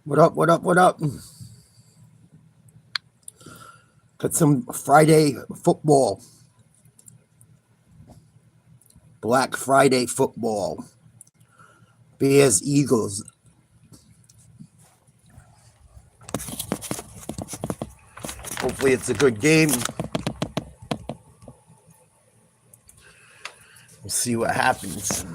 What up? What up? What up? Got some Friday football. Black Friday football. Bears, Eagles. Hopefully it's a good game. We'll see what happens.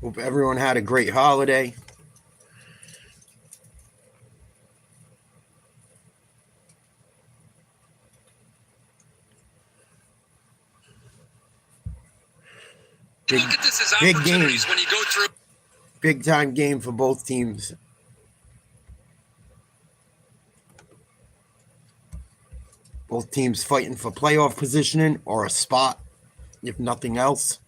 Hope everyone had a great holiday. Look at this as opportunities when you go through. Big time game for both teams. Both teams fighting for playoff positioning or a spot, if nothing else.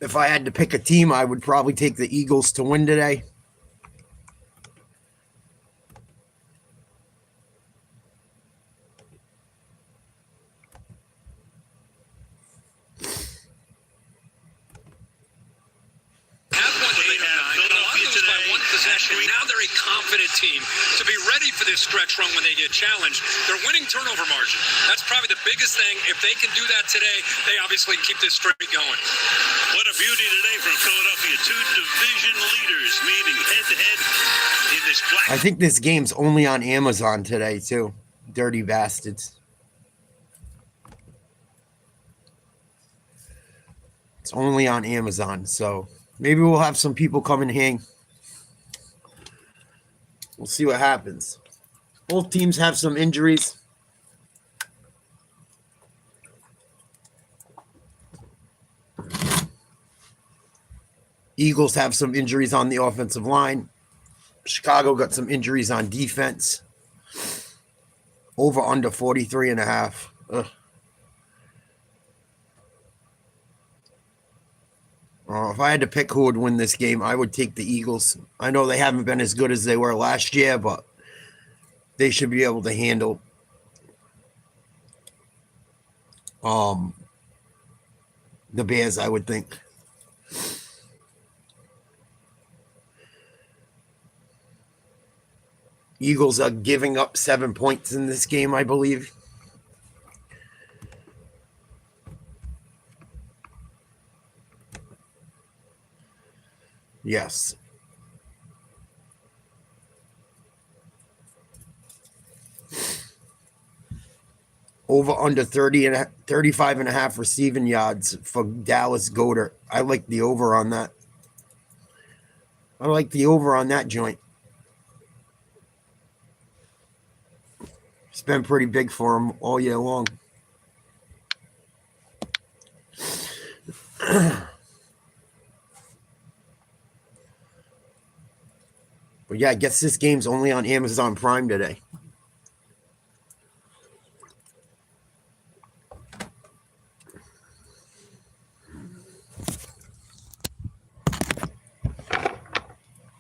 If I had to pick a team, I would probably take the Eagles to win today. Now they're a confident team to be ready for this stretch run when they get challenged. They're winning turnover margin. That's probably the biggest thing. If they can do that today, they obviously can keep this streak going. What a beauty today from Philadelphia. Two division leaders meeting head-to-head in this black. I think this game's only on Amazon today, too. Dirty bastards. It's only on Amazon, so maybe we'll have some people come and hang. We'll see what happens. Both teams have some injuries. Eagles have some injuries on the offensive line. Chicago got some injuries on defense. Over under 43.5. Ugh. If I had to pick who would win this game, I would take the Eagles. I know they haven't been as good as they were last year, but they should be able to handle the Bears, I would think. Eagles are giving up 7 points in this game, I believe. Yes. Over under 35.5 receiving yards for Dallas Goedert. I like the over on that. I like the over on that joint. It's been pretty big for him all year long. But yeah, I guess this game's only on Amazon Prime today.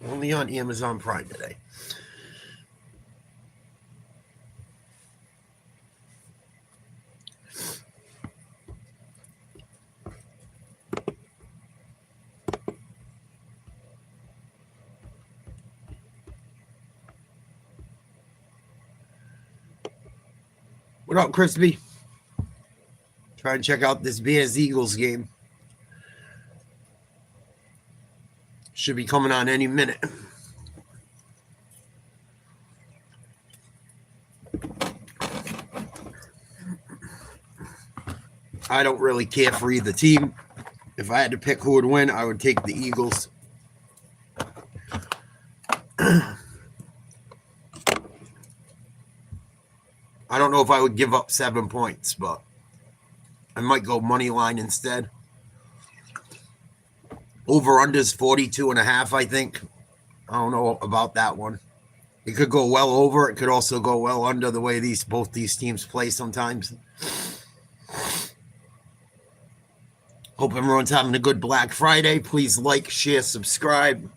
Only on Amazon Prime today. What up, Crispy? Try and check out this Bears-Eagles game. Should be coming on any minute. I don't really care for either team. If I had to pick who would win, I would take the Eagles. I don't know if I would give up 7 points, but I might go money line instead. Over-under's 42.5, I think. I don't know about that one. It could go well over. It could also go well under the way both these teams play sometimes. Hope everyone's having a good Black Friday. Please like, share, subscribe.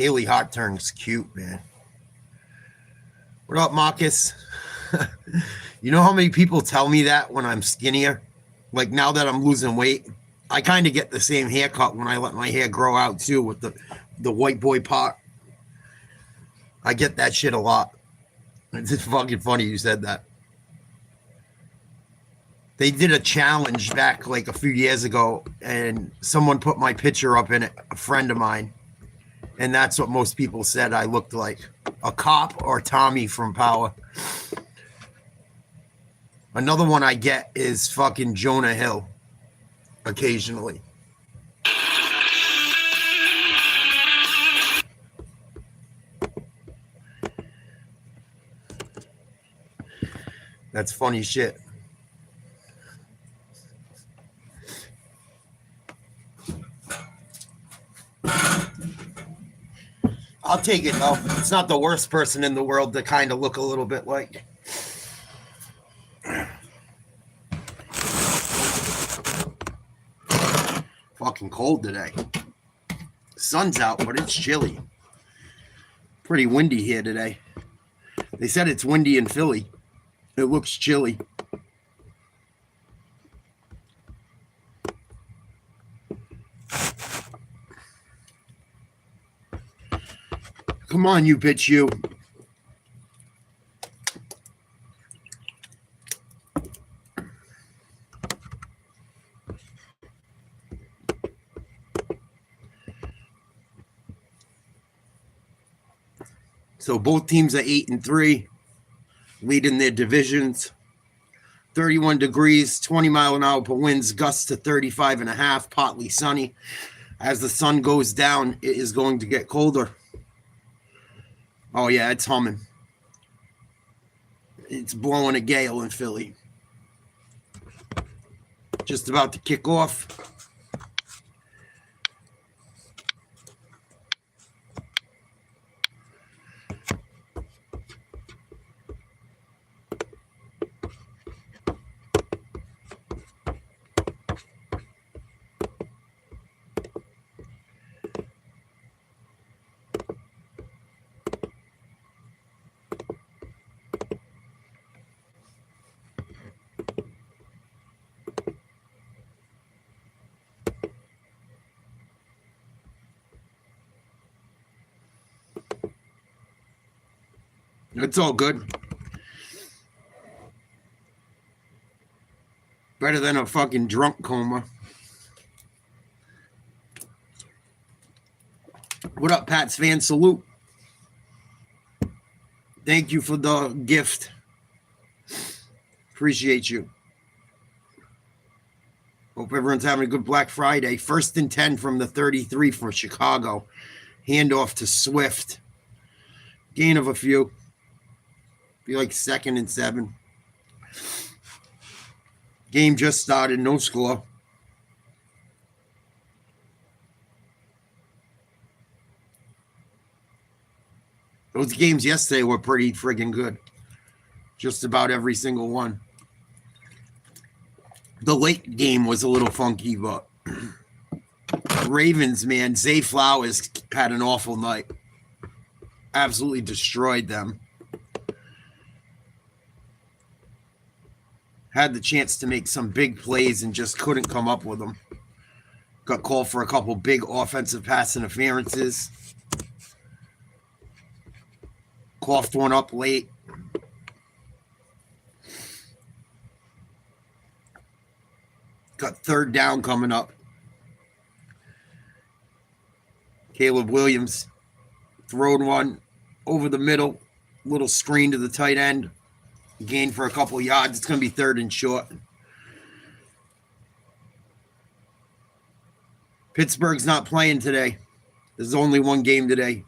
Haley Hot Turn's cute, man. What up, Marcus? You know how many people tell me that when I'm skinnier? Like now that I'm losing weight, I kind of get the same haircut when I let my hair grow out too with the white boy part. I get that shit a lot. It's just fucking funny you said that. They did a challenge back like a few years ago, and someone put my picture up in it, a friend of mine, and that's what most people said I looked like. A cop or Tommy from Power. Another one I get is fucking Jonah Hill occasionally. That's funny shit. I'll take it though. It's not the worst person in the world to kind of look a little bit like. Fucking cold today. Sun's out, but it's chilly. Pretty windy here today. They said it's windy in Philly. It looks chilly. Come on, you bitch, you. So both teams are 8-3, leading their divisions. 31 degrees, 20 mile an hour per winds, gusts to 35.5, partly sunny. As the sun goes down, it is going to get colder. Oh, yeah, it's humming. It's blowing a gale in Philly. Just about to kick off. It's all good. Better than a fucking drunk coma. What up, Pats fan? Salute. Thank you for the gift. Appreciate you. Hope everyone's having a good Black Friday. 1st and 10 from the 33 for Chicago. Handoff to Swift. Gain of a few. Be like 2nd and 7. Game just started, no score. Those games yesterday were pretty friggin' good. Just about every single one. The late game was a little funky, but Ravens, man, Zay Flowers had an awful night. Absolutely destroyed them. Had the chance to make some big plays and just couldn't come up with them. Got called for a couple big offensive pass interferences. Coughed one up late. Got 3rd down coming up. Caleb Williams throwing one over the middle. Little screen to the tight end. Gain for a couple of yards. It's going to be 3rd and short. Pittsburgh's not playing today. There's only one game today.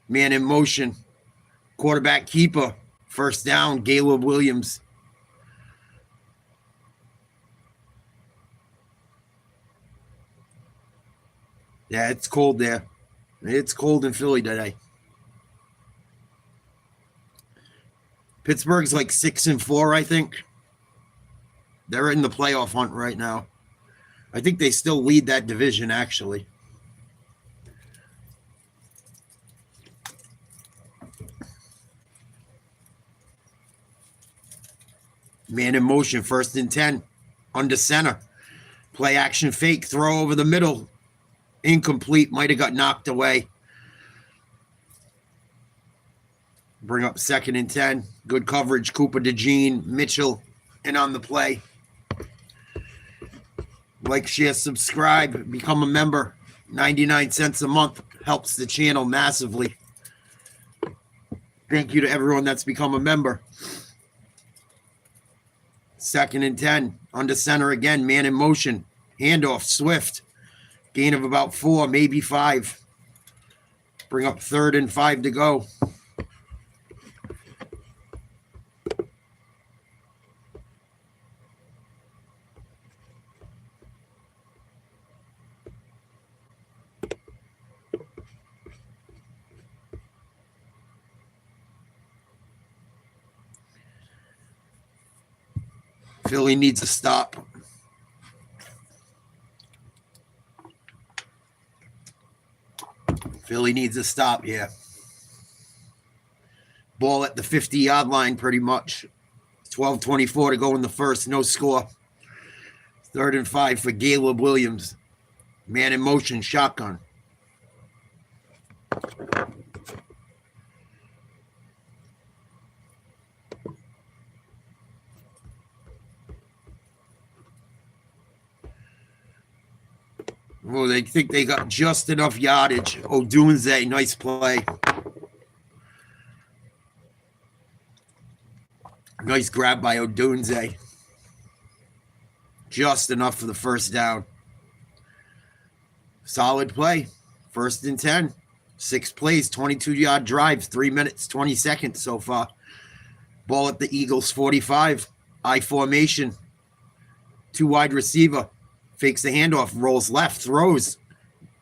Man in motion. Quarterback keeper. 1st down, Caleb Williams. Yeah, it's cold there. It's cold in Philly today. Pittsburgh's like 6-4, I think. They're in the playoff hunt right now. I think they still lead that division, actually. Man in motion, 1st and 10. Under center. Play action fake. Throw over the middle. Incomplete. Might have got knocked away. Bring up 2nd and 10. Good coverage. Cooper DeJean, Mitchell, and on the play. Like, share, subscribe, become a member. 99 cents a month helps the channel massively. Thank you to everyone that's become a member. 2nd and 10. Under center again. Man in motion. Handoff. Swift. Gain of about 4, maybe 5. Bring up 3rd and 5 to go. Philly needs a stop. Philly needs a stop here. Ball at the 50-yard line pretty much. 12:24 to go in the first. No score. 3rd and 5 for Caleb Williams. Man in motion. Shotgun. Oh, they think they got just enough yardage. Odunze, nice play. Nice grab by Odunze. Just enough for the first down. Solid play. 1st and 10. 6 plays, 22-yard drive, 3 minutes, 20 seconds so far. Ball at the Eagles, 45. I formation. 2 wide receiver. Fakes the handoff, rolls left, throws.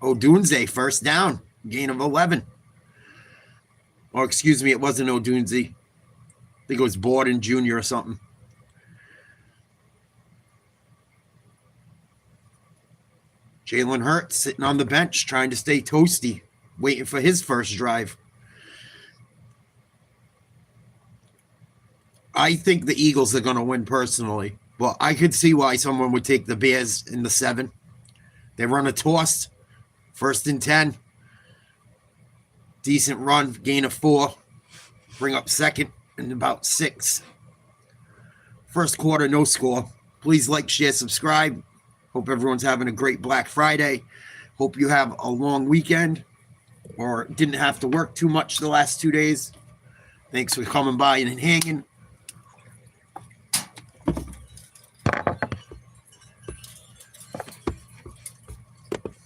Odunze, 1st down, gain of 11. Or excuse me, it wasn't Odunze. I think it was Borden Jr. or something. Jalen Hurts sitting on the bench, trying to stay toasty, waiting for his first drive. I think the Eagles are going to win personally. Well, I could see why someone would take the Bears in the 7. They run a toss. 1st and 10. Decent run. Gain of 4. Bring up 2nd and about 6. First quarter, no score. Please like, share, subscribe. Hope everyone's having a great Black Friday. Hope you have a long weekend or didn't have to work too much the last 2 days. Thanks for coming by and hanging.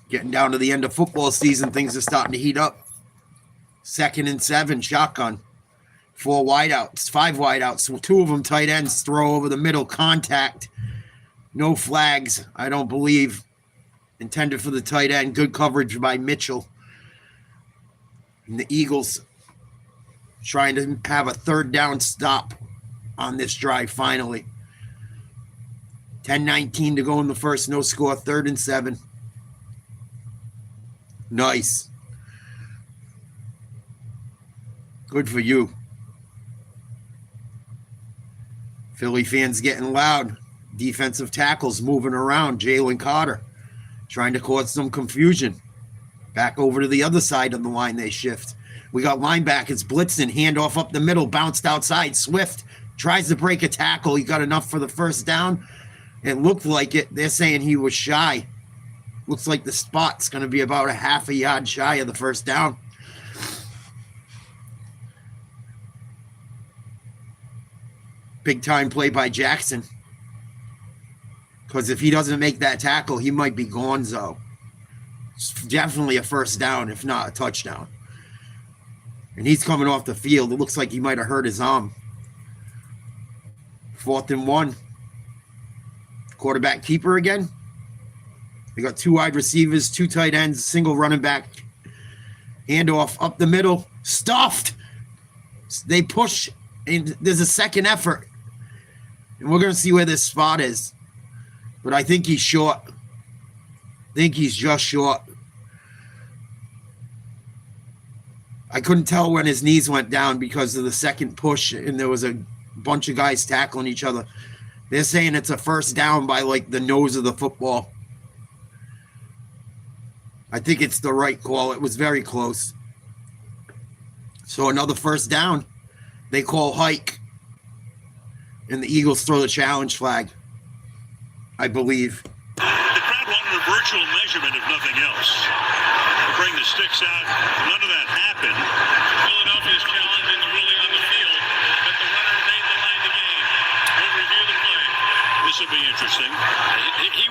Getting down to the end of football season, things are starting to heat up. 2nd and 7, shotgun. 4 wideouts, 5 wideouts. 2 of them tight ends, throw over the middle, contact. No flags, I don't believe. Intended for the tight end. Good coverage by Mitchell. And the Eagles trying to have a 3rd down stop on this drive finally. 10:19 to go in the first, no score, 3rd and 7. Nice. Good for you. Philly fans getting loud. Defensive tackles moving around. Jalen Carter trying to cause some confusion. Back over to the other side of the line they shift. We got linebackers blitzing. Handoff up the middle. Bounced outside. Swift tries to break a tackle. He got enough for the first down. It looked like it. They're saying he was shy. Looks like the spot's going to be about a half a yard shy of the first down. Big time play by Jackson. Because if he doesn't make that tackle, he might be gonzo. It's definitely a first down, if not a touchdown. And he's coming off the field. It looks like he might have hurt his arm. 4th and 1. Quarterback keeper again. They got 2 wide receivers, 2 tight ends, single running back. Handoff up the middle. Stuffed. They push, and there's a second effort. And we're going to see where this spot is. But I think he's short. I think he's just short. I couldn't tell when his knees went down because of the second push, and there was a bunch of guys tackling each other. They're saying it's a first down by like the nose of the football. I think it's the right call. It was very close. So another first down. They call hike. And the Eagles throw the challenge flag, I believe. The crowd wanted a virtual measurement, if nothing else. To bring the sticks out, none of that happened. Philadelphia's challenging the ruling on the field, but the runner made the line to gain. We'll review the play. This will be interesting. He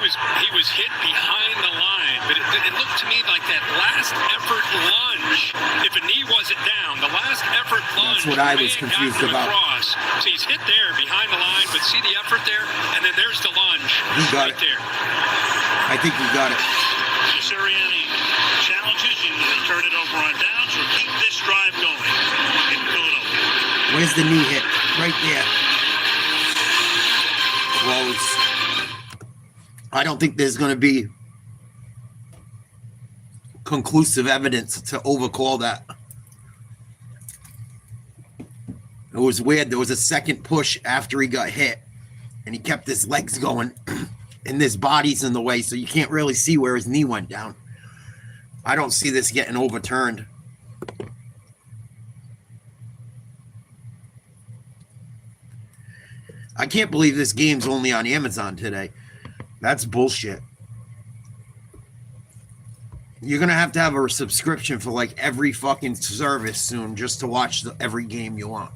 was hit behind the line, but it looked to me like that last effort lunge. If a knee wasn't down, the last effort lunge. That's what I was confused about. Across. So he's hit there behind the line, but see the effort there, and then there's the lunge. He got right it there. I think he got it. Sirianni challenges you to turn it over on downs or keep this drive going in Philadelphia. Where's the knee hit? Right there. Close. I don't think there's going to be conclusive evidence to overcall that. It was weird. There was a second push after he got hit, and he kept his legs going, and his body's in the way, so you can't really see where his knee went down. I don't see this getting overturned. I can't believe this game's only on Amazon today. That's bullshit. You're going to have a subscription for like every fucking service soon just to watch every game you want.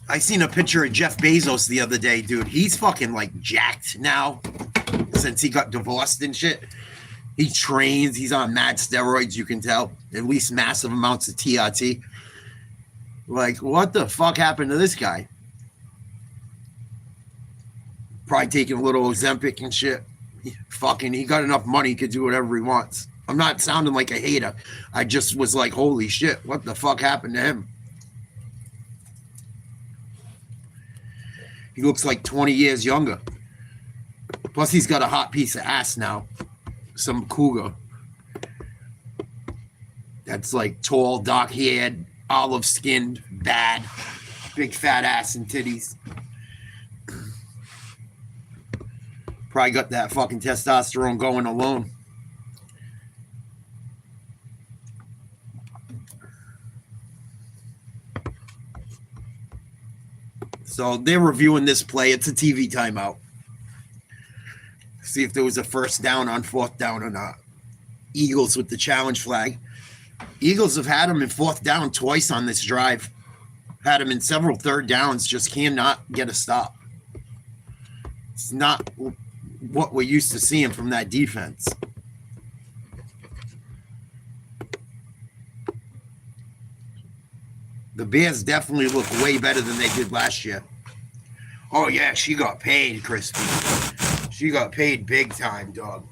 I seen a picture of Jeff Bezos the other day, dude. He's fucking like jacked now since he got divorced and shit. He trains. He's on mad steroids, you can tell. At least massive amounts of TRT. Like, what the fuck happened to this guy? Probably taking a little Ozempic and shit. He got enough money, he could do whatever he wants. I'm not sounding like a hater. I just was like, holy shit, what the fuck happened to him? He looks like 20 years younger. Plus, he's got a hot piece of ass now. Some cougar. That's like tall, dark-haired, olive-skinned, bad, big fat ass and titties. Probably got that fucking testosterone going alone. So they're reviewing this play. It's a TV timeout. See if there was a first down on fourth down or not. Eagles with the challenge flag. Eagles have had them in fourth down twice on this drive. Had them in several third downs. Just cannot get a stop. It's not what we're used to seeing from that defense. The Bears definitely look way better than they did last year. Oh, yeah, she got paid, Crispy. She got paid big time, dog.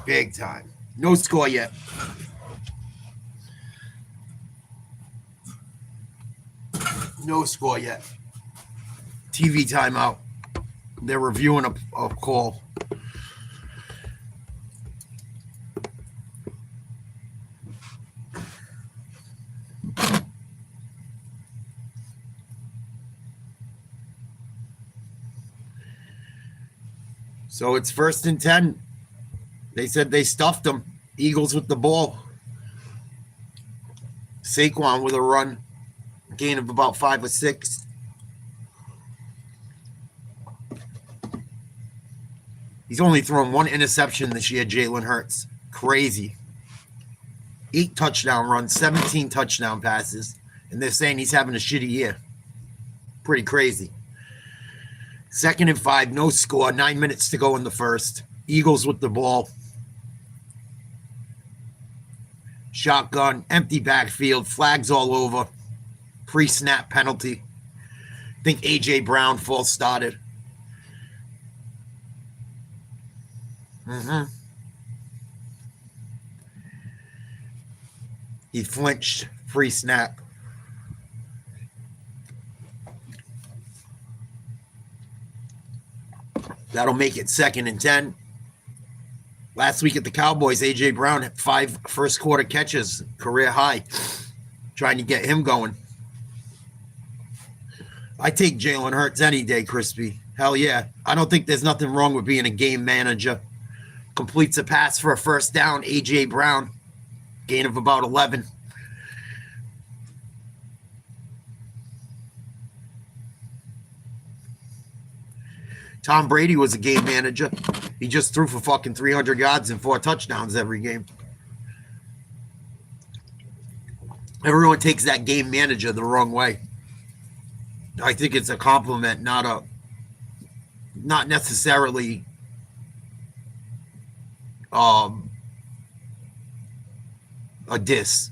Big time. No score yet. No score yet. TV timeout. They're reviewing a call. So it's 1st and 10. They said they stuffed them. Eagles with the ball. Saquon with a run. Gain of about 5 or 6. He's only thrown 1 interception this year, Jalen Hurts. Crazy. 8 touchdown runs, 17 touchdown passes. And they're saying he's having a shitty year. Pretty crazy. 2nd and 5, no score. 9 minutes to go in the first. Eagles with the ball. Shotgun, empty backfield, flags all over. Pre-snap penalty. I think A.J. Brown false started. He flinched. Free snap. That'll make it 2nd and 10. Last week at the Cowboys, A.J. Brown had 5 first quarter catches, career high. Trying to get him going. I take Jalen Hurts any day, Crispy. Hell yeah. I don't think there's nothing wrong with being a game manager. Completes a pass for a first down, A.J. Brown. Gain of about 11. Tom Brady was a game manager. He just threw for fucking 300 yards and 4 touchdowns every game. Everyone takes that game manager the wrong way. I think it's a compliment, not necessarily a diss.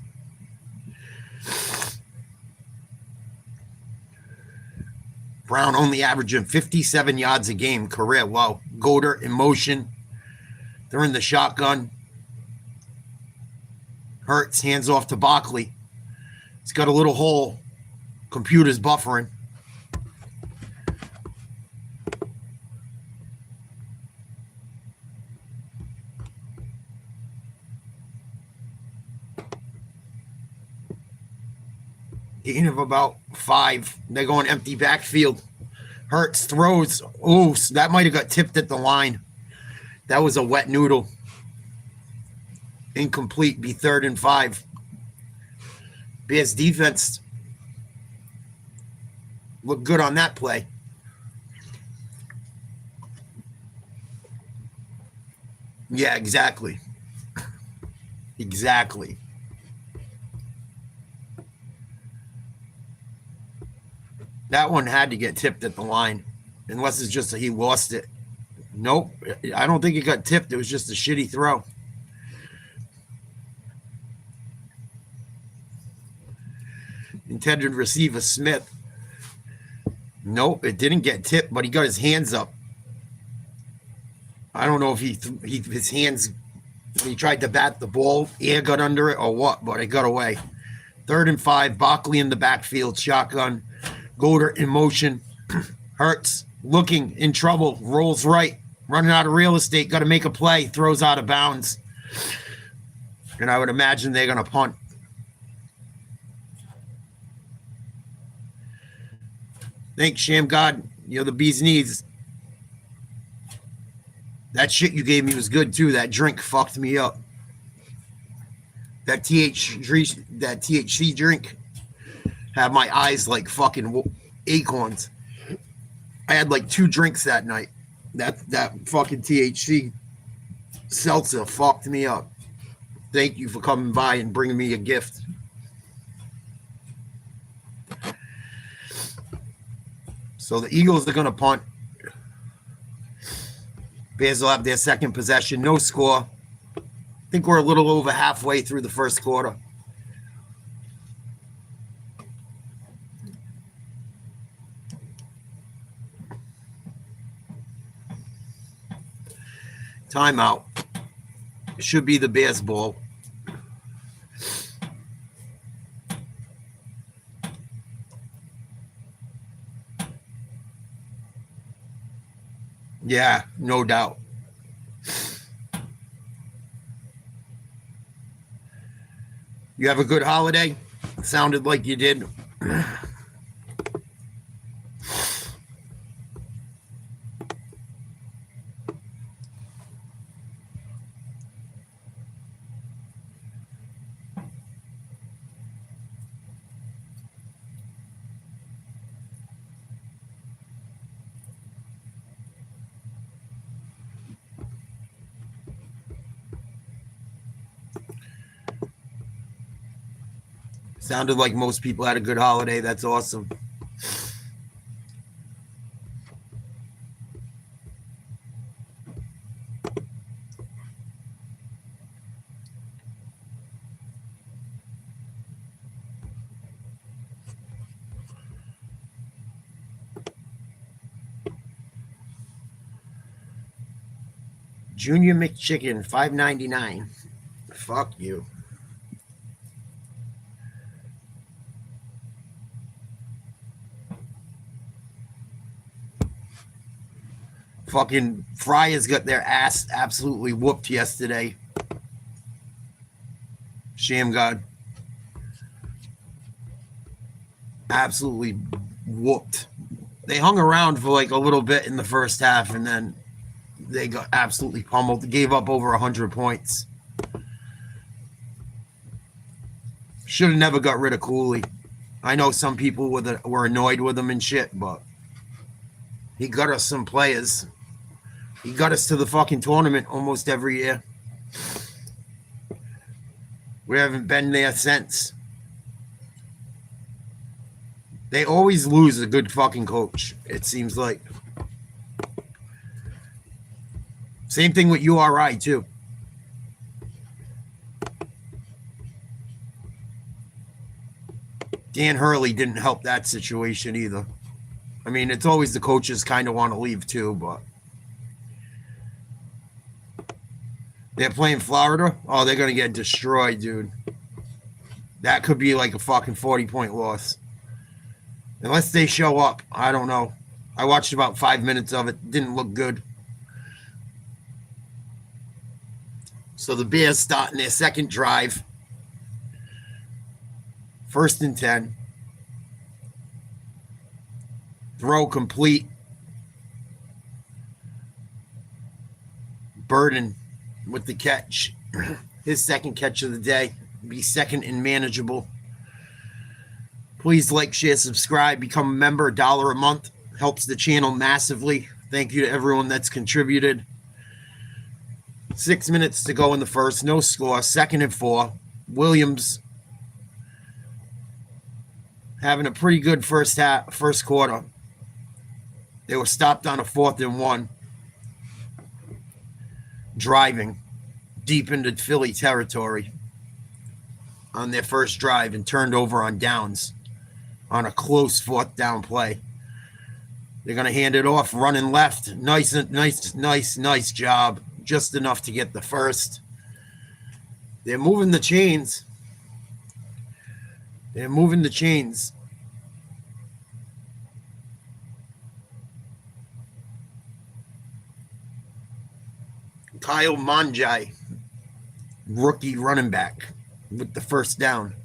Brown only averaging 57 yards a game, career low. Goddard in motion. They're in the shotgun. Hurts, hands off to Barkley. It's got a little hole. Computer's buffering. Gain of about 5. They're going empty backfield. Hurts throws. Oh, that might have got tipped at the line. That was a wet noodle. Incomplete. Be 3rd and 5. Bears defense looked good on that play. Yeah, exactly. Exactly. That one had to get tipped at the line, unless it's just that he lost it. Nope, I don't think it got tipped. It was just a shitty throw. Intended receiver Smith. Nope, it didn't get tipped, but he got his hands up. I don't know if his hands, he tried to bat the ball, air got under it or what, but it got away. 3rd and 5, Barkley in the backfield, shotgun. Goddard in motion. Hurts looking in trouble. Rolls right. Running out of real estate. Got to make a play. Throws out of bounds. And I would imagine they're going to punt. Thanks, Sham God. You're the bee's knees. That shit you gave me was good, too. That drink fucked me up. That THC drink had my eyes like fucking acorns. I had like 2 drinks that night. That fucking THC seltzer fucked me up. Thank you for coming by and bringing me a gift. So the Eagles are going to punt. Bears will have their second possession. No score. I think we're a little over halfway through the first quarter. Timeout. It should be the Bears ball. Yeah, no doubt. You have a good holiday? Sounded like you did. Sounded like most people had a good holiday. That's awesome. Junior McChicken, $5.99. Fuck you. Fucking Friars got their ass absolutely whooped yesterday. Sham God. Absolutely whooped They hung around for like a little bit in the first half, and then they got absolutely pummeled. Gave up over 100 points. Should have never got rid of Cooley. I know some people were annoyed with him and shit, but he got us some players. He got us to the fucking tournament almost every year. We haven't been there since. They always lose a good fucking coach, it seems like. Same thing with URI, too. Dan Hurley didn't help that situation either. I mean, it's always the coaches kind of want to leave, too, but they're playing Florida. Oh, they're going to get destroyed, dude. That could be like a fucking 40-point loss. Unless they show up. I don't know. I watched about 5 minutes of it. Didn't look good. So the Bears starting their second drive. 1st and 10. Throw complete. Burden with the catch. His second catch of the day. Be second and manageable. Please like, share, subscribe, become a member. $1 a month helps the channel massively. Thank you to everyone that's contributed. 6 minutes to go in the first. No score. 2nd and 4. Williams having a pretty good first quarter. They were stopped on a 4th and 1. Driving deep into Philly territory on their first drive and turned over on downs on a close 4th down play. They're going to hand it off, running left. Nice job. Just enough to get the first. They're moving the chains. Kyle Manjai, rookie running back, with the first down.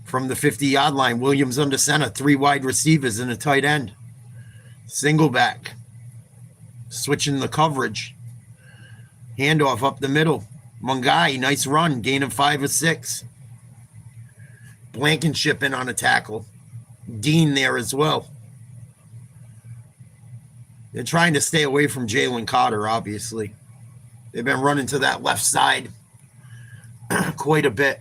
From the 50-yard line, Williams under center, 3 wide receivers and a tight end. Single back. Switching the coverage. Handoff up the middle. Mungai, nice run, gain of 5 or 6. Blankenship in on a tackle. Dean there as well. They're trying to stay away from Jalen Carter, obviously. They've been running to that left side quite a bit.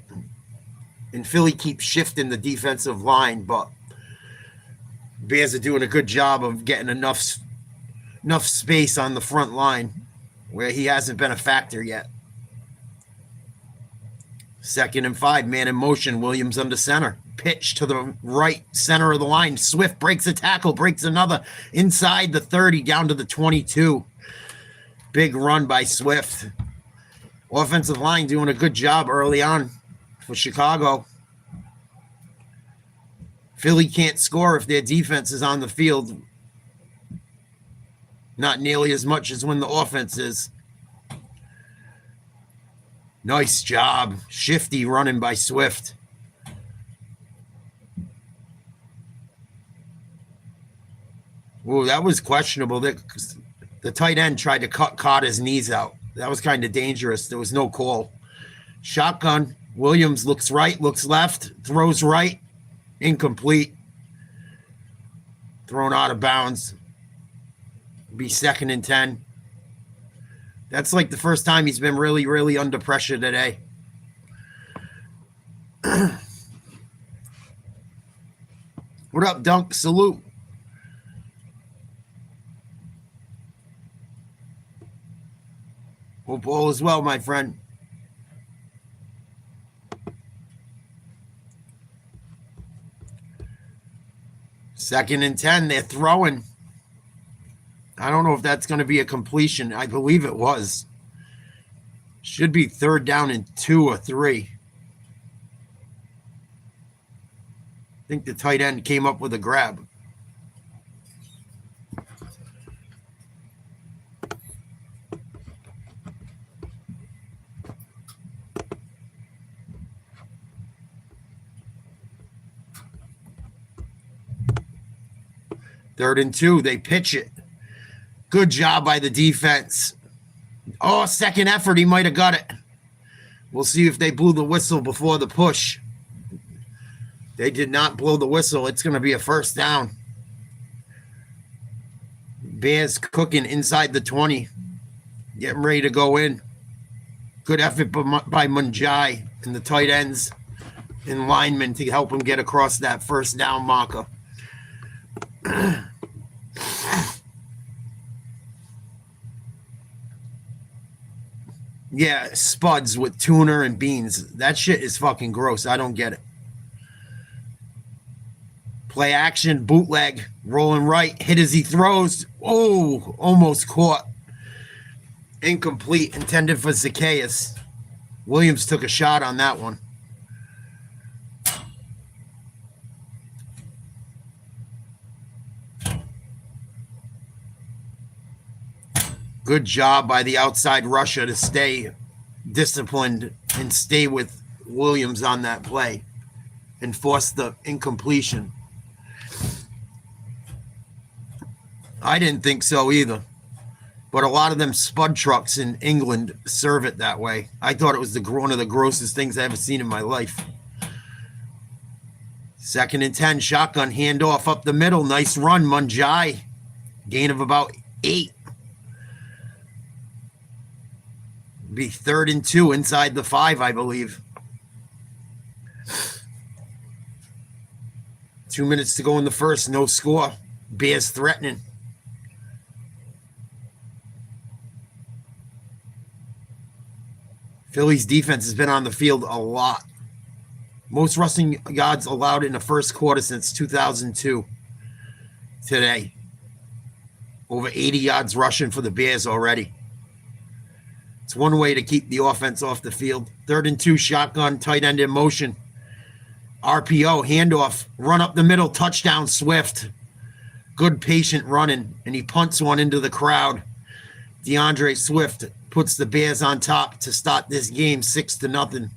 And Philly keeps shifting the defensive line, but Bears are doing a good job of getting enough space on the front line where he hasn't been a factor yet. 2nd and 5, man in motion, Williams under center. Pitch to the right center of the line. Swift breaks a tackle, breaks another inside the 30 down to the 22. Big run by Swift. Offensive line doing a good job early on for Chicago. Philly can't score if their defense is on the field. Not nearly as much as when the offense is. Nice job. Shifty running by Swift. Ooh, that was questionable. The tight end tried to cut Carter's knees out. That was kind of dangerous. There was no call. Shotgun. Williams looks right, looks left, throws right. Incomplete. Thrown out of bounds. Be 2nd and 10. That's like the first time he's been really, really under pressure today. What up, Dunk? Salute. Hope all is well, my friend. Second and 10, they're throwing. I don't know if that's going to be a completion. I believe it was. Should be 3rd down and 2 or 3. I think the tight end came up with a grab. 3rd and 2. They pitch it. Good job by the defense. Oh, second effort. He might have got it. We'll see if they blew the whistle before the push. They did not blow the whistle. It's going to be a first down. Bears cooking inside the 20. Getting ready to go in. Good effort by Munjai and the tight ends and linemen to help him get across that first down marker. Yeah, spuds with tuna and beans. That shit is fucking gross. I don't get it. Play action, bootleg, rolling right, hit as he throws. Oh, almost caught. Incomplete, intended for Zacchaeus. Williams took a shot on that one. Good job by the outside rusher to stay disciplined and stay with Williams on that play and force the incompletion. I didn't think so either. But a lot of them spud trucks in England serve it that way. I thought it was one of the grossest things I've ever seen in my life. 2nd and 10, shotgun handoff up the middle. Nice run, Munjai. Gain of about 8. Be 3rd and 2 inside the 5, I believe. 2 minutes to go in the first, no score. Bears threatening. Philly's defense has been on the field a lot. Most rushing yards allowed in the first quarter since 2002 today. Over 80 yards rushing for the Bears already. It's one way to keep the offense off the field. 3rd and 2, shotgun, tight end in motion. RPO, handoff, run up the middle, touchdown, Swift. Good patient running, and he punts one into the crowd. DeAndre Swift puts the Bears on top to start this game 6-0.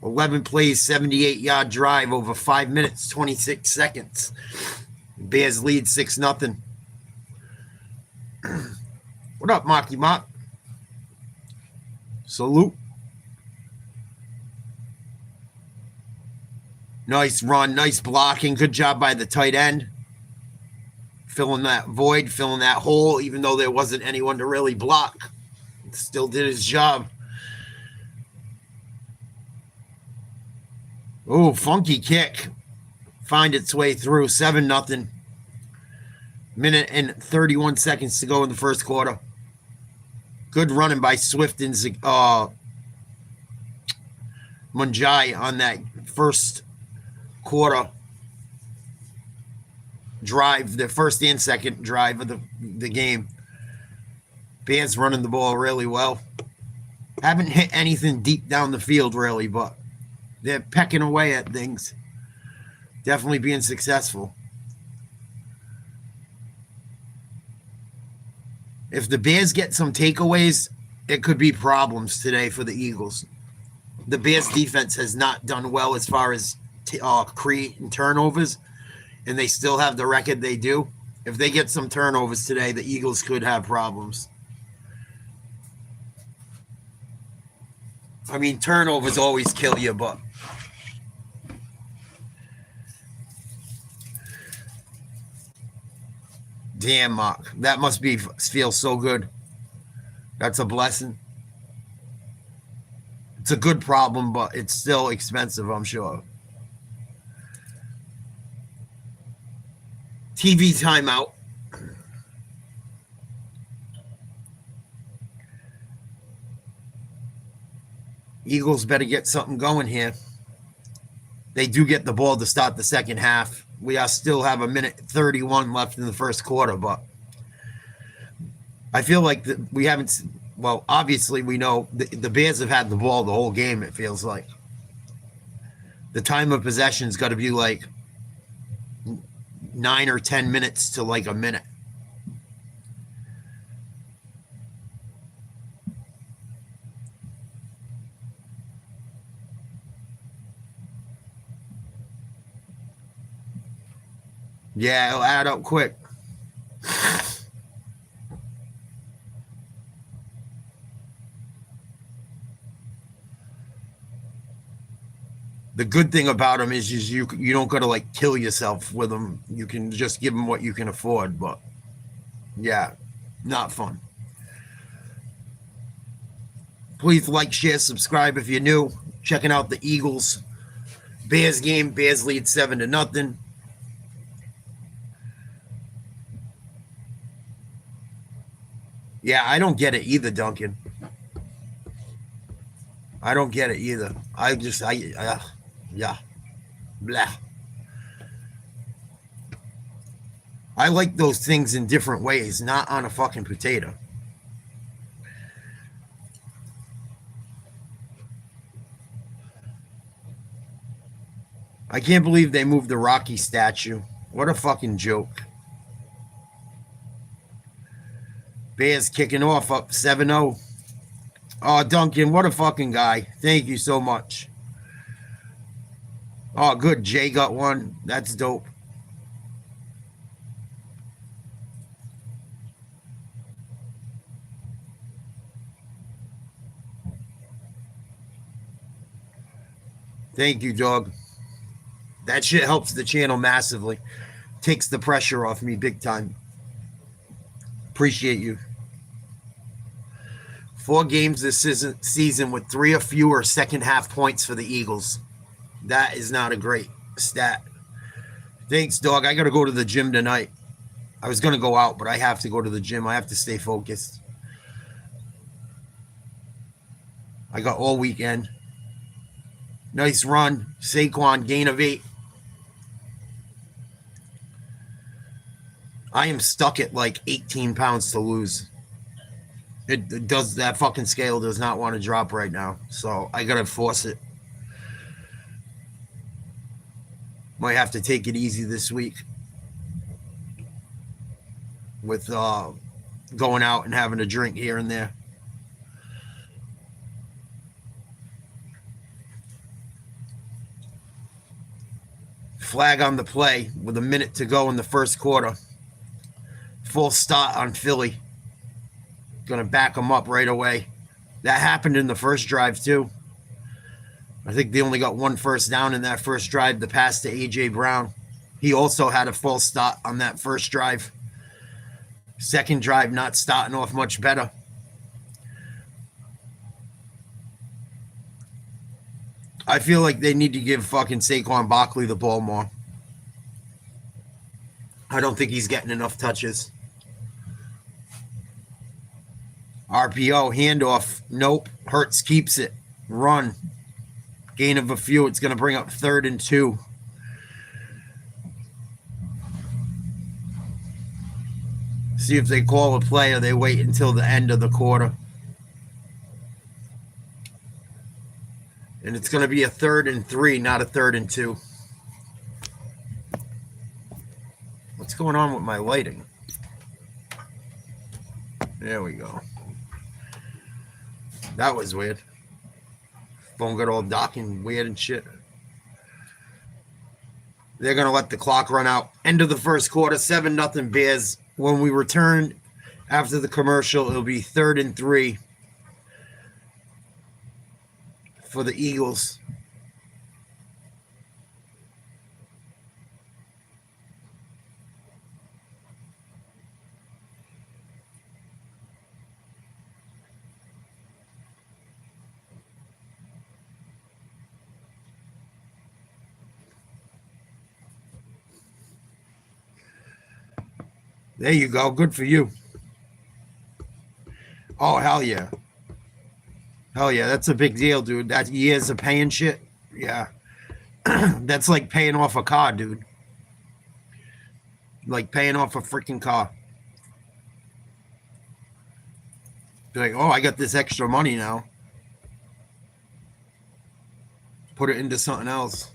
11 plays, 78-yard drive over 5 minutes, 26 seconds. Bears lead 6-0. What up, Marky Mark? Salute. Nice run, nice blocking. Good job by the tight end. Filling that void, filling that hole, even though there wasn't anyone to really block. Still did his job. Oh, funky kick. Find its way through. 7-0. Minute and 31 seconds to go in the first quarter. Good running by Swift and Munjai on that first quarter drive, the first and second drive of the game. Bears running the ball really well. Haven't hit anything deep down the field really, but they're pecking away at things. Definitely being successful. If the Bears get some takeaways, it could be problems today for the Eagles. The Bears defense has not done well as far as creating turnovers, and they still have the record they do. If they get some turnovers today, the Eagles could have problems. I mean, turnovers always kill you, but damn, Mark, that must feel so good. That's a blessing. It's a good problem, but it's still expensive, I'm sure. TV timeout. Eagles better get something going here. They do get the ball to start the second half. We still have a minute 31 left in the first quarter, but I feel like we haven't. Well, obviously we know the Bears have had the ball the whole game. It feels like the time of possession's got to be like 9 or 10 minutes to like a minute. Yeah, it'll add up quick. The good thing about them is you don't got to like kill yourself with them. You can just give them what you can afford. But yeah, not fun. Please like, share, subscribe if you're new. Checking out the Eagles Bears game. Bears lead 7-0. Yeah, I don't get it either, Duncan. I don't get it either. Yeah, blah. I like those things in different ways, not on a fucking potato. I can't believe they moved the Rocky statue. What a fucking joke. Bears kicking off up 7-0. Oh, Duncan, what a fucking guy. Thank you so much. Oh, good. Jay got one. That's dope. Thank you, dog. That shit helps the channel massively. Takes the pressure off me big time. Appreciate you. 4 games this season with 3 or fewer second half points for the Eagles. That is not a great stat. Thanks, dog. I got to go to the gym tonight. I was going to go out, but I have to go to the gym. I have to stay focused. I got all weekend. Nice run. Saquon, gain of 8. I am stuck at like 18 pounds to lose. It does, that fucking scale does not want to drop right now. So I got to force it. Might have to take it easy this week with going out and having a drink here and there. Flag on the play with a minute to go in the first quarter. Full start on Philly. Going to back them up right away. That happened in the first drive too. I think they only got 1 first down in that first drive, the pass to A.J. Brown. He also had a false start on that first drive. Second drive not starting off much better. I feel like they need to give fucking Saquon Barkley the ball more. I don't think he's getting enough touches. RPO, handoff. Nope. Hurts keeps it. Run. Gain of a few. It's going to bring up 3rd and 2. See if they call a play or they wait until the end of the quarter. And it's going to be a 3rd and 3, not a 3rd and 2. What's going on with my lighting? There we go. That was weird. Phone got all dark and weird and shit. They're going to let the clock run out. End of the first quarter, 7-0 Bears. When we return after the commercial, it'll be 3rd and 3 for the Eagles. There you go. Good for you. Oh, hell yeah. Hell yeah. That's a big deal, dude. That years of paying shit. Yeah. That's like paying off a car, dude. Like paying off a freaking car. Be like, oh, I got this extra money now. Put it into something else.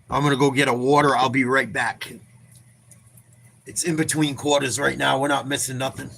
I'm going to go get a water. I'll be right back. It's in between quarters right now. We're not missing nothing.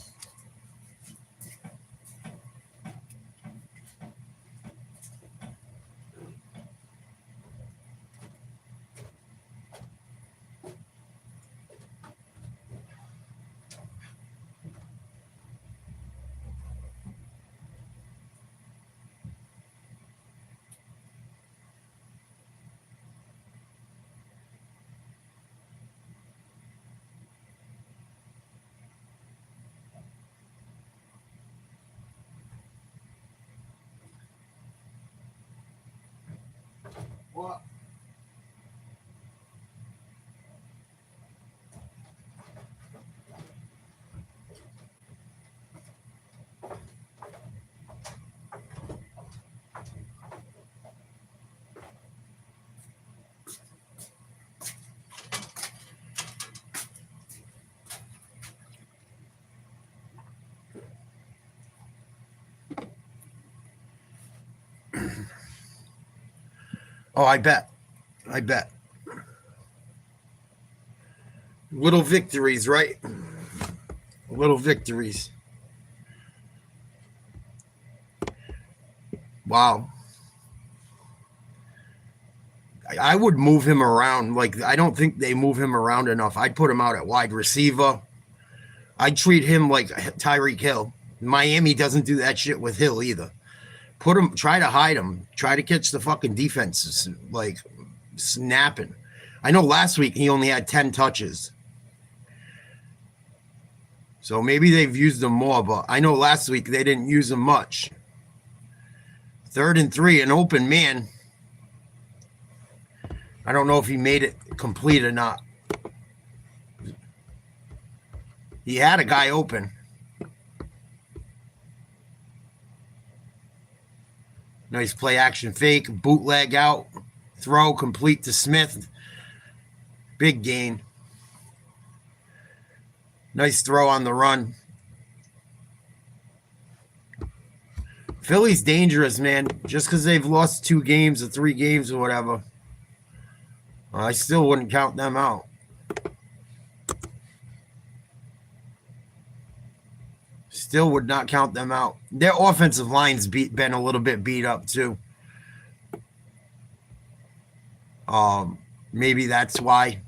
What? Oh, I bet. I bet. Little victories, right? Little victories. Wow. I would move him around. Like, I don't think they move him around enough. I'd put him out at wide receiver. I'd treat him like Tyreek Hill. Miami doesn't do that shit with Hill either. Put him, try to hide him, try to catch the fucking defenses, like snapping. I know last week he only had 10 touches. So maybe they've used him more, but I know last week they didn't use him much. 3rd and 3, an open man. I don't know if he made it complete or not. He had a guy open. Nice play action fake, bootleg out, throw complete to Smith. Big gain. Nice throw on the run. Philly's dangerous, man. Just because they've lost 2 games or 3 games or whatever, I still wouldn't count them out. Still would not count them out. Their offensive line's been a little bit beat up too. Maybe that's why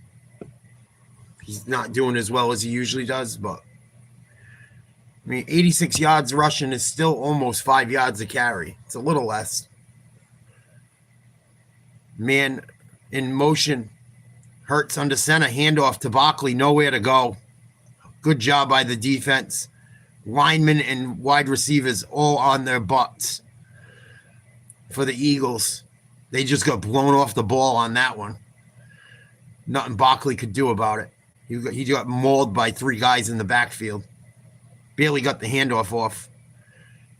he's not doing as well as he usually does. But I mean, 86 yards rushing is still almost 5 yards a carry. It's a little less. Man in motion. Hurts under center. Handoff to Barkley. Nowhere to go. Good job by the defense. Linemen and wide receivers all on their butts for the Eagles. They just got blown off the ball on that one. Nothing Barkley could do about it. He got mauled by 3 guys in the backfield. Barely got the handoff off.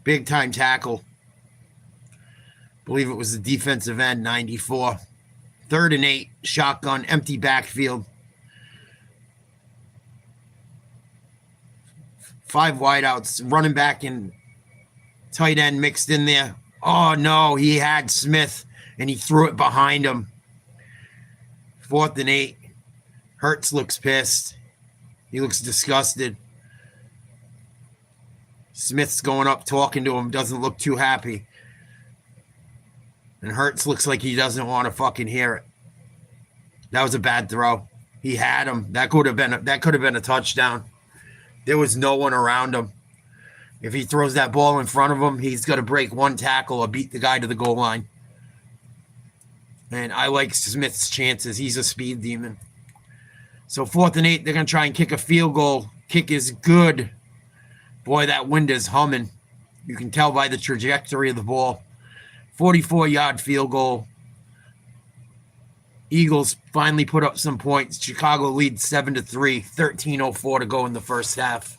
Big time tackle. Believe it was the defensive end, 94. 3rd and 8, shotgun, empty backfield. 5 wideouts, running back and tight end mixed in there. Oh, no, he had Smith, and he threw it behind him. 4th and 8. Hurts looks pissed. He looks disgusted. Smith's going up, talking to him, doesn't look too happy. And Hurts looks like he doesn't want to fucking hear it. That was a bad throw. He had him. That could have been a touchdown. There was no one around him. If he throws that ball in front of him, he's got to break 1 tackle or beat the guy to the goal line. And I like Smith's chances. He's a speed demon. So 4th and 8, they're going to try and kick a field goal. Kick is good. Boy, that wind is humming. You can tell by the trajectory of the ball. 44-yard field goal. Eagles finally put up some points. Chicago leads 7-3. 13:04 to go in the first half.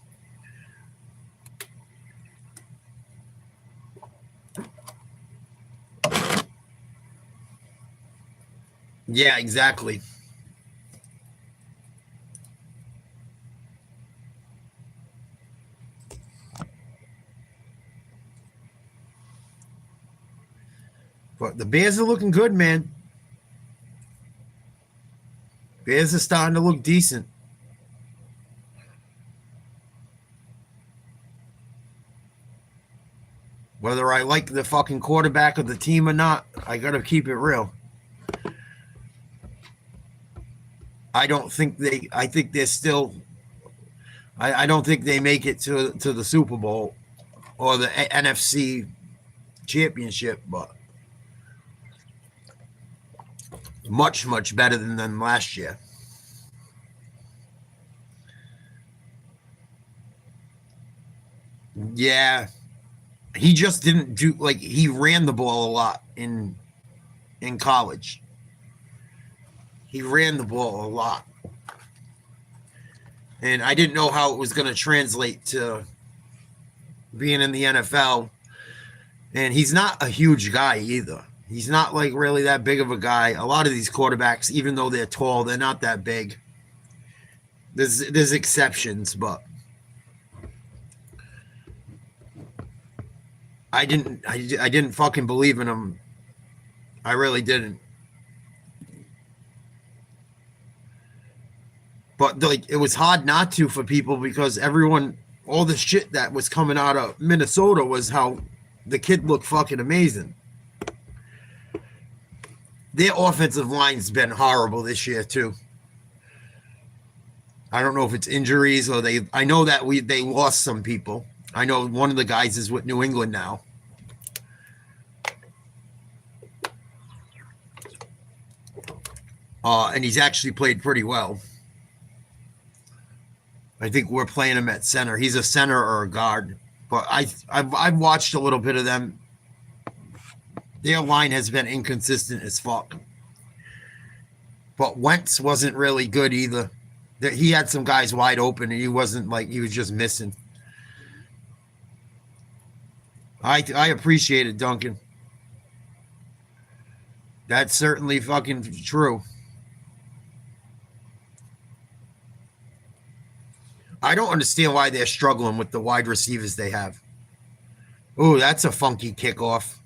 Yeah, exactly. But the Bears are looking good, man. Bears are starting to look decent. Whether I like the fucking quarterback of the team or not, I got to keep it real. I think they're still. I don't think they make it to the Super Bowl or the NFC Championship, but much, much better than them last year. Yeah. He just didn't do, like, he ran the ball a lot in in college. He ran the ball a lot. And I didn't know how it was going to translate to being in the NFL. And he's not a huge guy either. He's not like really that big of a guy. A lot of these quarterbacks, even though they're tall, they're not that big. There's exceptions, but I didn't fucking believe in him. I really didn't. But like, it was hard not to for people because everyone, all the shit that was coming out of Minnesota was how the kid looked fucking amazing. Their offensive line's been horrible this year too. I don't know if it's injuries or I know that they lost some people. I know one of the guys is with New England now. And he's actually played pretty well. I think we're playing him at center. He's a center or a guard. But I've watched a little bit of them. Their line has been inconsistent as fuck. But Wentz wasn't really good either. He had some guys wide open, and he wasn't like he was just missing. I appreciate it, Duncan. That's certainly fucking true. I don't understand why they're struggling with the wide receivers they have. Oh, that's a funky kickoff.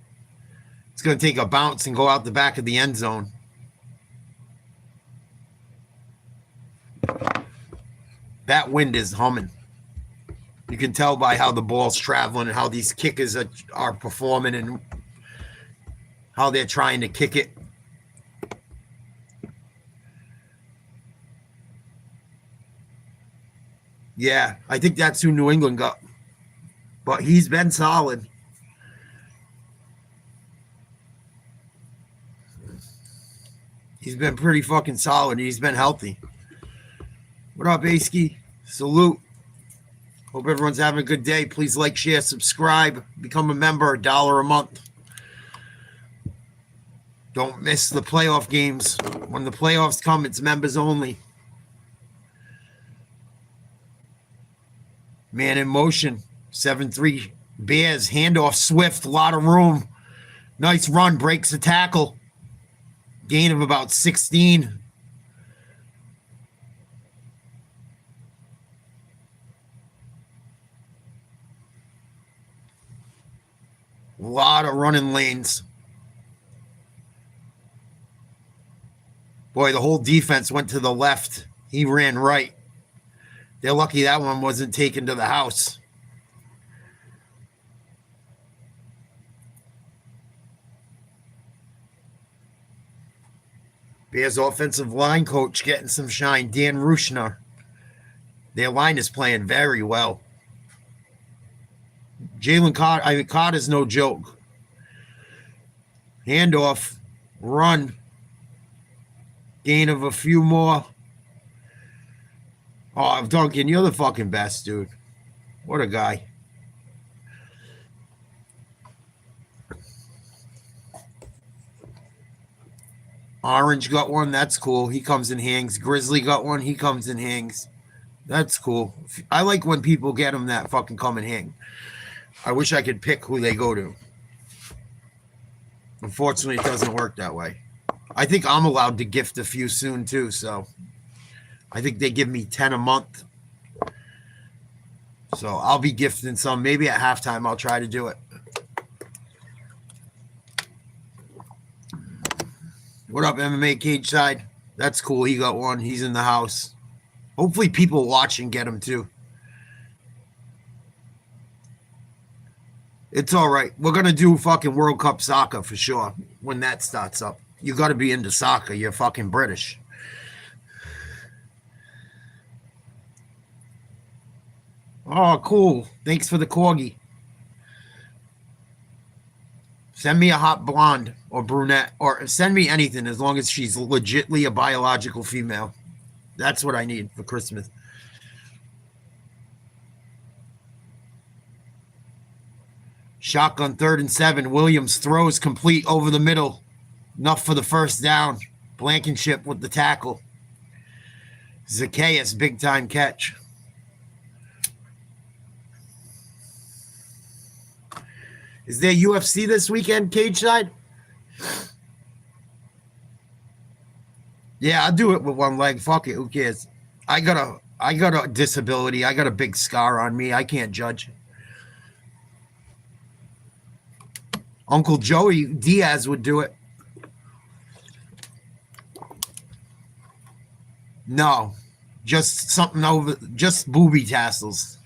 It's going to take a bounce and go out the back of the end zone. That wind is humming. You can tell by how the ball's traveling and how these kickers are performing and how they're trying to kick it. Yeah, I think that's who New England got. But he's been solid. He's been pretty fucking solid. He's been healthy. What up, Aski? Salute. Hope everyone's having a good day. Please like, share, subscribe. Become a member, $1 a month. Don't miss the playoff games. When the playoffs come, it's members only. Man in motion. 7-3 Bears. Handoff Swift. A lot of room. Nice run. Breaks the tackle. Gain of about 16. A lot of running lanes. Boy, the whole defense went to the left. He ran right. They're lucky that one wasn't taken to the house. Bears offensive line coach getting some shine. Dan Rushner. Their line is playing very well. Jalen Carter, Carter's no joke. Handoff, run. Gain of a few more. Oh, Duncan, you're the fucking best, dude. What a guy. Orange got one. That's cool. He comes and hangs. Grizzly got one. He comes and hangs. That's cool. I like when people get them that fucking come and hang. I wish I could pick who they go to. Unfortunately, it doesn't work that way. I think I'm allowed to gift a few soon, too, so I think they give me 10 a month. So I'll be gifting some. Maybe at halftime I'll try to do it. What up, MMA Cage Side? That's cool. He got one. He's in the house. Hopefully people watching get him, too. It's all right. We're going to do fucking World Cup soccer for sure when that starts up. You got to be into soccer. You're fucking British. Oh, cool. Thanks for the corgi. Send me a hot blonde or brunette, or send me anything as long as she's legitly a biological female. That's what I need for Christmas. Shotgun 3rd and 7. Williams throws complete over the middle. Enough for the first down. Blankenship with the tackle. Zacchaeus, big time catch. Is there UFC this weekend, cage side? Yeah, I'll do it with one leg. Fuck it. Who cares? I got a disability. I got a big scar on me. I can't judge. Uncle Joey Diaz would do it. No, just something over, just booby tassels.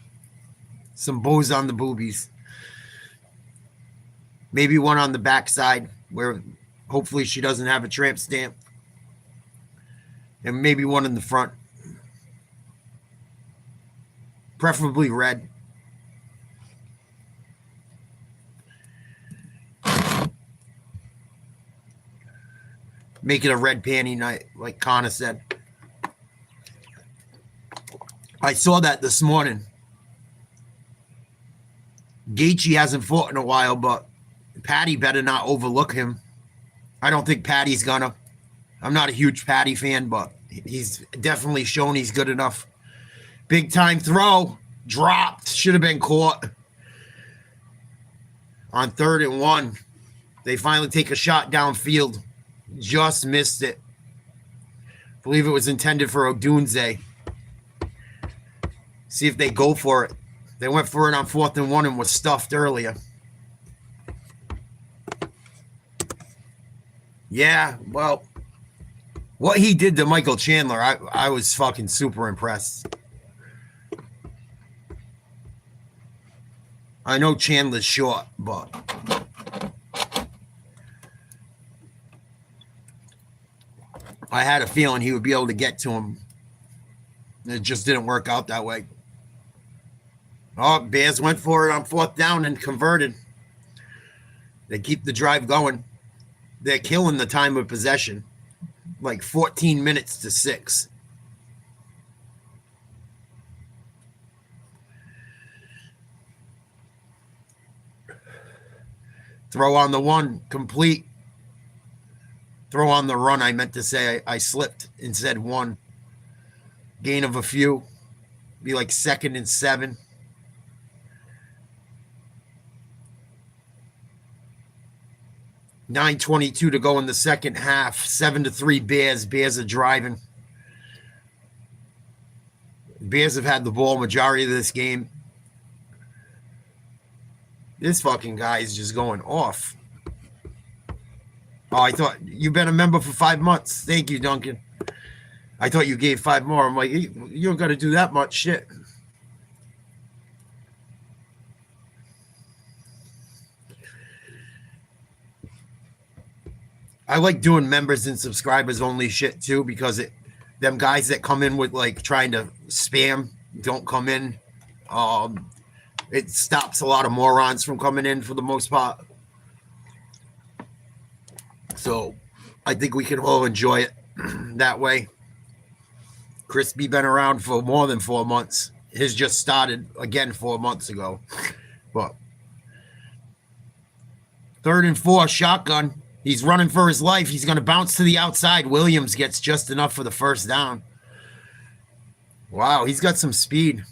Some bows on the boobies. Maybe one on the backside where hopefully she doesn't have a tramp stamp. And maybe one in the front. Preferably red. Make it a red panty night, like Connor said. I saw that this morning. Gaethje hasn't fought in a while, but Patty better not overlook him. I don't think Patty's gonna. I'm not a huge Patty fan, but he's definitely shown he's good enough. Big time throw. Dropped. Should have been caught. On 3rd and 1. They finally take a shot downfield. Just missed it. Believe it was intended for Odunze. See if they go for it. They went for it on 4th and 1 and was stuffed earlier. Yeah, well, what he did to Michael Chandler, I was fucking super impressed. I know Chandler's short, but I had a feeling he would be able to get to him. It just didn't work out that way. Oh, Bears went for it on 4th down and converted. They keep the drive going. They're killing the time of possession. Like 14 minutes to 6. Throw on the 1, complete. Throw on the run, I meant to say. I slipped and said 1. Gain of a few. Be like 2nd and 7. .922 to go in the second half. 7-3 Bears. Bears are driving. Bears have had the ball majority of this game. This fucking guy is just going off. Oh, I thought you've been a member for 5 months. Thank you, Duncan. I thought you gave 5 more. I'm like, you don't got to do that much shit. I like doing members and subscribers only shit too, because them guys that come in with like trying to spam don't come in. It stops a lot of morons from coming in for the most part. So I think we can all enjoy it that way. Crispy been around for more than 4 months. His just started again 4 months ago. But 3rd and 4, shotgun. He's running for his life. He's going to bounce to the outside. Williams gets just enough for the first down. Wow, he's got some speed.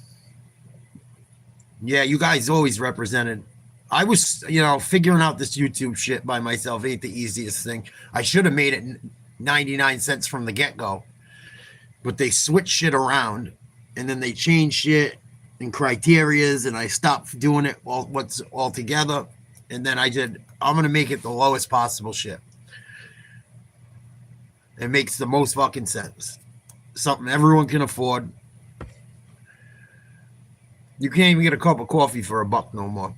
Yeah, you guys always represented. I was, figuring out this YouTube shit by myself ain't the easiest thing. I should have made it 99 cents from the get-go. But they switch shit around, and then they change shit and criterias, and I stopped doing it all together. And then I'm going to make it the lowest possible shit. It makes the most fucking sense. Something everyone can afford. You can't even get a cup of coffee for $1 no more.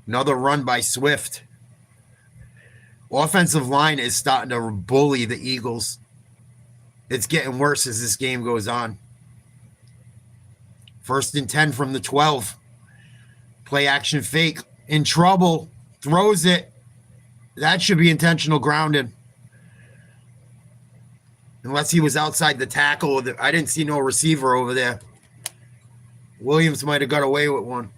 Another run by Swift. Offensive line is starting to bully the Eagles. It's getting worse as this game goes on. 1st and 10 from the 12. Play action fake. In trouble. Throws it. That should be intentional grounding. Unless he was outside the tackle. I didn't see no receiver over there. Williams might have got away with one.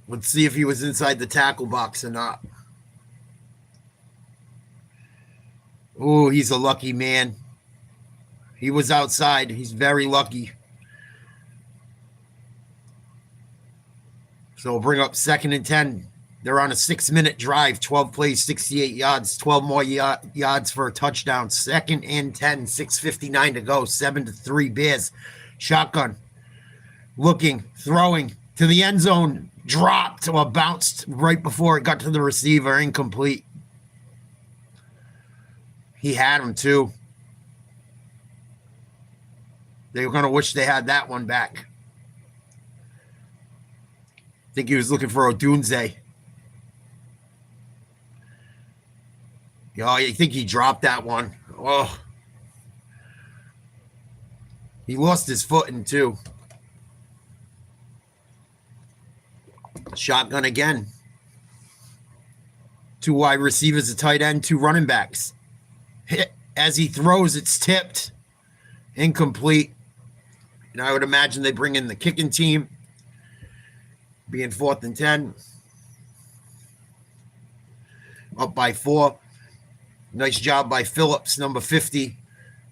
Let's see if he was inside the tackle box or not. Oh, he's a lucky man. He was outside. He's very lucky. So we'll bring up 2nd and 10. They're on a 6-minute drive, 12 plays, 68 yards, 12 more yards for a touchdown. 2nd and 10, 6:59 to go, 7-3 Bears. Shotgun. Looking, throwing to the end zone. Dropped or bounced right before it got to the receiver. Incomplete. He had him too. They were going to wish they had that one back. I think he was looking for Odunze. Oh, I think he dropped that one. Oh. He lost his footing too. Shotgun again. 2 wide receivers, a tight end, 2 running backs. As he throws, it's tipped. Incomplete. And I would imagine they bring in the kicking team. Being 4th and 10. Up by 4. Nice job by Phillips, number 50,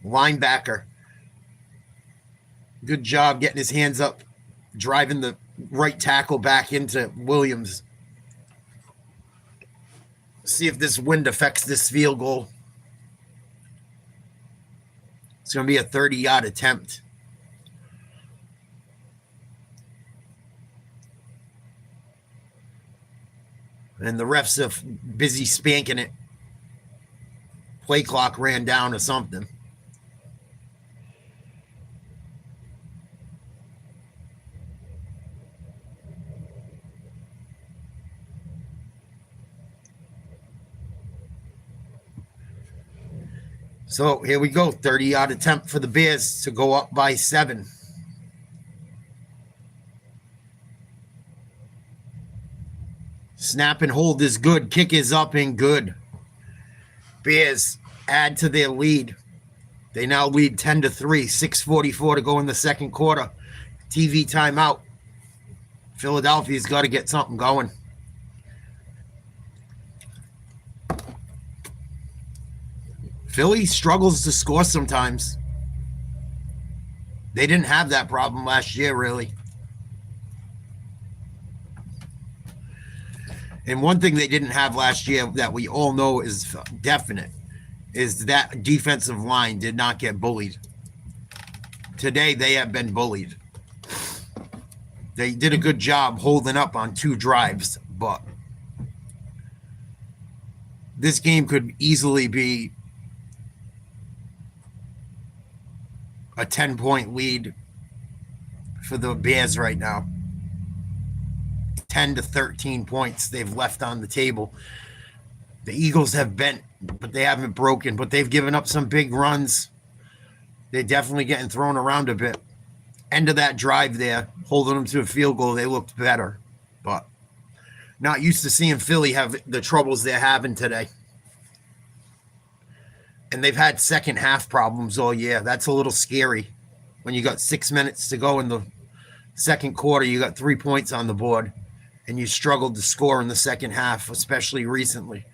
linebacker. Good job getting his hands up, driving the right tackle back into Williams. See if this wind affects this field goal. It's going to be a 30-yard attempt. And the refs are busy spanking it. Play clock ran down or something. So here we go. 30-yard attempt for the Bears to go up by 7. Snap and hold is good. Kick is up and good. Bears add to their lead. They now lead 10-3. 6:44 to go in the second quarter. TV timeout. Philadelphia's got to get something going. Philly struggles to score sometimes. They didn't have that problem last year, really. And one thing they didn't have last year that we all know is definite is that defensive line did not get bullied. Today, they have been bullied. They did a good job holding up on 2 drives, but this game could easily be a 10-point lead for the Bears right now. 10 to 13 points they've left on the table. The Eagles have bent, but they haven't broken, but they've given up some big runs. They're definitely getting thrown around a bit. End of that drive there, holding them to a field goal, they looked better, but not used to seeing Philly have the troubles they're having today. And they've had second half problems all year. That's a little scary. When you got 6 minutes to go in the second quarter, you got 3 points on the board, and you struggled to score in the second half, especially recently.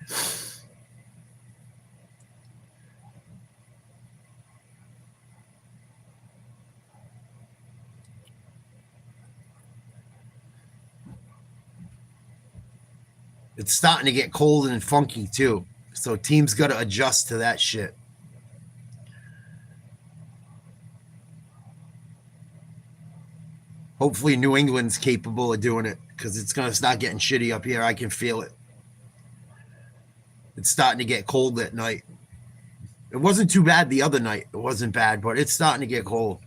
It's starting to get cold and funky too. So teams got to adjust to that shit. Hopefully New England's capable of doing it because it's going to start getting shitty up here. I can feel it. It's starting to get cold at night. It wasn't too bad the other night. It wasn't bad, but it's starting to get cold.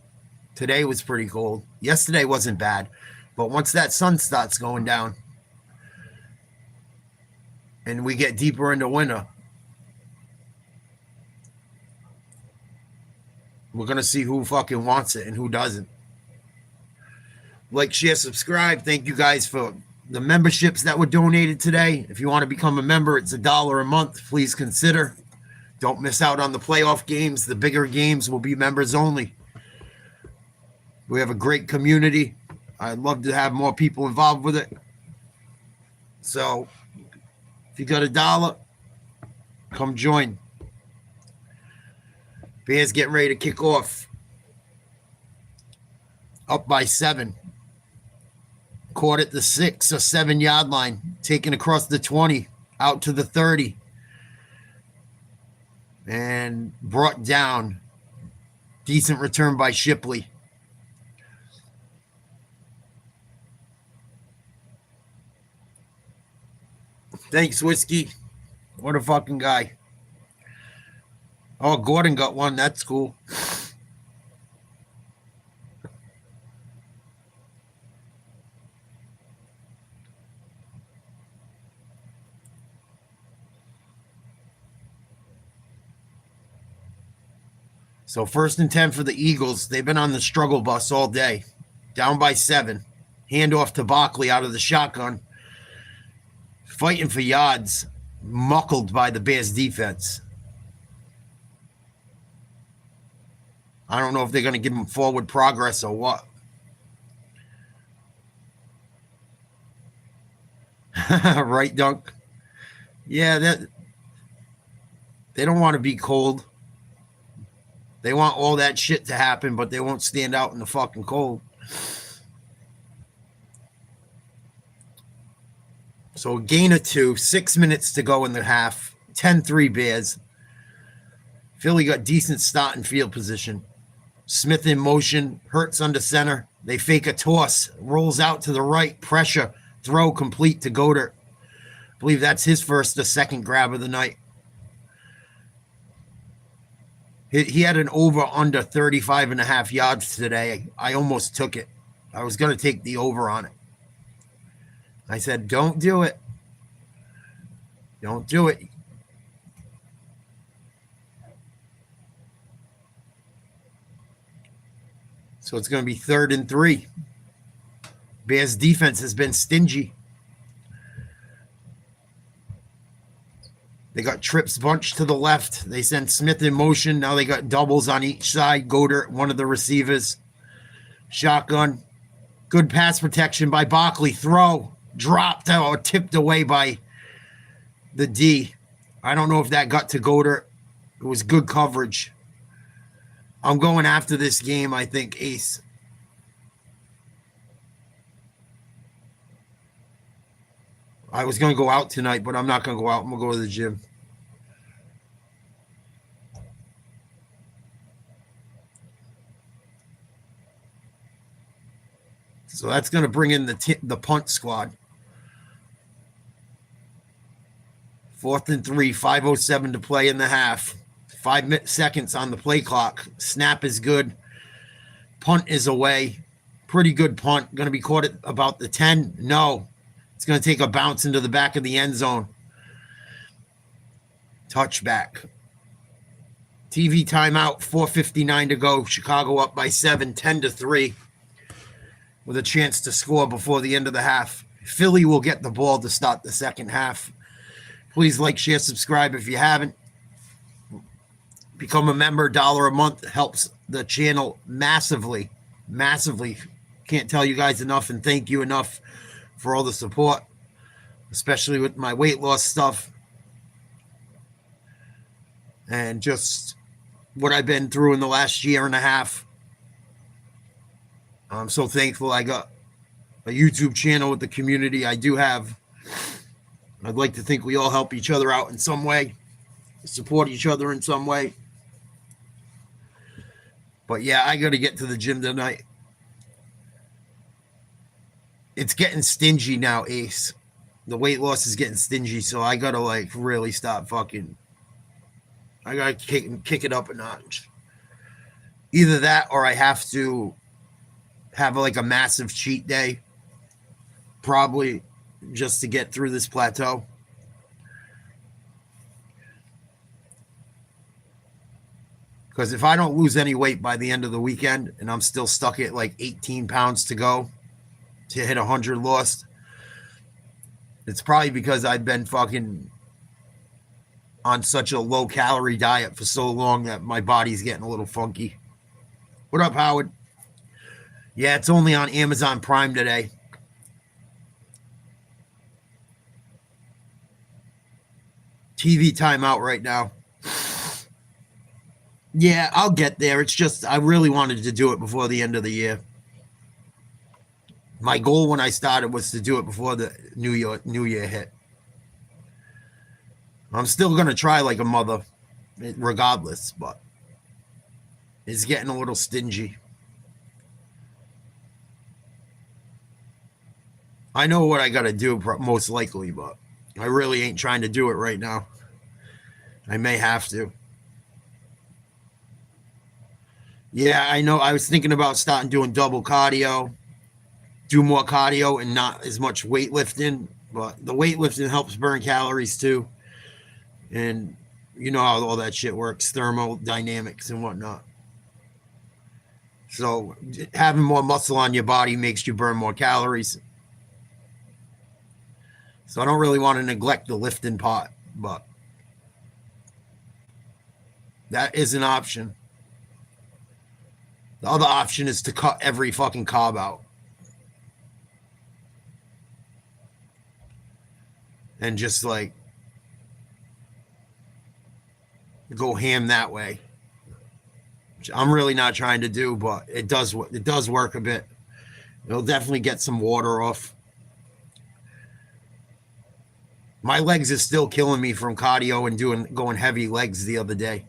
Today was pretty cold. Yesterday wasn't bad. But once that sun starts going down and we get deeper into winter, we're going to see who fucking wants it and who doesn't. Like, share, subscribe. Thank you guys for the memberships that were donated today. If you want to become a member, it's $1 a month. Please consider. Don't miss out on the playoff games. The bigger games will be members only. We have a great community. I'd love to have more people involved with it. So if you got $1, come join. Bears getting ready to kick off. Up by 7. Caught at the 6 or 7 yard line. Taken across the 20. Out to the 30. And brought down. Decent return by Shipley. Thanks, Whiskey. What a fucking guy. Oh, Gordon got one. That's cool. So 1st and 10 for the Eagles. They've been on the struggle bus all day. Down by 7. Handoff to Barkley out of the shotgun. Fighting for yards. Muckled by the Bears defense. I don't know if they're going to give him forward progress or what. Right, Dunk? Yeah, they don't want to be cold. They want all that shit to happen, but they won't stand out in the fucking cold. So a gain of 2, 6 minutes to go in the half. 10-3 Bears. Philly got decent starting field position. Smith in motion, Hurts under center. They fake a toss, rolls out to the right, pressure, throw complete to Goddard. I believe that's his first or second grab of the night. He had an over under 35.5 yards today. I almost took it. I was going to take the over on it. I said, don't do it. Don't do it. So it's going to be 3rd and 3. Bears defense has been stingy. They got trips bunched to the left. They sent Smith in motion. Now they got doubles on each side. Goddard, one of the receivers. Shotgun. Good pass protection by Barkley. Throw. Dropped or tipped away by the D. I don't know if that got to Goddard. It was good coverage. I'm going after this game, I think, Ace. I was going to go out tonight, but I'm not going to go out. I'm going to go to the gym. So that's going to bring in the punt squad. 4th and 3, 5:07 to play in the half. 5 seconds on the play clock. Snap is good. Punt is away. Pretty good punt. Going to be caught at about the 10. No. It's going to take a bounce into the back of the end zone. Touchback. TV timeout. 4:59 to go. Chicago up by 7, 10-3. With a chance to score before the end of the half. Philly will get the ball to start the second half. Please like, share, subscribe if you haven't. Become a member. $1 a month helps the channel massively. Massively. Can't tell you guys enough and thank you enough for all the support, especially with my weight loss stuff and just what I've been through in the last year and a half. I'm so thankful I got a YouTube channel with the community I do have. I'd like to think we all help each other out in some way, support each other in some way. But yeah, I got to get to the gym tonight. It's getting stingy now, Ace. The weight loss is getting stingy, so I got to really stop fucking. I got to kick it up a notch. Either that or I have to have a massive cheat day, probably just to get through this plateau. Because if I don't lose any weight by the end of the weekend and I'm still stuck at 18 pounds to go to hit 100 lost, it's probably because I've been fucking on such a low calorie diet for so long that my body's getting a little funky. What up, Howard? Yeah, it's only on Amazon Prime today. TV timeout right now. Yeah, I'll get there. It's just I really wanted to do it before the end of the year. My goal when I started was to do it before the New Year hit. I'm still going to try like a mother regardless, but it's getting a little stingy. I know what I got to do most likely, but I really ain't trying to do it right now. I may have to. Yeah, I know. I was thinking about starting doing double cardio, do more cardio and not as much weightlifting, but the weightlifting helps burn calories too. And you know how all that shit works, thermodynamics and whatnot. So having more muscle on your body makes you burn more calories. So I don't really want to neglect the lifting part, but that is an option. The other option is to cut every fucking carb out. And just like go ham that way. Which I'm really not trying to do, but it does work a bit. It'll definitely get some water off. My legs are still killing me from cardio and going heavy legs the other day.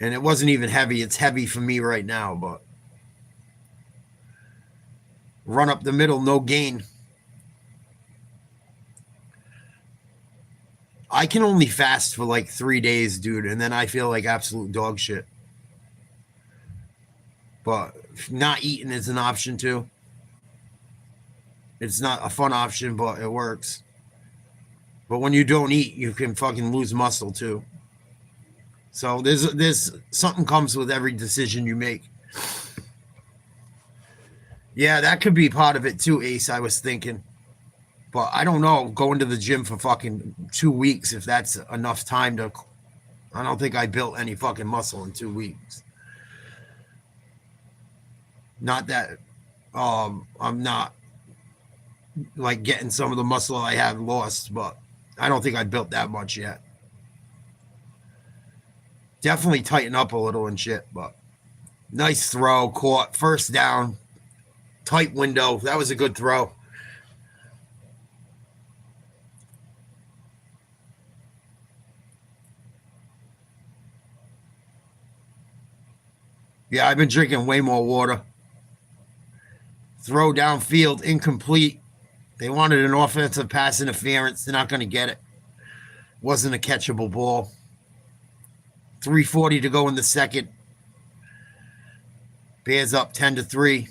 And it wasn't even heavy. It's heavy for me right now, but run up the middle, no gain. I can only fast for like 3 days, dude, and then I feel like absolute dog shit. But not eating is an option too. It's not a fun option, but it works. But when you don't eat, you can fucking lose muscle too. So there's something comes with every decision you make. Yeah, that could be part of it too, Ace. I was thinking. But I don't know, going to the gym for fucking 2 weeks, if that's enough time to, I don't think I built any fucking muscle in 2 weeks. Not that I'm not like getting some of the muscle I had lost, but I don't think I built that much yet. Definitely tighten up a little and shit, but nice throw, caught, first down, tight window. That was a good throw. Yeah, I've been drinking way more water. Throw downfield, incomplete. They wanted an offensive pass interference. They're not going to get it. Wasn't a catchable ball. 3:40 to go in the second. Bears up 10-3.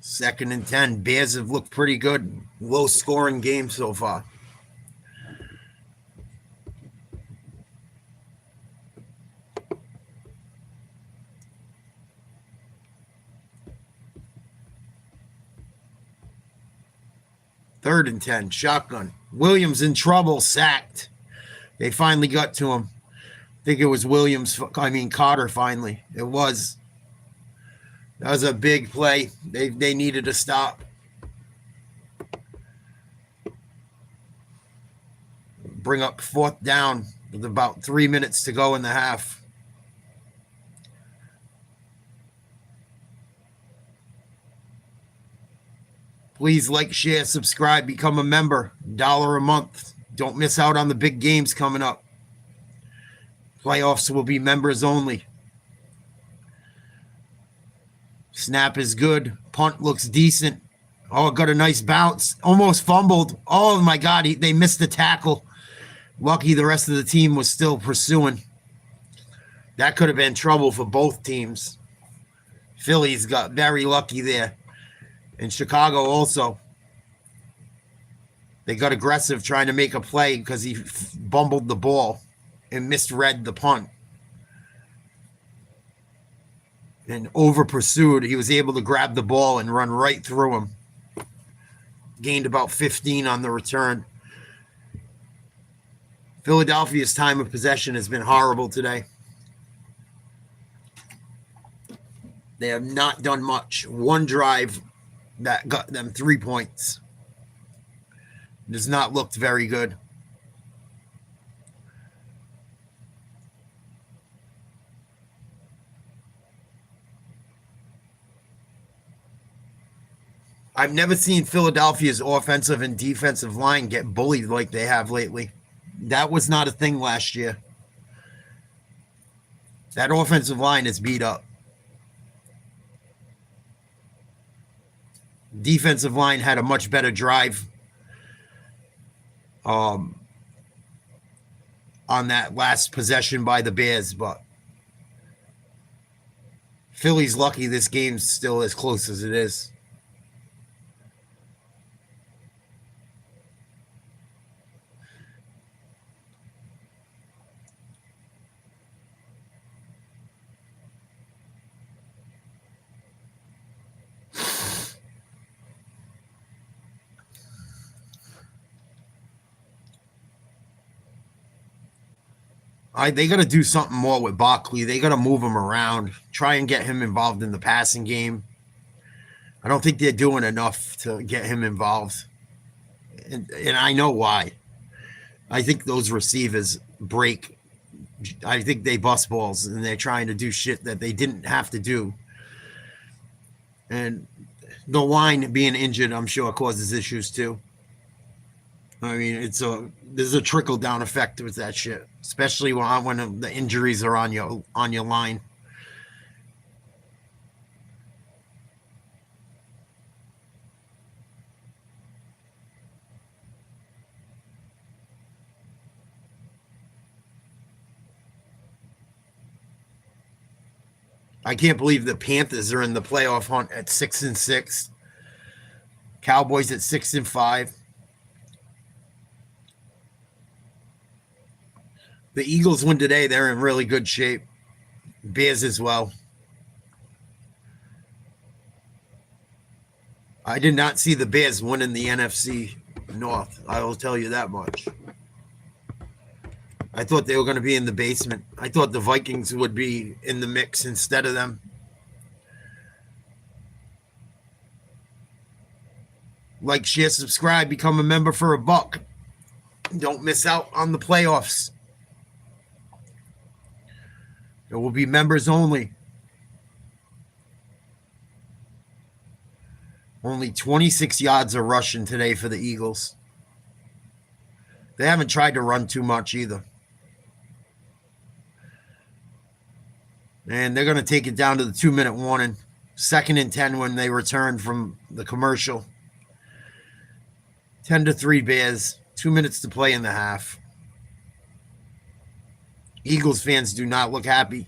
Second and 10. Bears have looked pretty good. Low scoring game so far. Third and 10. Shotgun. Williams in trouble. Sacked. They finally got to him. I think it was Carter finally. It was. That was a big play. They needed to stop. Bring up fourth down with about 3 minutes to go in the half. Please like, share, subscribe, become a member. $1 a month. Don't miss out on the big games coming up. Playoffs will be members only. Snap is good. Punt looks decent. Oh, got a nice bounce. Almost fumbled. Oh, my God. They missed the tackle. Lucky the rest of the team was still pursuing. That could have been trouble for both teams. Phillies got very lucky there. And Chicago also. They got aggressive trying to make a play because he bumbled the ball. and misread the punt and over pursued. He was able to grab the ball and run right through him. Gained about 15 on the return. Philadelphia's time of possession has been horrible today. They have not done much. One drive that got them 3 points. Does not look very good. I've never seen Philadelphia's offensive and defensive line get bullied like they have lately. That was not a thing last year. That offensive line is beat up. Defensive line had a much better drive on that last possession by the Bears, but Philly's lucky this game's still as close as it is. They got to do something more with Barkley. They got to move him around, try and get him involved in the passing game. I don't think they're doing enough to get him involved. And I know why. I think those receivers break. I think they bust balls, and they're trying to do shit that they didn't have to do. And the line being injured, I'm sure, causes issues too. I mean, there's a trickle down effect with that shit, especially when the injuries are on your line. I can't believe the Panthers are in the playoff hunt at 6-6. Cowboys at 6-5. The Eagles win today. They're in really good shape. Bears as well. I did not see the Bears winning the NFC North. I will tell you that much. I thought they were going to be in the basement. I thought the Vikings would be in the mix instead of them. Like, share, subscribe, become a member for $1. Don't miss out on the playoffs. There will be members only. Only 26 yards of rushing today for the Eagles. They haven't tried to run too much either. And they're going to take it down to the 2-minute warning. 2nd and 10 when they return from the commercial. 10-3 Bears. 2 minutes to play in the half. Eagles fans do not look happy.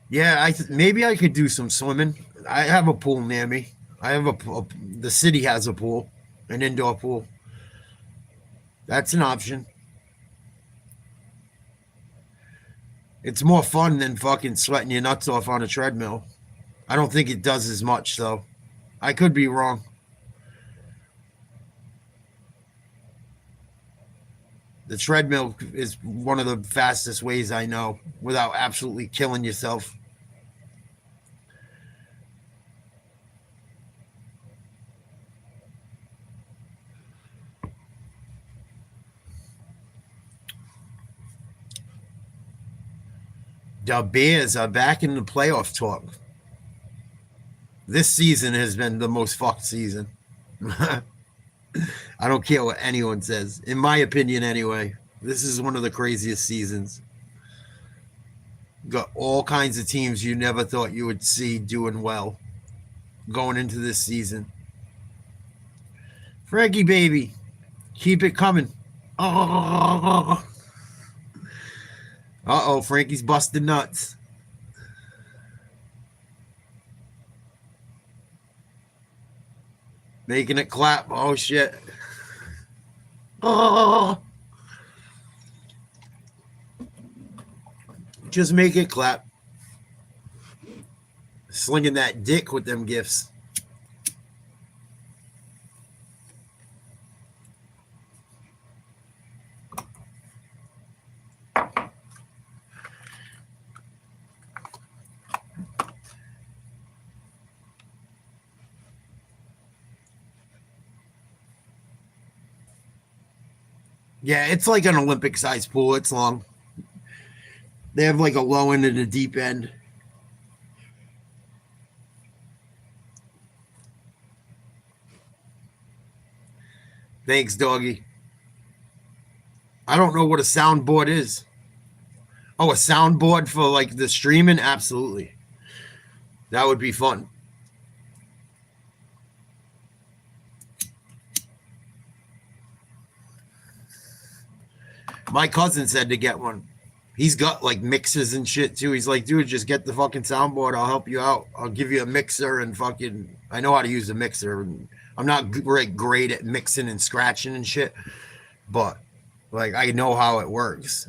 Yeah, maybe I could do some swimming. I have a pool near me. The city has a pool, an indoor pool. That's an option. It's more fun than fucking sweating your nuts off on a treadmill. I don't think it does as much, though. I could be wrong. The treadmill is one of the fastest ways I know without absolutely killing yourself. The Bears are back in the playoff talk. This season has been the most fucked season. I don't care what anyone says. In my opinion, anyway, this is one of the craziest seasons. Got all kinds of teams you never thought you would see doing well going into this season. Frankie, baby, keep it coming. Uh-oh, Frankie's busted nuts. Making it clap. Oh, shit. Oh. Just make it clap. Slinging that dick with them gifts. Yeah, it's like an Olympic-sized pool. It's long. They have like a low end and a deep end. Thanks, doggy. I don't know what a soundboard is. Oh, a soundboard for like the streaming? Absolutely. That would be fun. My cousin said to get one. He's got like mixers and shit too. He's like, dude, just get the fucking soundboard. I'll help you out. I'll give you a mixer and fucking, I know how to use a mixer. And I'm not great at mixing and scratching and shit, but like I know how it works.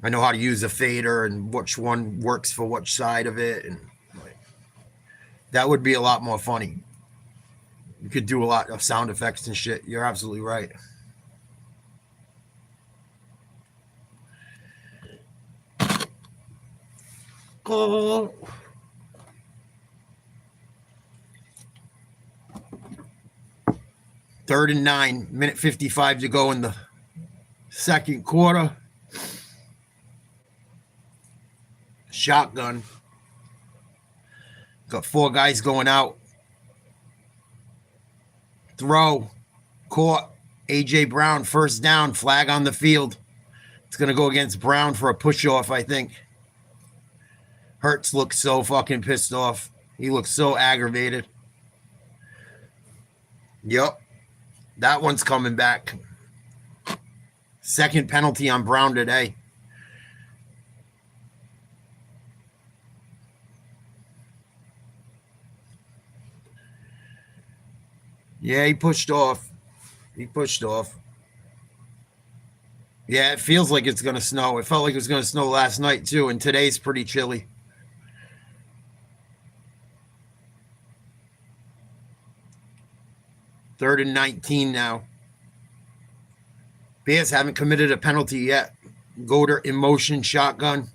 I know how to use a fader and which one works for which side of it. And like, that would be a lot more funny. You could do a lot of sound effects and shit. You're absolutely right. Oh. Third and 9, minute 55 to go in the second quarter. Shotgun. Got 4 guys going out. Throw. Caught. A.J. Brown, first down, flag on the field. It's going to go against Brown for a push-off, I think. Hurts looks so fucking pissed off. He looks so aggravated. Yep. That one's coming back. Second penalty on Brown today. Yeah, he pushed off. He pushed off. Yeah, it feels like it's going to snow. It felt like it was going to snow last night, too, and today's pretty chilly. Third and 19 now. Bears haven't committed a penalty yet. Goder in motion, shotgun.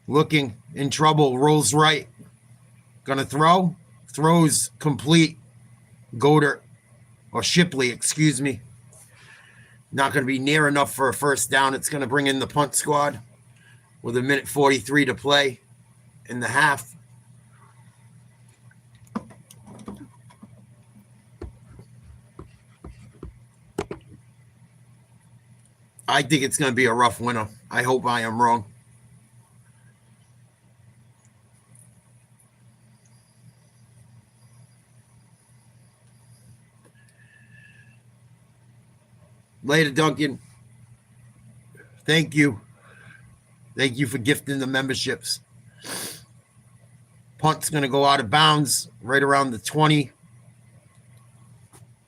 Looking in trouble, rolls right. Gonna throw. Throws complete. Goder, or Shipley, excuse me. Not going to be near enough for a first down. It's going to bring in the punt squad with a minute 43 to play in the half. I think it's going to be a rough winner. I hope I am wrong. Later, Duncan. Thank you. Thank you for gifting the memberships. Punt's going to go out of bounds right around the 20.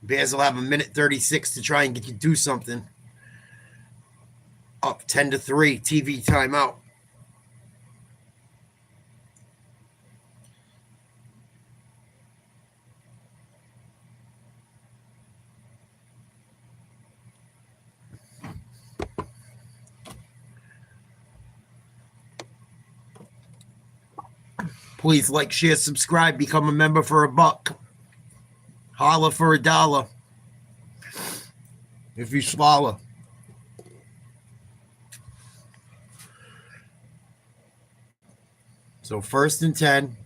Bears will have a minute 36 to try and get you do something. Up 10-3. TV timeout. Please like, share, subscribe, become a member for $1. Holla for $1. If you swallow. So 1st and 10.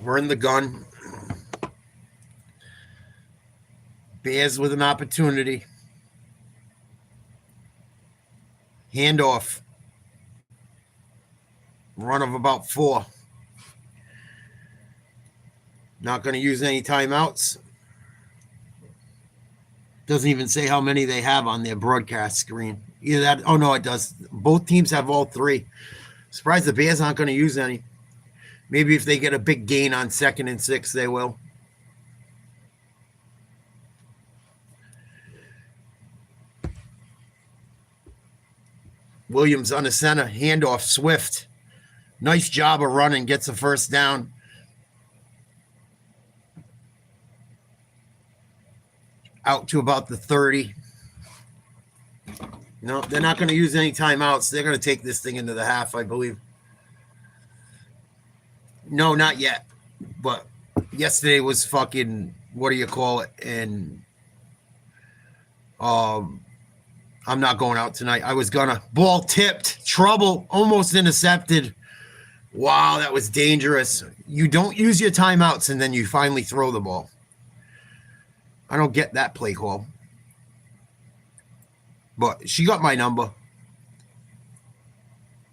We're in the gun. Bears with an opportunity. Handoff. Run of about 4. Not going to use any timeouts. Doesn't even say how many they have on their broadcast screen. Either that. Oh, no, it does. Both teams have all 3. Surprised the Bears aren't going to use any. Maybe if they get a big gain on 2nd and 6, they will. Williams on the center, handoff, Swift. Nice job of running, gets a first down. Out to about the 30. No, they're not going to use any timeouts. They're going to take this thing into the half, I believe. No, not yet. But yesterday was fucking, what do you call it? And I'm not going out tonight. I was gonna. Ball tipped. Trouble. Almost intercepted. Wow, that was dangerous. You don't use your timeouts and then you finally throw the ball. I don't get that play call. But she got my number.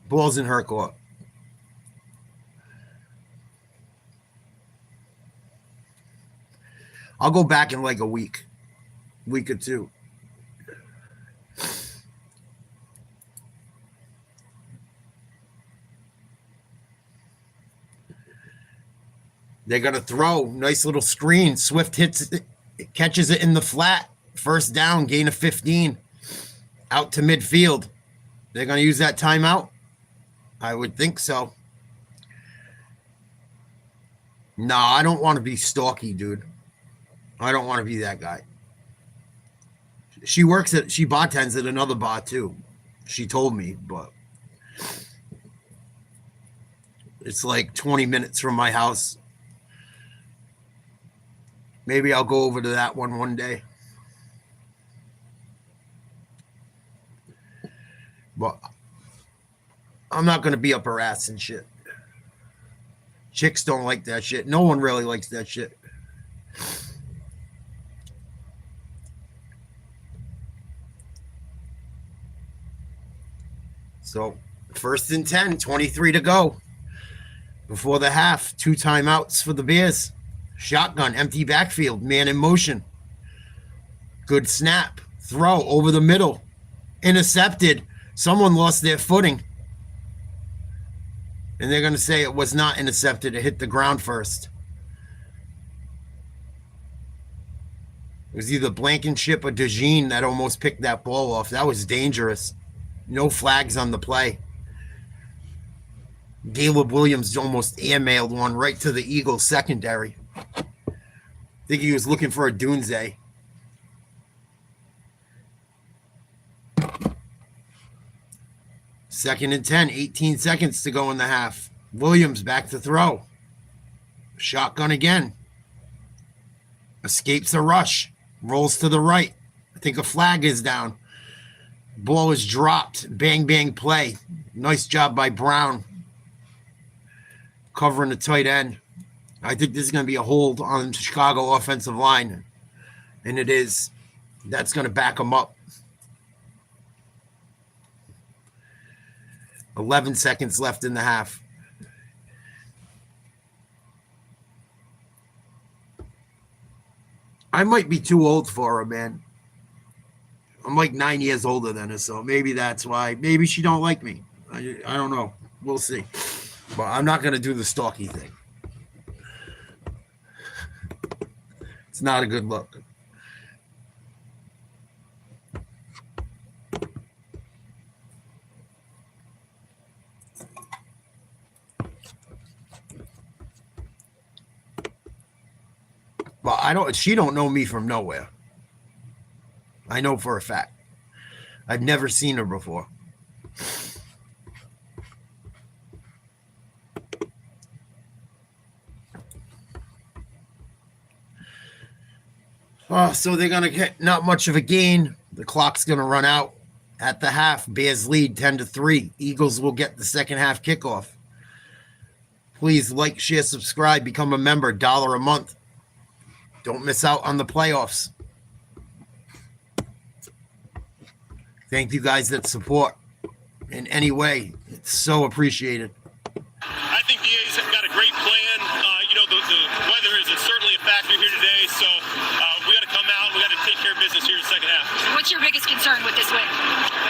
Ball's in her court. I'll go back in like a week or two. They're going to throw. Nice little screen. Swift hits it, catches it in the flat. First down, gain of 15. Out to midfield. They're going to use that timeout? I would think so. No, I don't want to be stalky, dude. I don't want to be that guy. She bartends at another bar too. She told me, but it's like 20 minutes from my house. Maybe I'll go over to that one day. But I'm not going to be up her ass and shit. Chicks don't like that shit. No one really likes that shit. So, 1st and 10, 23 to go. Before the half, 2 timeouts for the Bears. Shotgun, empty backfield, man in motion. Good snap. Throw over the middle. Intercepted. Someone lost their footing. And they're going to say it was not intercepted. It hit the ground first. It was either Blankenship or DeJean that almost picked that ball off. That was dangerous. No flags on the play. Caleb Williams almost airmailed one right to the Eagles secondary. I think he was looking for a doomsday. Second and 10, 18 seconds to go in the half. Williams back to throw. Shotgun again. Escapes a rush. Rolls to the right. I think a flag is down. Ball is dropped. Bang, bang play. Nice job by Brown. Covering the tight end. I think this is going to be a hold on the Chicago offensive line. And it is. That's going to back them up. 11 seconds left in the half. I might be too old for her, man. I'm like 9 years older than her, so maybe that's why. Maybe she don't like me. I don't know. We'll see. But I'm not going to do the stalky thing. It's not a good look. But she don't know me from nowhere. I know for a fact. I've never seen her before. So they're going to get not much of a gain. The clock's going to run out at the half. Bears lead 10-3. Eagles will get the second half kickoff. Please like, share, subscribe, become a member, $1 a month. Don't miss out on the playoffs. Thank you guys that support in any way. It's so appreciated. I think the A's have got a great plan. The weather is certainly a factor here today, so we got to come out. We got to take care of business here in the second half. What's your biggest concern with this win?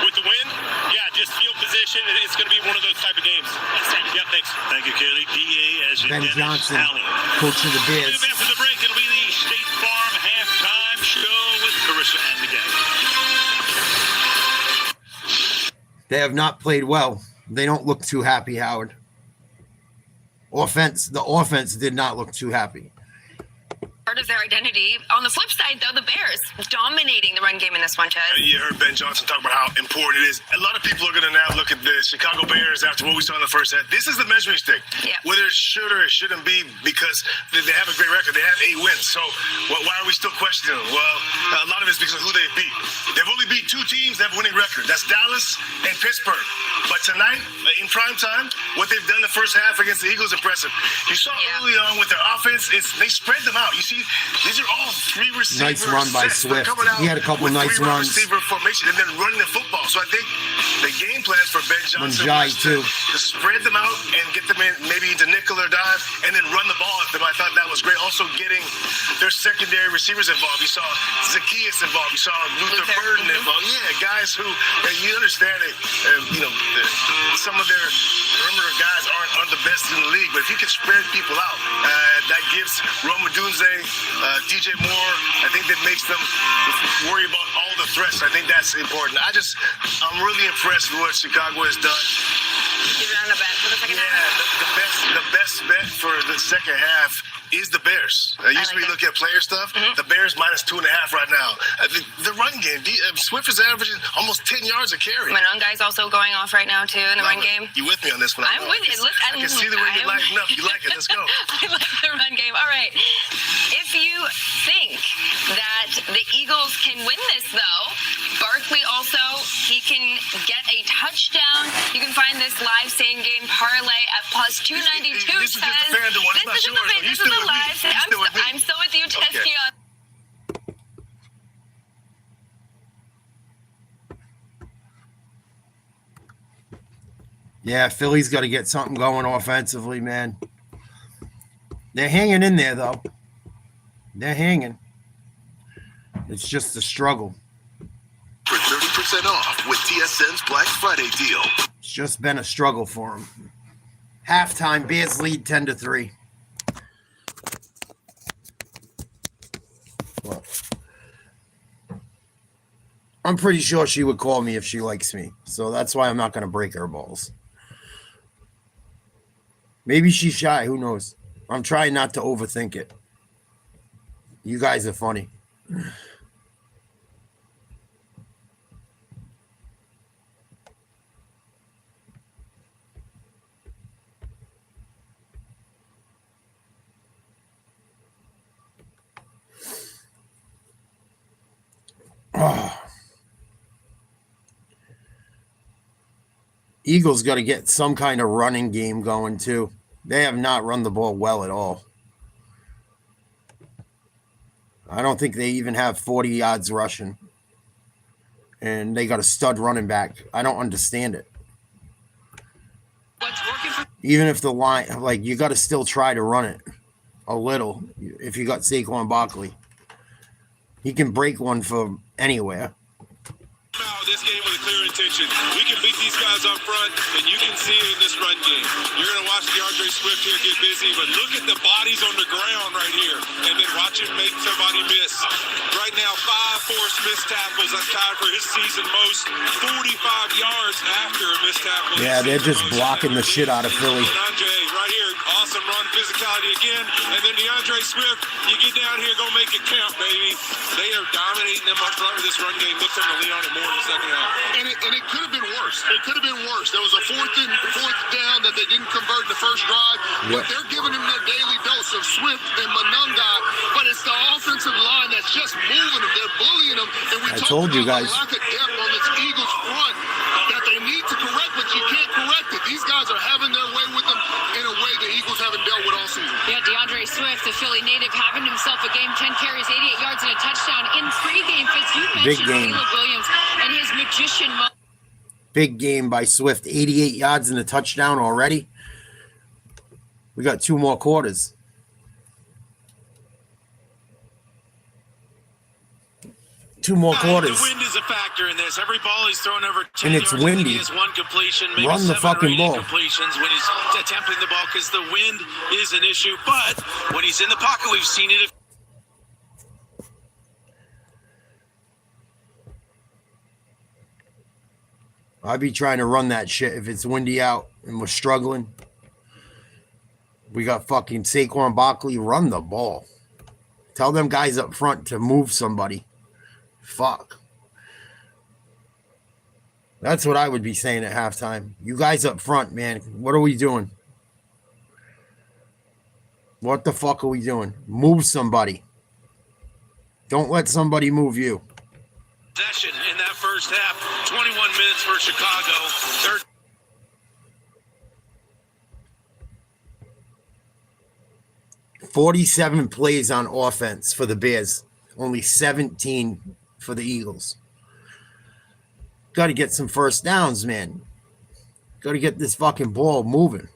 With the win? Yeah, just field position. It's going to be one of those type of games. Thanks, Frank. Yeah, thanks. Thank you, Kelly. DA as Ben Dennis Johnson, Allen. coach of the Bears. After the break, it'll be the State Farm halftime show with Carissa and the gang. They have not played well. They don't look too happy, Howard. The offense did not look too happy. Part of their identity. On the flip side, though, the Bears dominating the run game in this one, Chaz. You heard Ben Johnson talk about how important it is. A lot of people are going to now look at the Chicago Bears after what we saw in the first half. This is the measuring stick. Yeah. Whether it should or it shouldn't be, because they have a great record. They have 8 wins. So why are we still questioning them? Well, a lot of it's because of who they beat. They've only beat 2 teams that have a winning record. That's Dallas and Pittsburgh. But tonight, in prime time, what they've done the first half against the Eagles is impressive. You saw early on with their offense, they spread them out. You see, these are all 3 receivers. Nice run by sets. They're Swift. coming out He had a couple with nice 3 runs. receiver formation and then running the football. So I think the game plans for Ben Johnson Manjai, was too. to spread them out and get them in maybe into nickel or dive and then run the ball at them. I thought that was great. Also getting their secondary receivers involved. You saw Zacchaeus involved. You saw Luther Burden involved. Yeah, guys who, you understand it, some of their perimeter guys aren't the best in the league, but if you can spread people out, that gives Rome Odunze, DJ Moore, I think that makes them worry about all the threats. I think that's important. I'm really impressed with what Chicago has done. You're on a bet for the second half? Yeah, the best bet for the second half is the Bears. Usually we look at player stuff. The Bears minus 2.5 right now. The run game, Swift is averaging almost 10 yards a carry. Monongai's also going off right now, too, in the run game. You with me on this one? I'm with you. Look, I can see the way you're lighting up. You like it. Let's go. I like the run game. All right. If you think that the Eagles can win this, though, Barkley also, he can get a touchdown. You can find this live same game parlay at plus 292. This is just a FanDuel one. It's not yours, though. You This is still a with me. live. You still with me. I'm still with you, Tessie. Okay. Yeah, Philly's got to get something going offensively, man. They're hanging in there, though. They're hanging. It's just a struggle. For 30% off with TSN's Black Friday deal. It's just been a struggle for them. Halftime, Bears lead 10-3. Well, I'm pretty sure she would call me if she likes me. So that's why I'm not going to break her balls. Maybe she's shy. Who knows? I'm trying not to overthink it. You guys are funny. Oh. Eagles got to get some kind of running game going too. They have not run the ball well at all. I don't think they even have 40 yards rushing. And they got a stud running back. I don't understand it. Even if the line, like, you got to still try to run it a little if you got Saquon Barkley. He can break one from anywhere. Out this game with a clear intention. We can beat these guys up front, and you can see it in this run game. You're going to watch DeAndre Swift here get busy, but look at the bodies on the ground right here, and then watch him make somebody miss. Right now, 5 forced missed tackles. That's tied for his season most. 45 yards after a missed tackle. Yeah, they're just blocking the shit out of Philly. DeAndre right here, awesome run physicality again, and then DeAndre Swift, you get down here, go make it count, baby. They are dominating them up front with this run game. Looks like to lean on it more in the second half. And it could have been worse. It could have been worse. There was a fourth down that they didn't convert in the first drive. Yep. But they're giving them their daily dose of Swift and Monongai. But it's the offensive line that's just moving them. They're bullying them. And we I talked told you about guys. the lack of depth on this Eagles front that they need to correct, but you can't correct it. These guys are having their way with them in a way the Eagles haven't dealt with all season. Yeah, DeAndre Swift, the Philly native, having himself a game, 10 carries, 88 yards, and a touchdown in pregame. Fitz, you Big mentioned game. Caleb Williams and his magician mode. Big game by Swift. 88 yards and a touchdown already. We got 2 more quarters. 2 more quarters. The wind is a factor in this. Every ball he's thrown over 10 And it's yards, windy. He has 1 completion, maybe Run the 7 or fucking 8 ball. completions when he's attempting the ball because the wind is an issue. But when he's in the pocket, we've seen it. I'd be trying to run that shit if it's windy out and we're struggling. We got fucking Saquon Barkley. Run the ball. Tell them guys up front to move somebody. Fuck. That's what I would be saying at halftime. You guys up front, man. What are we doing? What the fuck are we doing? Move somebody. Don't let somebody move you. Possession in that first half. 21 minutes for Chicago. 47 plays on offense for the Bears. Only 17 for the Eagles. Got to get some first downs, man. Got to get this fucking ball moving.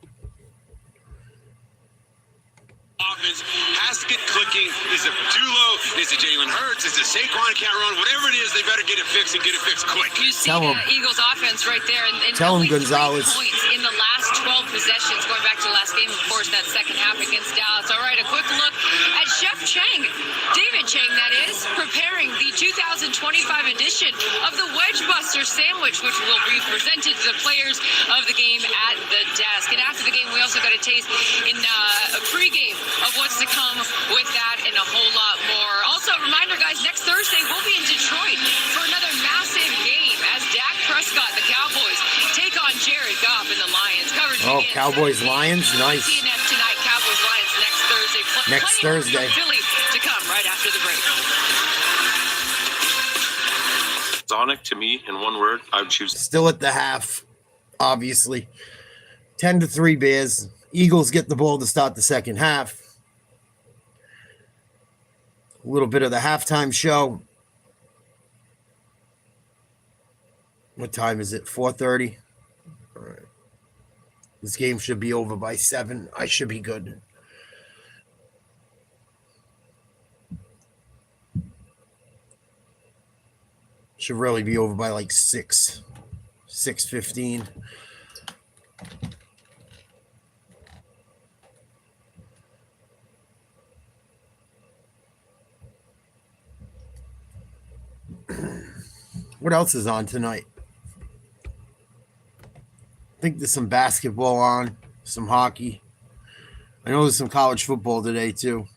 Offense has to get clicking. Is it Dulo? Is it Jalen Hurts? Is it Saquon can't run? Whatever it is, they better get it fixed and get it fixed quick. You see Tell the him. Eagles offense right there. And Tell him, only 3 Gonzalez. points in the last 12 possessions, going back to the last game, of course, that second half against Dallas. All right, a quick look at Chef Chang, David Chang, that is, preparing the 2025 edition of the Wedge Buster sandwich, which will be presented to the players of the game at the desk. And after the game, we also got a taste in a pregame of what's to come with that and a whole lot more. Also, a reminder, guys, next Thursday we'll be in Detroit for another massive game as Dak Prescott, the Cowboys, take on Jared Goff and the Lions. Coverage Oh, begins Cowboys, 7 p.m. Lions, nice. CNF tonight, Cowboys, Lions next Thursday. Next Plenty of Thursday. Philly to come right after the break. Sonic, to me, in one word, I would choose. Still at the half, obviously. 10-3 Bears. Eagles get the ball to start the second half. A little bit of the halftime show. What time is it? 4:30? All right. This game should be over by 7. I should be good. Should really be over by like 6:15. What else is on tonight? I think there's some basketball on, some hockey. I know there's some college football today too.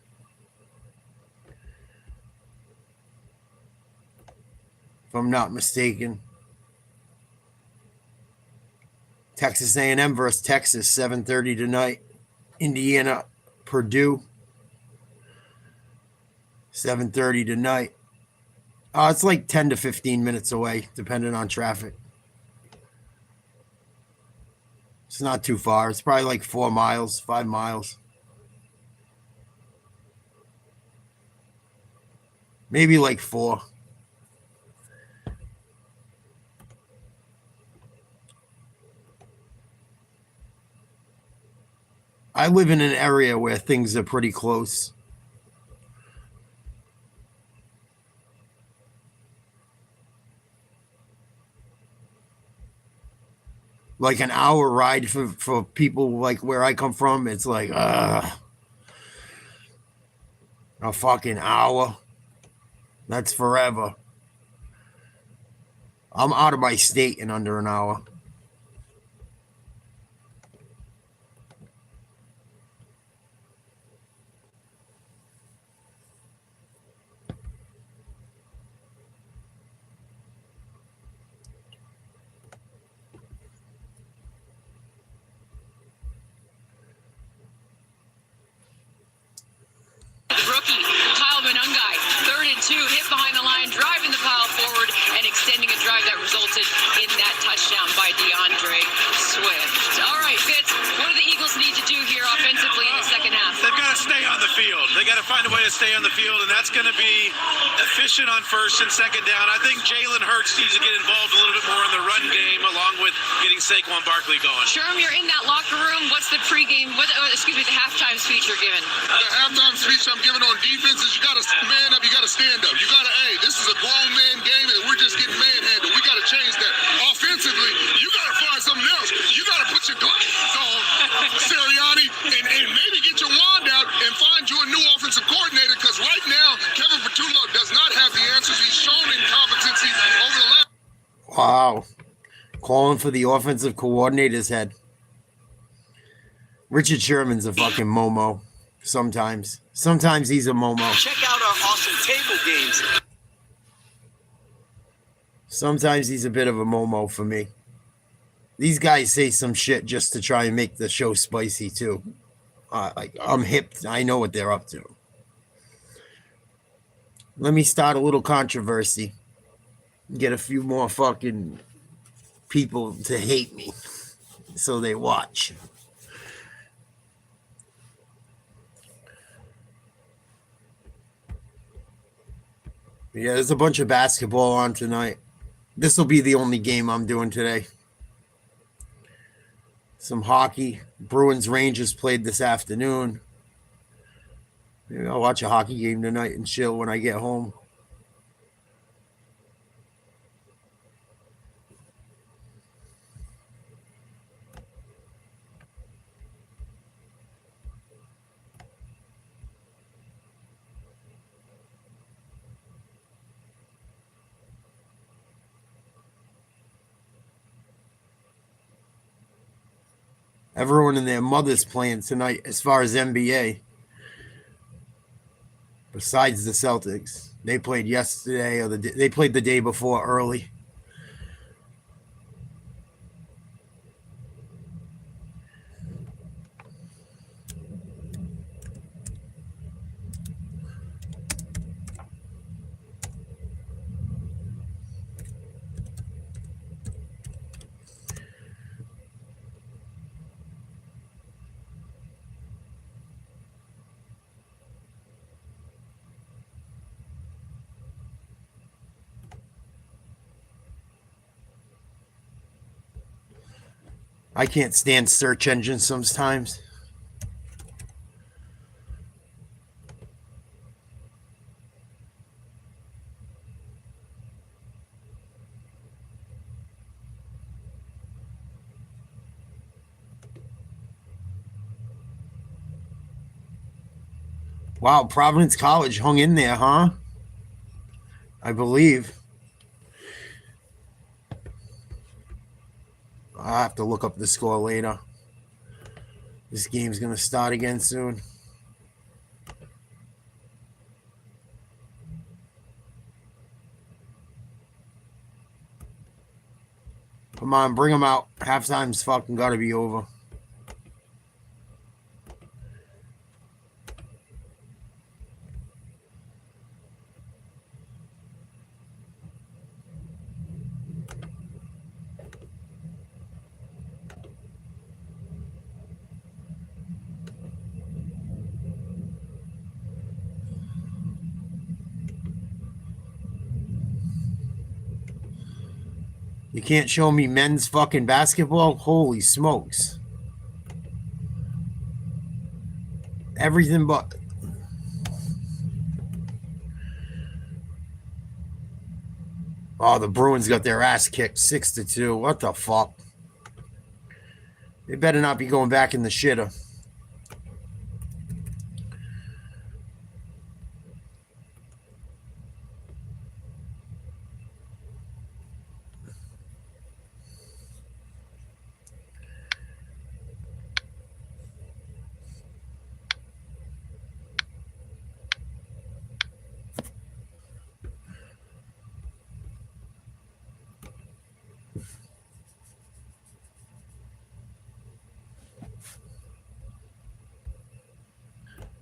If I'm not mistaken. Texas A&M versus Texas, 7:30 tonight. Indiana, Purdue, 7:30 tonight. It's like 10 to 15 minutes away, depending on traffic. It's not too far. It's probably like 4 miles, 5 miles. Maybe like 4. I live in an area where things are pretty close. Like an hour ride for people like where I come from, it's like a fucking hour. That's forever. I'm out of my state in under an hour. Rookie Kyle Benungai, 3rd and 2, hit behind the line, driving the pile forward and extending a drive that resulted in that touchdown by DeAndre Swift. All right, Fitz, what do the Eagles need to do here offensively in the second half? They've got to stay on the field. They got to find a way to stay on the field, and that's going to be efficient on first and second down. I think Jalen Hurts needs to get involved a little bit more in the run game, along with getting Saquon Barkley going. Sherm, you're in that locker room. What's the pregame, the halftime speech you're giving? The halftime speech I'm giving on defense is you got to man up, you got to stand up. You got to, hey, this is a grown man Wow. Calling for the offensive coordinator's head. Richard Sherman's a fucking Momo. Sometimes. Sometimes he's a Momo. Check out our awesome table games. Sometimes he's a bit of a Momo for me. These guys say some shit just to try and make the show spicy too. I'm hip. I know what they're up to. Let me start a little controversy. Get a few more fucking people to hate me so they watch. Yeah, there's a bunch of basketball on tonight. This will be the only game I'm doing today. Some hockey. Bruins Rangers played this afternoon. Maybe I'll watch a hockey game tonight and chill when I get home. Everyone and their mother's playing tonight as far as NBA. Besides the Celtics. They played yesterday or they played the day before early. I can't stand search engines sometimes. Wow, Providence College hung in there, huh? I believe. I'll have to look up the score later. This game's going to start again soon. Come on, bring them out. Halftime's fucking got to be over. You can't show me men's fucking basketball? Holy smokes. Everything but... Oh, the Bruins got their ass kicked 6-2. What the fuck? They better not be going back in the shitter.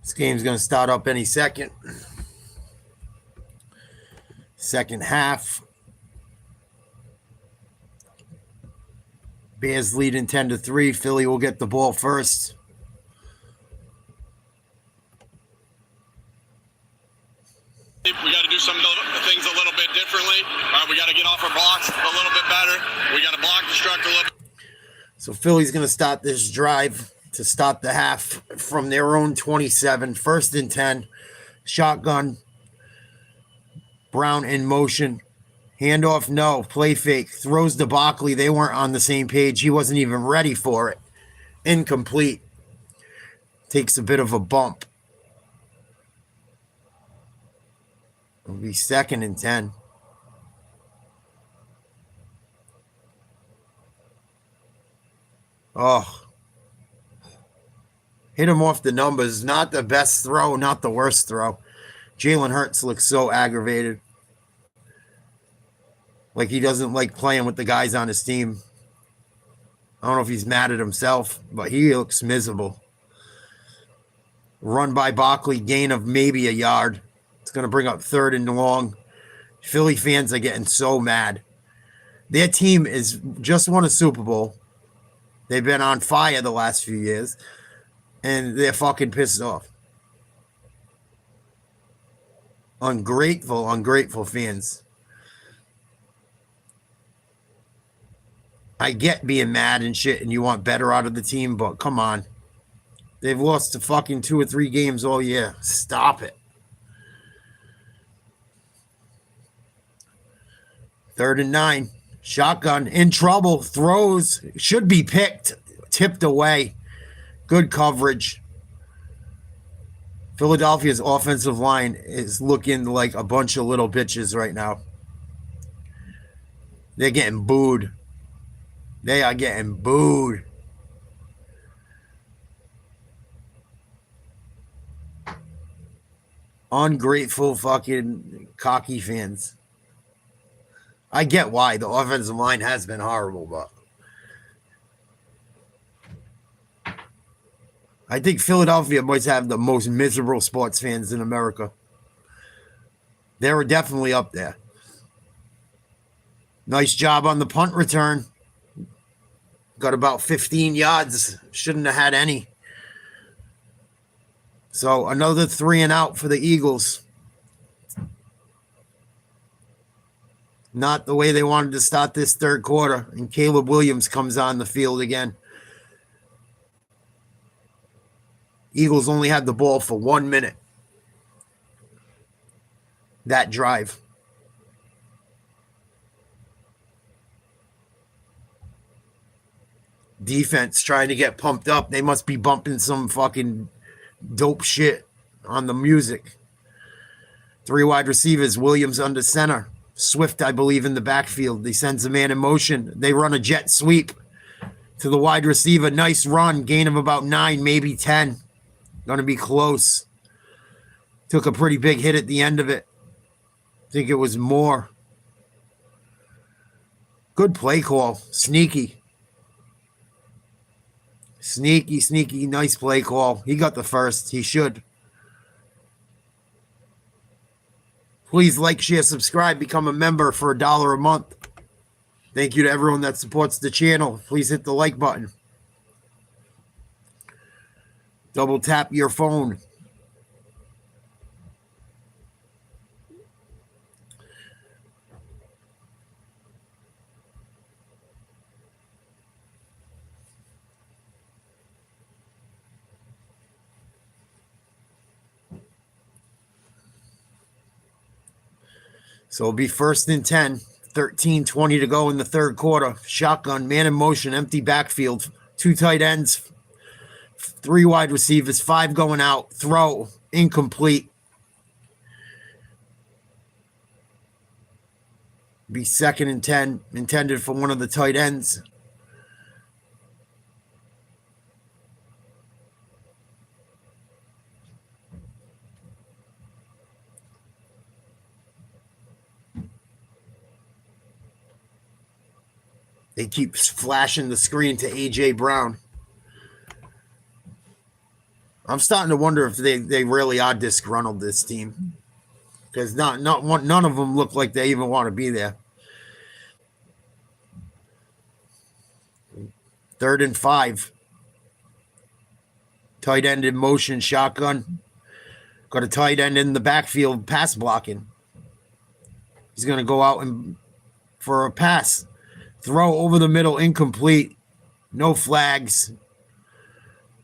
This game's going to start up any second. Second half. Bears leading 10-3. Philly will get the ball first. We got to do some things a little bit differently. We got to get off our blocks a little bit better. We got to block destruct a little. So Philly's going to start this drive to start the half from their own 27. First and 10. Shotgun. Brown in motion. Handoff, no. Play fake. Throws to Barkley. They weren't on the same page. He wasn't even ready for it. Incomplete. Takes a bit of a bump. It'll be second and 10. Oh, hit him off the numbers. Not the best throw, not the worst throw. Jalen Hurts looks so aggravated. Like he doesn't like playing with the guys on his team. I don't know if he's mad at himself, but he looks miserable. Run by Barkley, gain of maybe a yard. It's going to bring up 3rd and long. Philly fans are getting so mad. Their team is just won a Super Bowl. They've been on fire the last few years, and they're fucking pissed off. Ungrateful fans. I get being mad and shit and you want better out of the team, but come on. They've lost to fucking 2 or 3 games all year. Stop it. 3rd and 9. Shotgun. In trouble. Throws. Should be picked. Tipped away. Good coverage. Philadelphia's offensive line is looking like a bunch of little bitches right now. They're getting booed. They are getting booed. Ungrateful fucking cocky fans. I get why. The offensive line has been horrible, but I think Philadelphia might have the most miserable sports fans in America. They were definitely up there. Nice job on the punt return. Got about 15 yards. Shouldn't have had any. So another 3 and out for the Eagles. Not the way they wanted to start this 3rd quarter. And Caleb Williams comes on the field again. Eagles only had the ball for 1 minute. That drive. Defense trying to get pumped up. They must be bumping some fucking dope shit on the music. 3 wide receivers. Williams under center. Swift, I believe, in the backfield. He sends a man in motion. They run a jet sweep to the wide receiver. Nice run. Gain of about 9, maybe 10. Going to be close. Took a pretty big hit at the end of it. I think it was more. Good play call. Sneaky. Sneaky. Nice play call. He got the first. He should. Please like, share, subscribe, become a member for $1 a month. Thank you to everyone that supports the channel. Please hit the like button. Double tap your phone. So it'll be 1st and 10, 13:20 to go in the 3rd quarter. Shotgun, man in motion, empty backfield, 2 tight ends, 3 wide receivers, 5 going out, throw, incomplete. Be 2nd and 10, intended for one of the tight ends. They keep flashing the screen to A.J. Brown. I'm starting to wonder if they really are disgruntled, this team. Because none of them look like they even want to be there. 3rd and 5. Tight end in motion, shotgun. Got a tight end in the backfield, pass blocking. He's going to go out and for a pass. Throw over the middle, incomplete. No flags.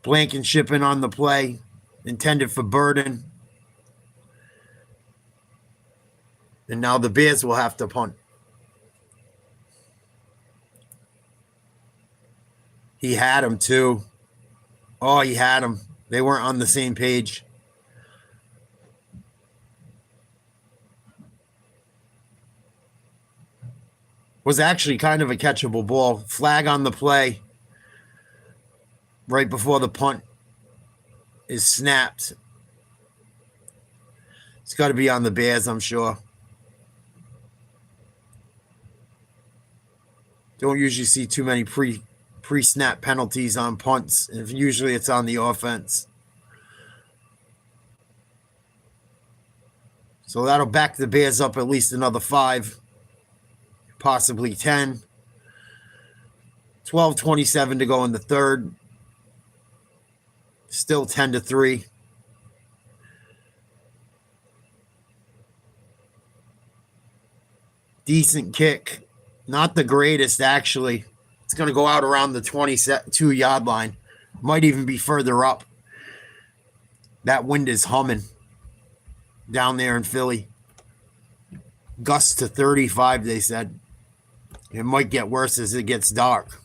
Blankenship on the play. Intended for Burden. And now the Bears will have to punt. He had him too. Oh, he had him. They weren't on the same page. Was actually kind of a catchable ball. Flag on the play. right before the punt is snapped. It's got to be on the Bears, I'm sure. Don't usually see too many pre-snap penalties on punts. Usually it's on the offense. So that'll back the Bears up at least another 5, possibly 10. 12:27 to go in the third. Still 10-3. Decent kick. Not the greatest, actually. It's going to go out around the 22-yard line. Might even be further up. That wind is humming down there in Philly. Gusts to 35, they said. It might get worse as it gets dark.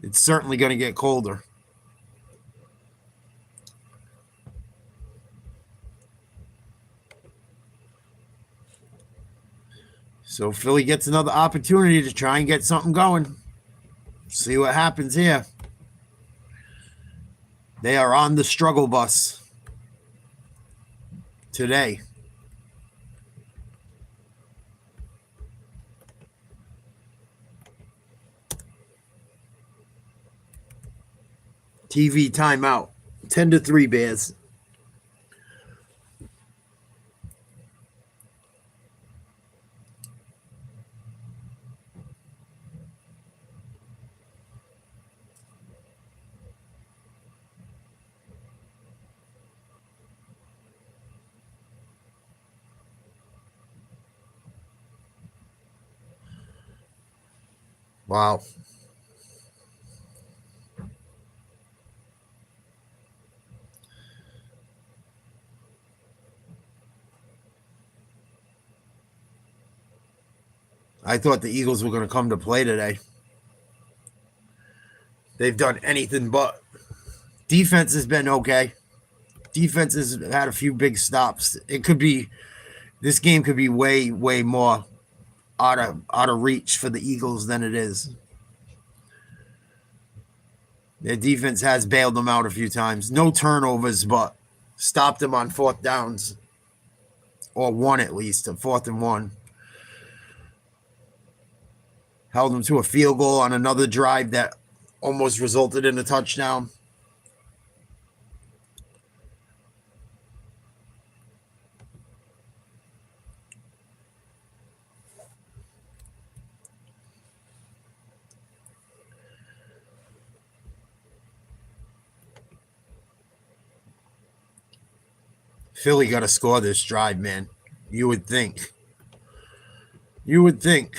It's certainly going to get colder. So Philly gets another opportunity to try and get something going. See what happens here. They are on the struggle bus today. TV timeout. 10-3 Bears. Wow. I thought the Eagles were going to come to play today. They've done anything but. Defense has been okay. Defense has had a few big stops. This game could be way, way more out of reach for the Eagles than it is. Their defense has bailed them out a few times. No turnovers, but stopped them on 4th downs. Or 1 at least, a 4th and 1. Held them to a field goal on another drive that almost resulted in a touchdown. Philly got to score this drive, man. You would think. You would think.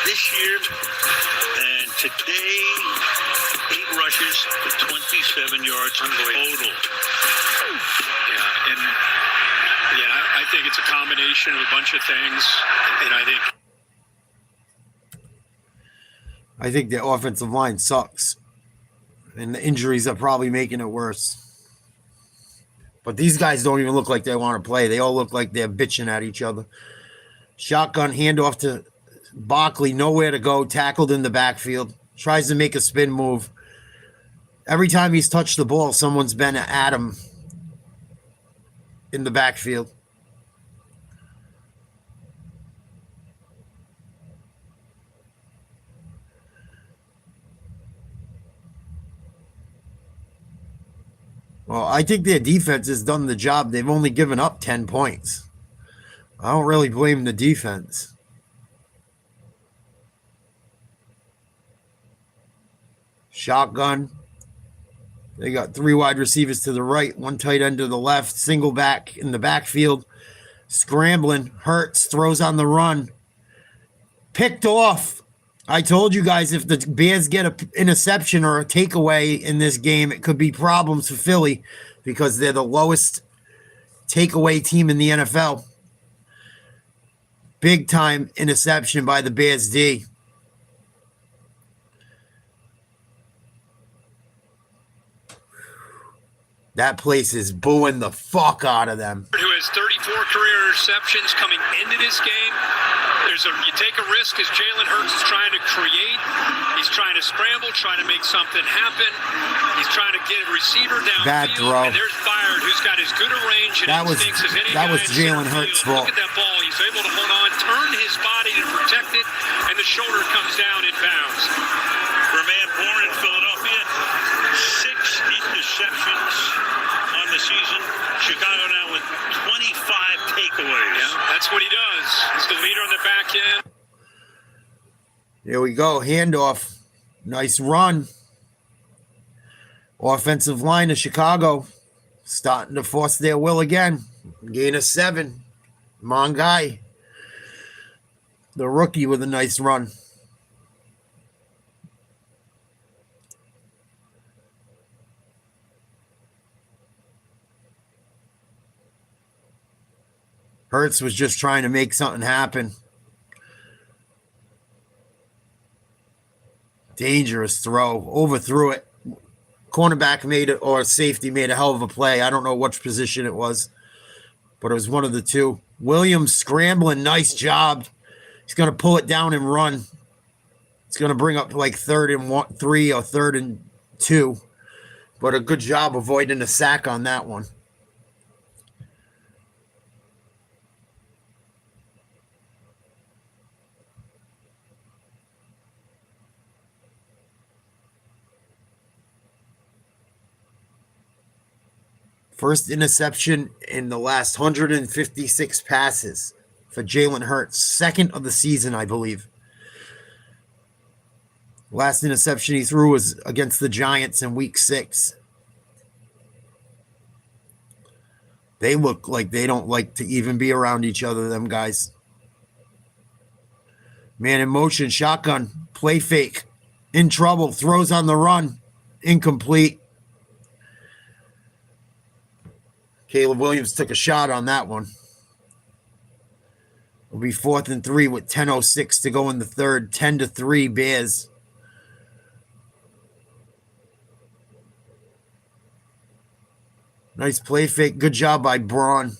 This year, and today, 8 rushes for 27 yards total. Yeah, and I think it's a combination of a bunch of things, and I think the offensive line sucks, and the injuries are probably making it worse. But these guys don't even look like they want to play. They all look like they're bitching at each other. Shotgun handoff to Barkley, nowhere to go, tackled in the backfield, tries to make a spin move. Every time he's touched the ball, someone's been at him in the backfield. Well, I think their defense has done the job. They've only given up 10 points. I don't really blame the defense. Shotgun. They got 3 wide receivers to the right, 1 tight end to the left, single back in the backfield. Scrambling. Hurts, throws on the run. Picked off. I told you guys if the Bears get an interception or a takeaway in this game, it could be problems for Philly because they're the lowest takeaway team in the NFL. Big time interception by the Bears D. That place is booing the fuck out of them. Who has 34 career interceptions coming into this game. You take a risk as Jalen Hurts is trying to create. He's trying to scramble, trying to make something happen. He's trying to get a receiver down. Bad throw. And there's Byard, who's got as good a range and instincts as any that guy was in Jalen center Hurts' field. fault. Look at that ball. He's able to hold on, turn his body to protect it, and the shoulder comes down in bounds. For a man born in Philadelphia, 6 interceptions on the season. Chicago now with 25 takeaways. Yeah, that's what he does. He's the leader on the back end. Here we go. Handoff. Nice run. Offensive line of Chicago starting to force their will again. Gain of 7. Mongai. The rookie with a nice run. Hurts was just trying to make something happen. Dangerous throw. Overthrew it. Cornerback made it, or safety made a hell of a play. I don't know which position it was, but it was one of the two. Williams scrambling. Nice job. He's going to pull it down and run. It's going to bring up like 3rd and 3 or 3rd and 2, but a good job avoiding a sack on that one. First interception in the last 156 passes for Jalen Hurts. 2nd of the season, I believe. Last interception he threw was against the Giants in week 6. They look like they don't like to even be around each other, them guys. Man in motion, shotgun, play fake. In trouble, throws on the run. Incomplete. Caleb Williams took a shot on that one. It'll be 4th and 3 with 10:06 to go in the third. 10-3 Bears. Nice play fake. Good job by Braun.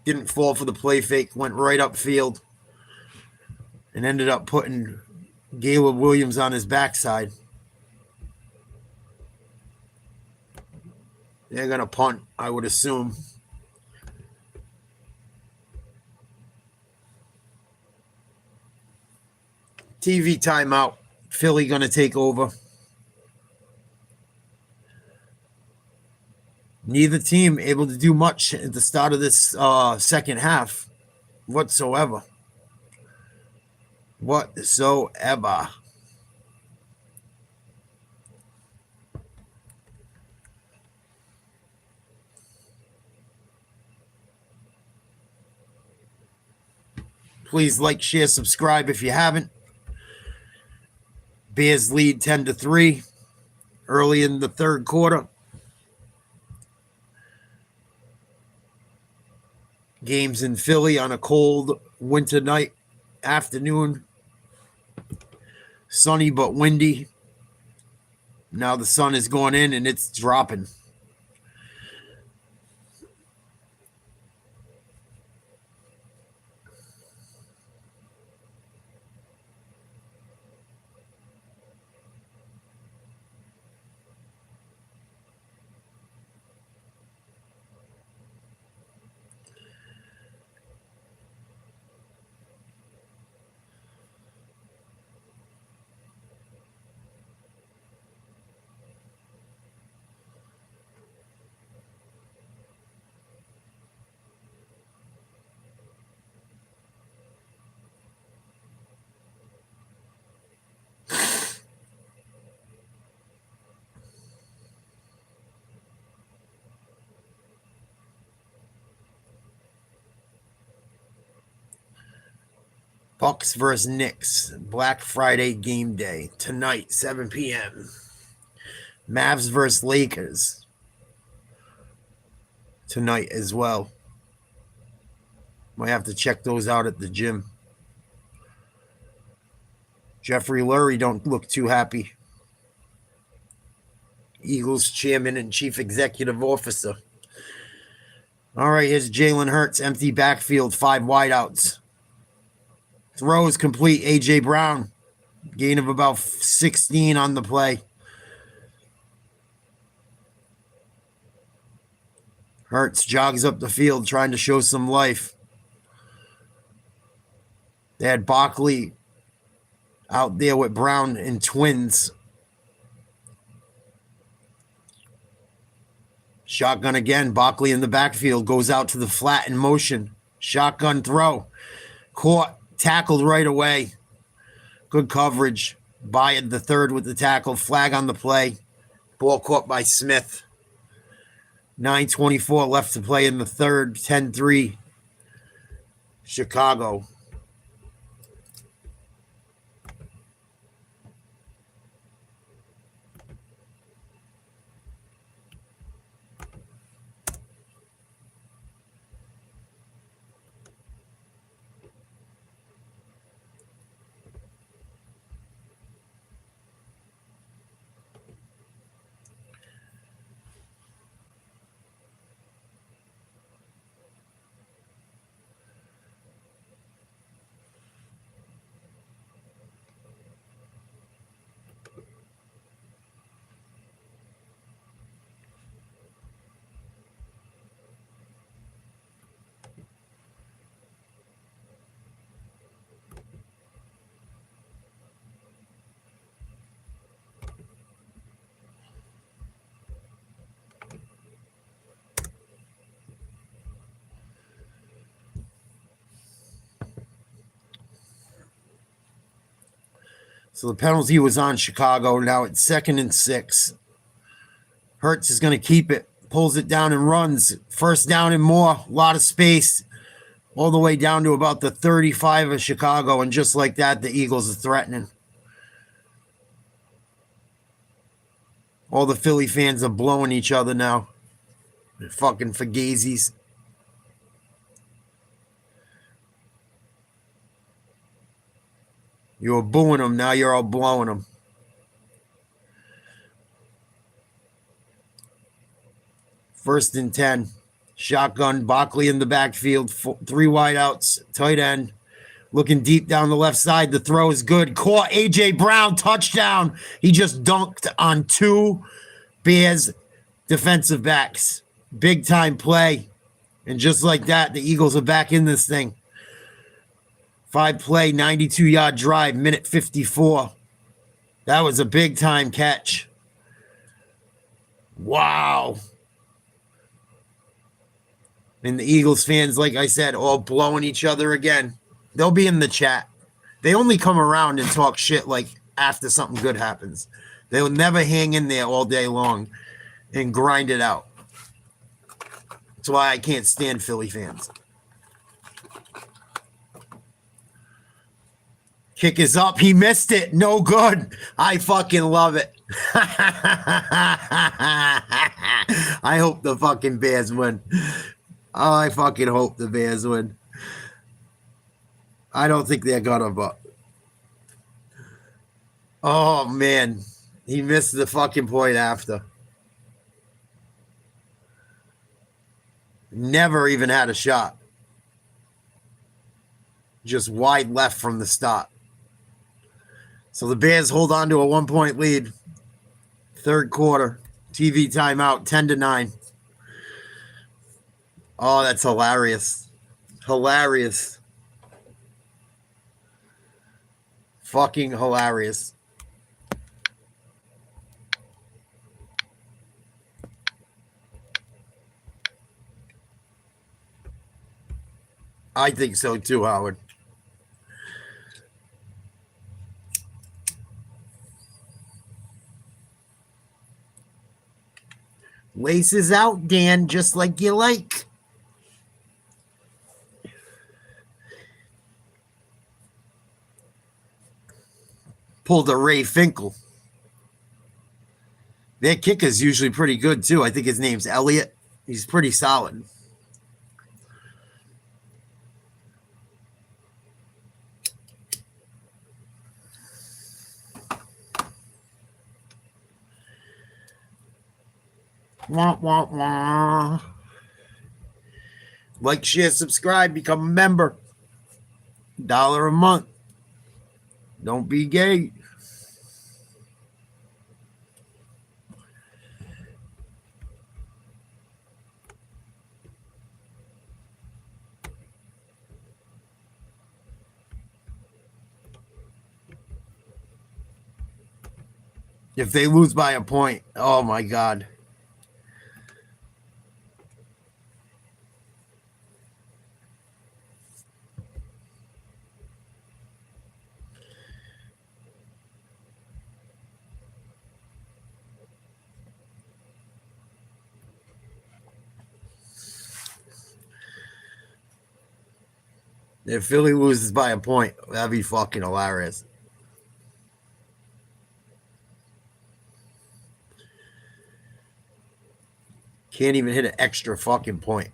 Didn't fall for the play fake. Went right upfield. And ended up putting Caleb Williams on his backside. They're going to punt, I would assume. TV timeout. Philly going to take over. Neither team able to do much at the start of this second half whatsoever. Whatsoever. Please like, share, subscribe if you haven't. Bears lead 10-3 early in the third quarter. Games in Philly on a cold winter night, afternoon. Sunny but windy. Now the sun is going in and it's dropping. Bucks versus Knicks, Black Friday game day, tonight, 7 p.m. Mavs versus Lakers, tonight as well. Might have to check those out at the gym. Jeffrey Lurie don't look too happy. Eagles chairman and chief executive officer. All right, here's Jalen Hurts, empty backfield, 5 wideouts. Throw is complete. A.J. Brown, gain of about 16 on the play. Hurts jogs up the field trying to show some life. They had Barkley out there with Brown and twins. Shotgun again. Barkley in the backfield goes out to the flat in motion. Shotgun throw. Caught, tackled right away. Good coverage. Bayard the third with the tackle. Flag on the play. Ball caught by Smith. 9:24 left to play in the third. 10-3. Chicago. So the penalty was on Chicago. Now it's 2nd and 6. Hurts is going to keep it. Pulls it down and runs. First down and more. A lot of space. All the way down to about the 35 of Chicago. And just like that, the Eagles are threatening. All the Philly fans are blowing each other now. They're fucking fagazis. You were booing them. Now you're all blowing them. First and 10. Shotgun. Barkley in the backfield. 3 wideouts. Tight end. Looking deep down the left side. The throw is good. Caught. A.J. Brown. Touchdown. He just dunked on 2 Bears defensive backs. Big time play. And just like that, the Eagles are back in this thing. 5-play, 92-yard drive, minute 54. That was a big-time catch. Wow. And the Eagles fans, like I said, all blowing each other again. They'll be in the chat. They only come around and talk shit like after something good happens. They'll never hang in there all day long and grind it out. That's why I can't stand Philly fans. Kick is up. He missed it. No good. I fucking love it. I hope the fucking Bears win. Oh, I fucking hope the Bears win. I don't think they're gonna, but. Oh, man. He missed the fucking point after. Never even had a shot. Just wide left from the start. So the Bears hold on to a 1-point lead. Third quarter. TV timeout, 10-9. Oh, that's hilarious. Hilarious. Fucking hilarious. I think so too, Howard. Laces out, Dan, just like you like. Pulled a Ray Finkel. Their kicker's usually pretty good, too. I think his name's Elliott. He's pretty solid. Wah, wah, wah. Like, share, subscribe, become a member. $1 a month. Don't be gay. If they lose by a point, oh my God. If Philly loses by a point, that'd be fucking hilarious. Can't even hit an extra fucking point.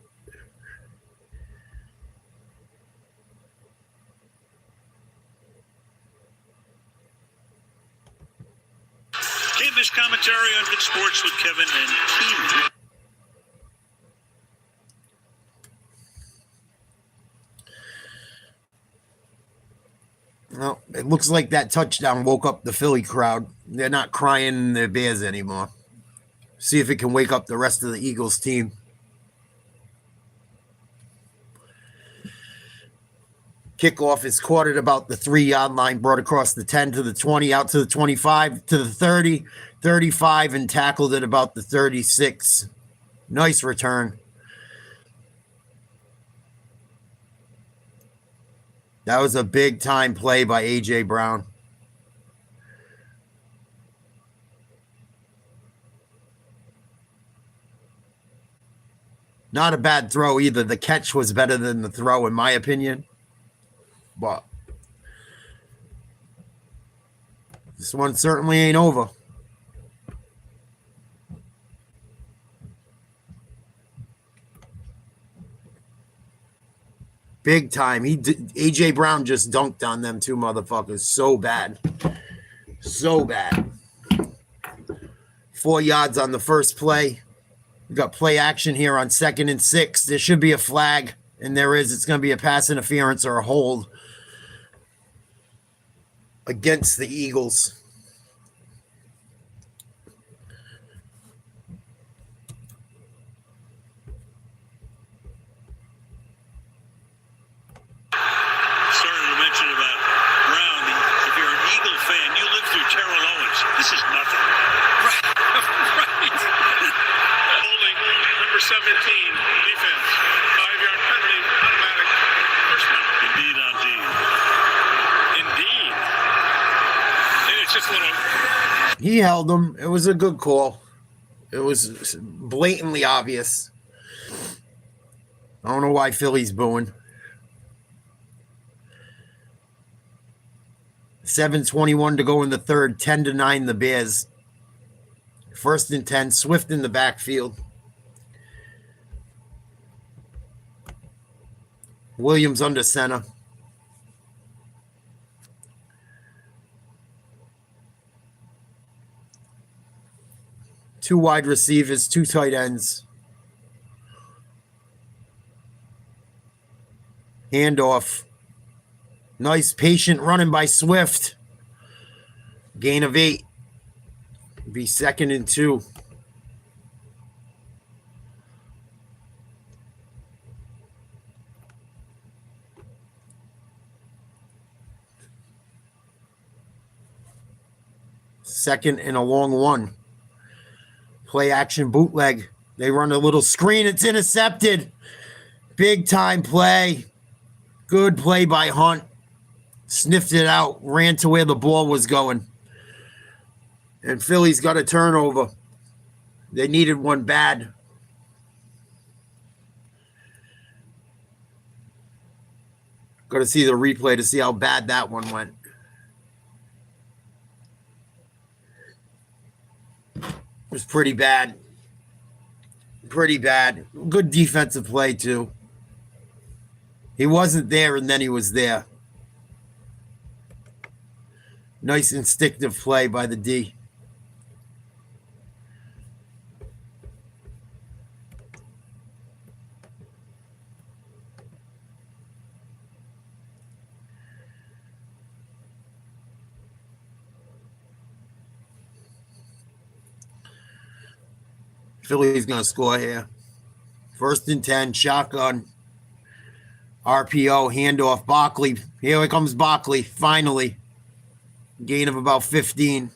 Can't miss commentary on Good Sports with Kevin and Keith. Well, it looks like that touchdown woke up the Philly crowd. They're not crying their bears anymore. See if it can wake up the rest of the Eagles team. Kickoff is caught at about the 3-yard line, brought across the 10 to the 20, out to the 25, to the 30, 35, and tackled at about the 36. Nice return. That was a big time play by A.J. Brown. Not a bad throw either. The catch was better than the throw, in my opinion. But this one certainly ain't over. Big time. A.J. Brown just dunked on them two motherfuckers so bad. So bad. 4 yards on the first play. We got play action here on 2nd and 6. There should be a flag, and there is. It's going to be a pass interference or a hold against the Eagles. Started to mention about Brown. If you're an Eagle fan, you lived through Terrell Owens. This is nothing. Right. Holding number 17, defense. 5-yard penalty, automatic. First down. Indeed, on D. Indeed. It's just a little. He held them. It was a good call. It was blatantly obvious. I don't know why Philly's booing. 7:21 to go in the third. 10-9 the Bears. 1st and 10. Swift in the backfield. Williams under center. Two wide receivers, two tight ends. Handoff. Nice patient running by Swift. Gain of 8. Be 2nd and 2. Second and a long one. Play action bootleg. They run a little screen. It's intercepted. Big time play. Good play by Hunt. Sniffed it out. Ran to where the ball was going. And Philly's got a turnover. They needed one bad. Got to see the replay to see how bad that one went. It was pretty bad. Pretty bad. Good defensive play, too. He wasn't there, and then he was there. Nice instinctive play by the D. Philly's going to score here. 1st and 10, shotgun. RPO, handoff, Barkley. Here comes Barkley, finally. Gain of about 15.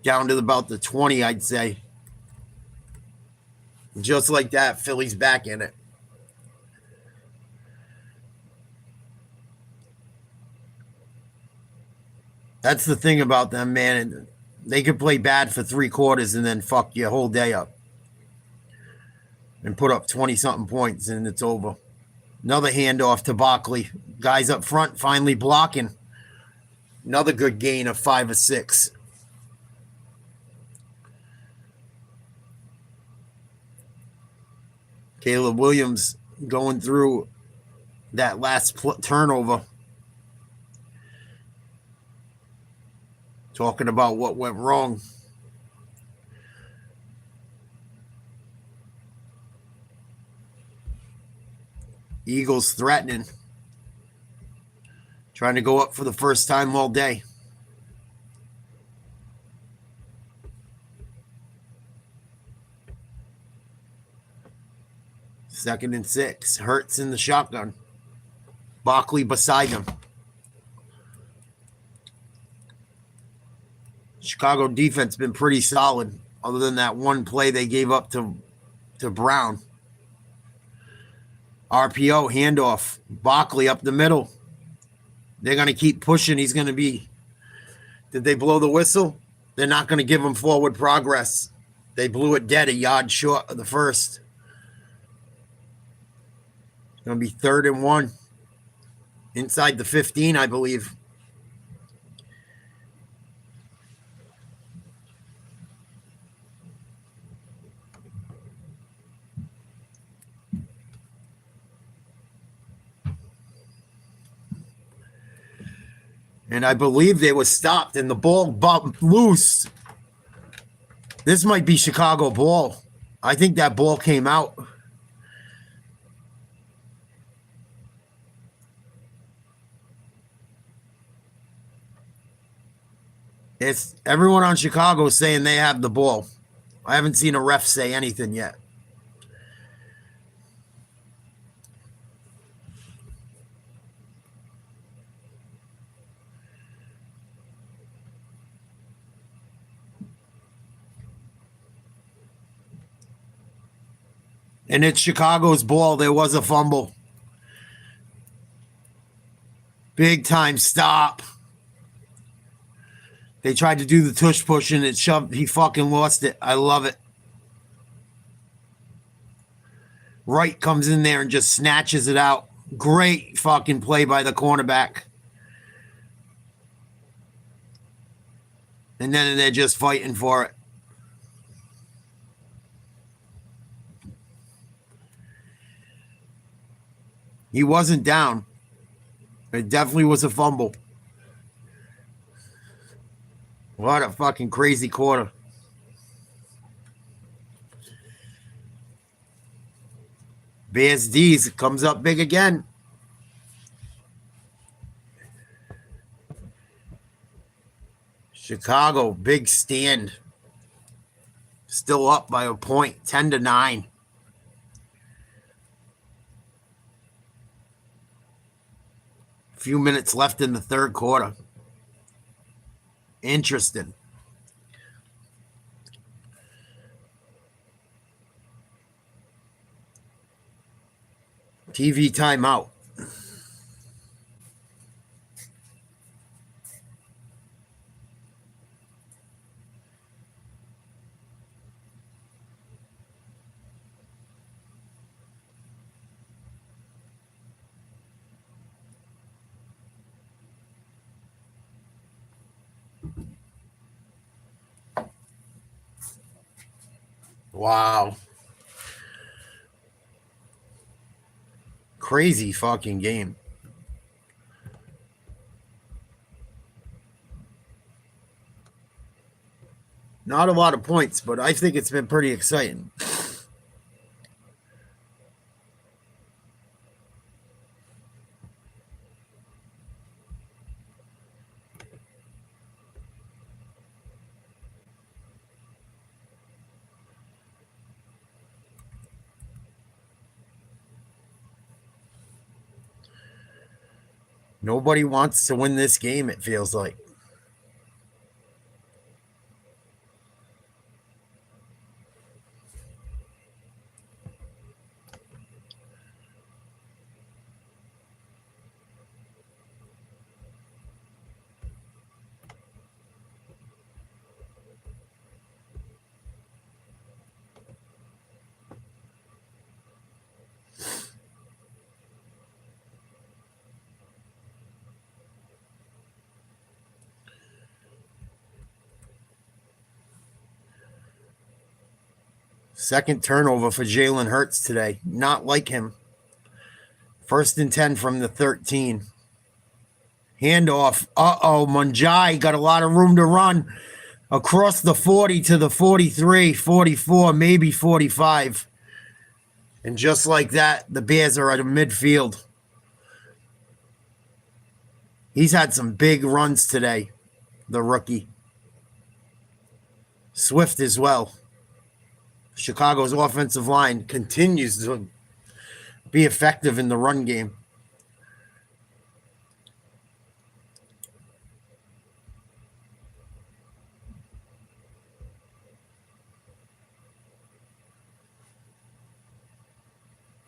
Down to about the 20, I'd say. Just like that, Philly's back in it. That's the thing about them, man. They could play bad for 3 quarters and then fuck your whole day up. And put up 20-something points, and it's over. Another handoff to Barkley. Guys up front finally blocking. Another good gain of 5 or 6. Caleb Williams going through that last turnover. Talking about what went wrong. Eagles threatening. Trying to go up for the first time all day. Second and 6. Hurts in the shotgun. Barkley beside him. Chicago defense been pretty solid, other than that one play they gave up to Brown. RPO, handoff. Barkley up the middle. They're going to keep pushing. He's going to be... Did they blow the whistle? They're not going to give him forward progress. They blew it dead, a yard short of the first. It's going to be 3rd and 1. Inside the 15, I believe. And I believe they were stopped and the ball bumped loose. This might be Chicago ball. I think that ball came out. It's everyone on Chicago saying they have the ball. I haven't seen a ref say anything yet. And it's Chicago's ball. There was a fumble. Big time stop. They tried to do the tush push and it shoved. He fucking lost it. I love it. Wright comes in there and just snatches it out. Great fucking play by the cornerback. And then they're just fighting for it. He wasn't down. It definitely was a fumble. What a fucking crazy quarter. Bears D's comes up big again. Chicago, big stand. Still up by a point, 10-9. Few minutes left in the 3rd quarter. Interesting. TV timeout. Wow. Crazy fucking game. Not a lot of points, but I think it's been pretty exciting. Nobody wants to win this game, it feels like. Second turnover for Jalen Hurts today. Not like him. 1st and 10 from the 13. Handoff. Munjai got a lot of room to run across the 40 to the 43, 44, maybe 45. And just like that, the Bears are at a midfield. He's had some big runs today, the rookie. Swift as well. Chicago's offensive line continues to be effective in the run game.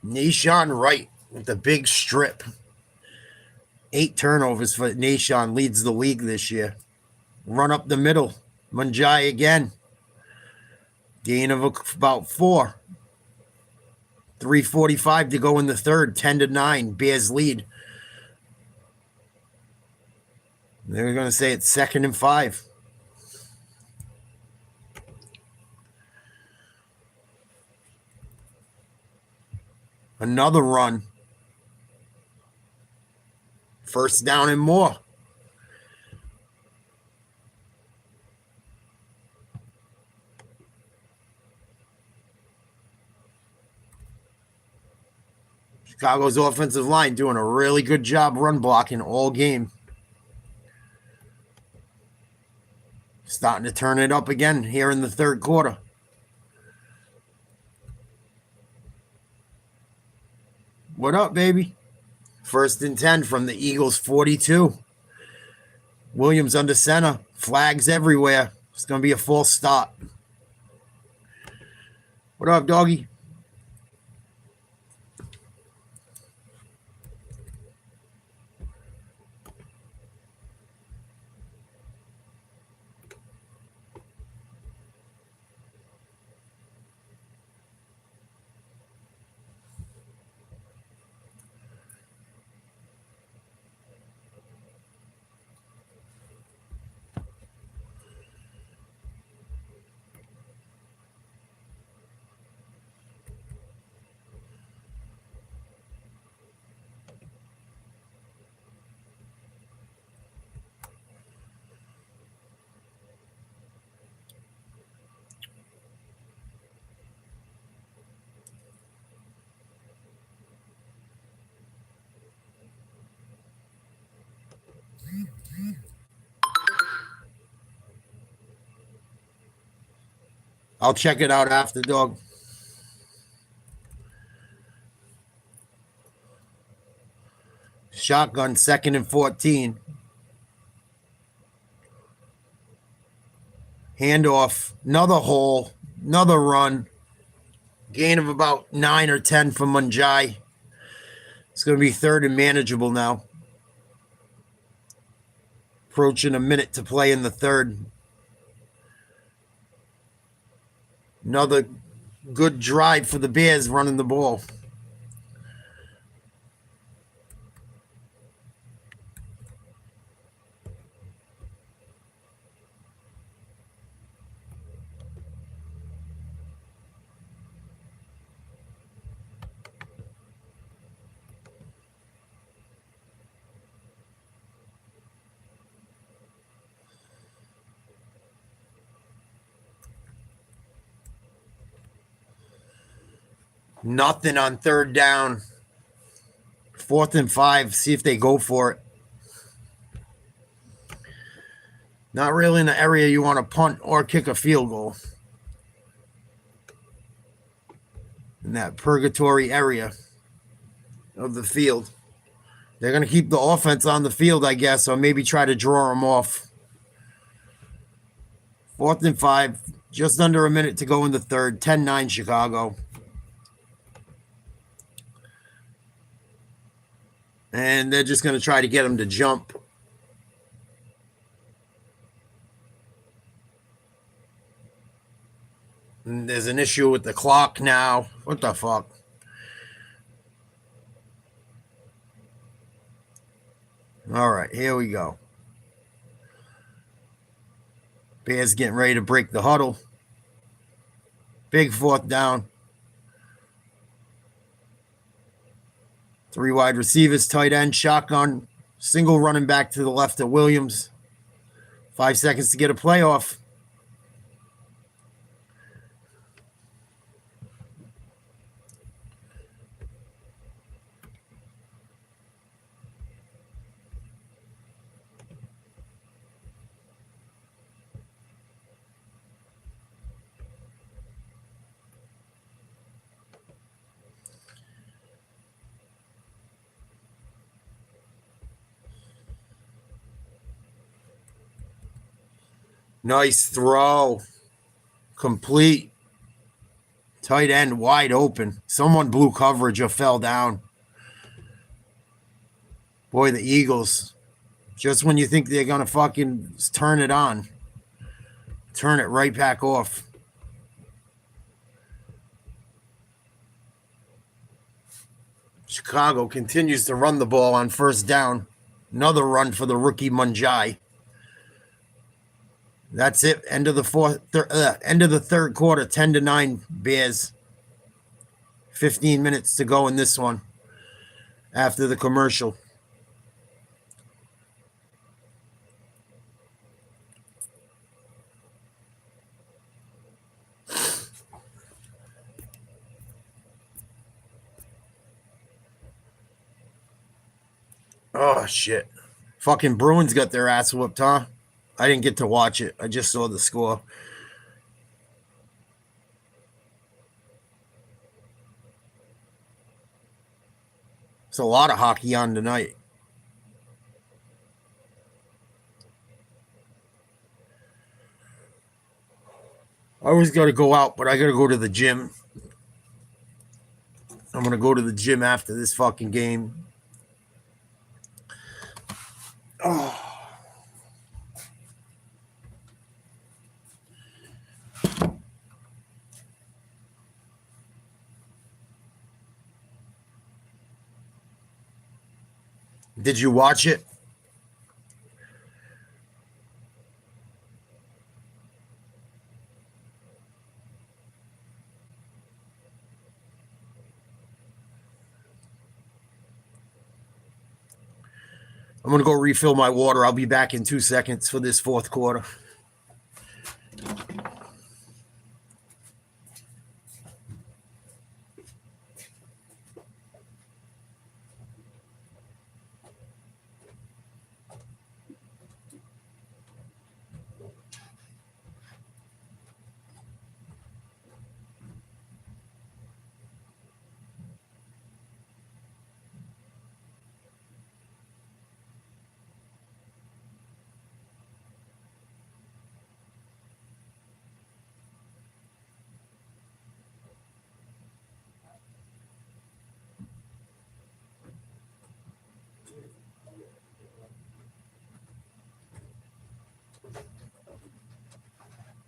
Nahshon Wright with the big strip. 8 turnovers for Nahshon, leads the league this year. Run up the middle. Munjai again. Gain of about 4. 3:45 to go in the third. 10-9. Bears lead. They're going to say it's 2nd and 5. Another run. 1st down and more. Chicago's offensive line doing a really good job run blocking all game. Starting to turn it up again here in the third quarter. What up, baby? 1st and 10 from the Eagles 42. Williams under center. Flags everywhere. It's going to be a false start. What up, doggy? I'll check it out after, dog. Shotgun, 2nd and 14. Handoff, another hole, another run. Gain of about 9 or 10 from Munjai. It's going to be 3rd and manageable now. Approaching a minute to play in the third. Another good drive for the Bears running the ball. Nothing on 3rd down. 4th and 5. See if they go for it. Not really in the area you want to punt or kick a field goal. In that purgatory area of the field. They're going to keep the offense on the field, I guess, or maybe try to draw them off. 4th and 5, just under a minute to go in the third. 10-9 Chicago. And they're just going to try to get them to jump. And there's an issue with the clock now. What the fuck? All right, here we go. Bears getting ready to break the huddle. Big 4th down. 3 wide receivers, tight end, shotgun, single running back to the left of Williams. 5 seconds to get a playoff. Nice throw. Complete. Tight end wide open. Someone blew coverage or fell down. Boy, the Eagles. Just when you think they're going to fucking turn it on, turn it right back off. Chicago continues to run the ball on 1st down. Another run for the rookie Munjai. That's it. End of the end of the third quarter. 10-9 Bears. 15 minutes to go in this one. After the commercial. Oh shit! Fucking Bruins got their ass whooped, huh? I didn't get to watch it. I just saw the score. There's a lot of hockey on tonight. I always got to go out, but I got to go to the gym. I'm going to go to the gym after this fucking game. Oh. Did you watch it? I'm going to go refill my water. I'll be back in 2 seconds for this 4th quarter.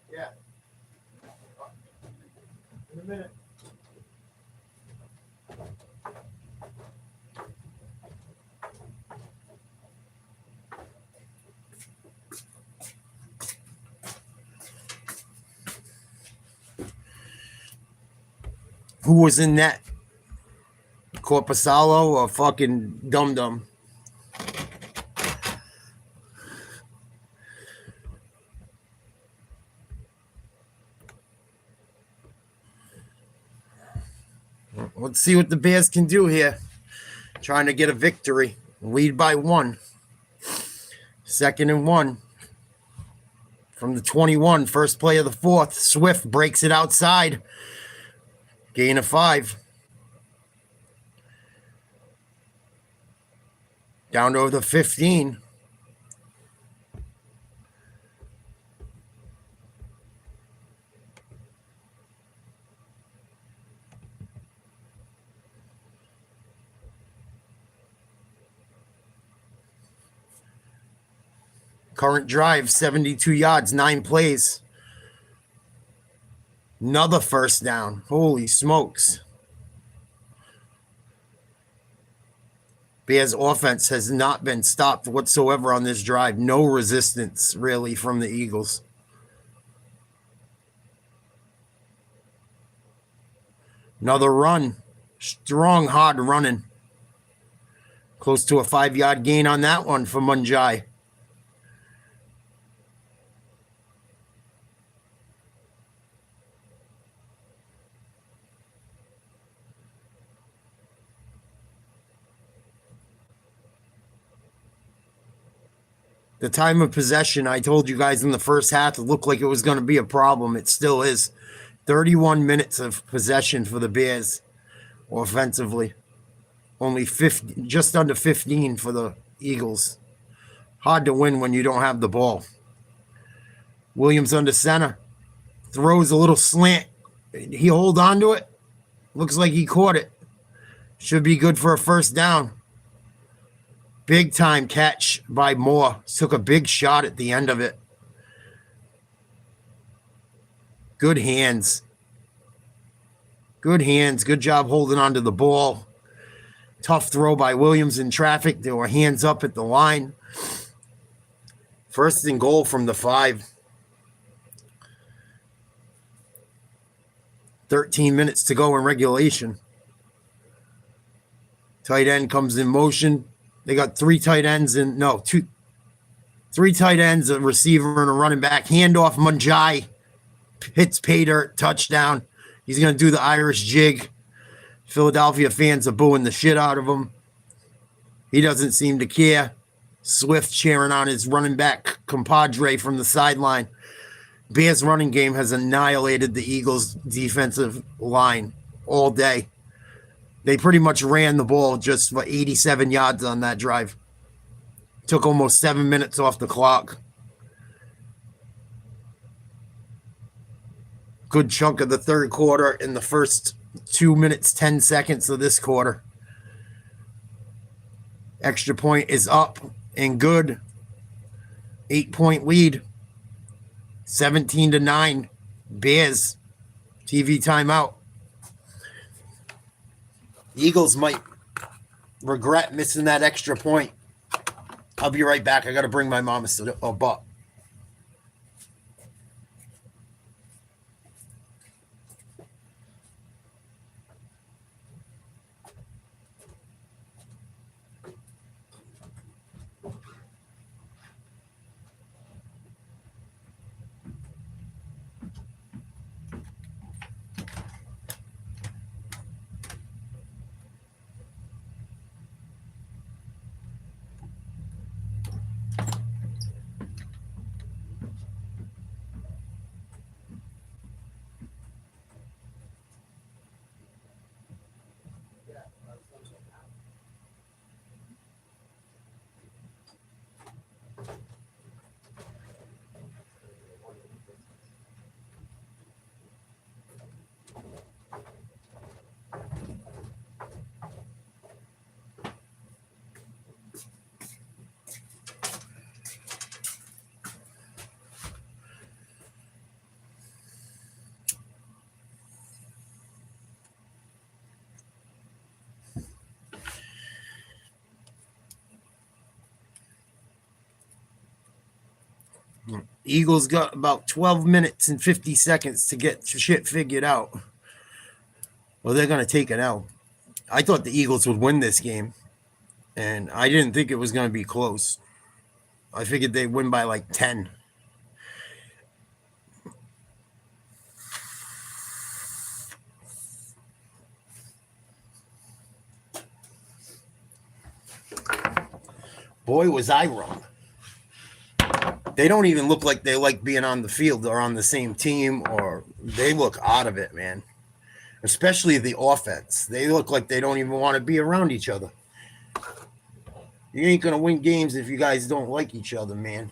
Yeah. In a minute. Who was in that? Corpusalo or fucking Dum Dum? Let's see what the Bears can do here. Trying to get a victory. Lead by 1. 2nd and 1. From the 21. First play of the 4th. Swift breaks it outside. Gain of 5. Down to the 15. Current drive, 72 yards, 9 plays. Another first down. Holy smokes. Bears offense has not been stopped whatsoever on this drive. No resistance, really, from the Eagles. Another run. Strong, hard running. Close to a 5-yard gain on that one for Munjai. The time of possession, I told you guys in the first half, it looked like it was going to be a problem. It still is. 31 minutes of possession for the Bears offensively. Only 50, just under 15 for the Eagles. Hard to win when you don't have the ball. Williams under center. Throws a little slant. He hold on to it. Looks like he caught it. Should be good for a first down. Big time catch by Moore. Took a big shot at the end of it. Good hands. Good hands. Good job holding on to the ball. Tough throw by Williams in traffic. There were hands up at the line. First and goal from the 5. 13 minutes to go in regulation. Tight end comes in motion. They got 3 tight ends and no, 3 tight ends, a receiver and a running back. Handoff, Munjai hits pay dirt, touchdown. He's going to do the Irish jig. Philadelphia fans are booing the shit out of him. He doesn't seem to care. Swift cheering on his running back compadre from the sideline. Bears running game has annihilated the Eagles defensive line all day. They pretty much ran the ball just for 87 yards on that drive. Took almost 7 minutes off the clock. Good chunk of the third quarter in the first 2 minutes, 10 seconds of this quarter. Extra point is up and good. 8-point lead. 17-9. Bears. TV timeout. Eagles might regret missing that extra point. I'll be right back. I got to bring my mom a butt. Eagles got about 12 minutes and 50 seconds to get shit figured out. Well, they're going to take it out. I thought the Eagles would win this game, and I didn't think it was going to be close. I figured they'd win by like 10. Boy, was I wrong. They don't even look like they like being on the field or on the same team, or they look out of it, man. Especially the offense. They look like they don't even want to be around each other. You ain't gonna win games if you guys don't like each other, man.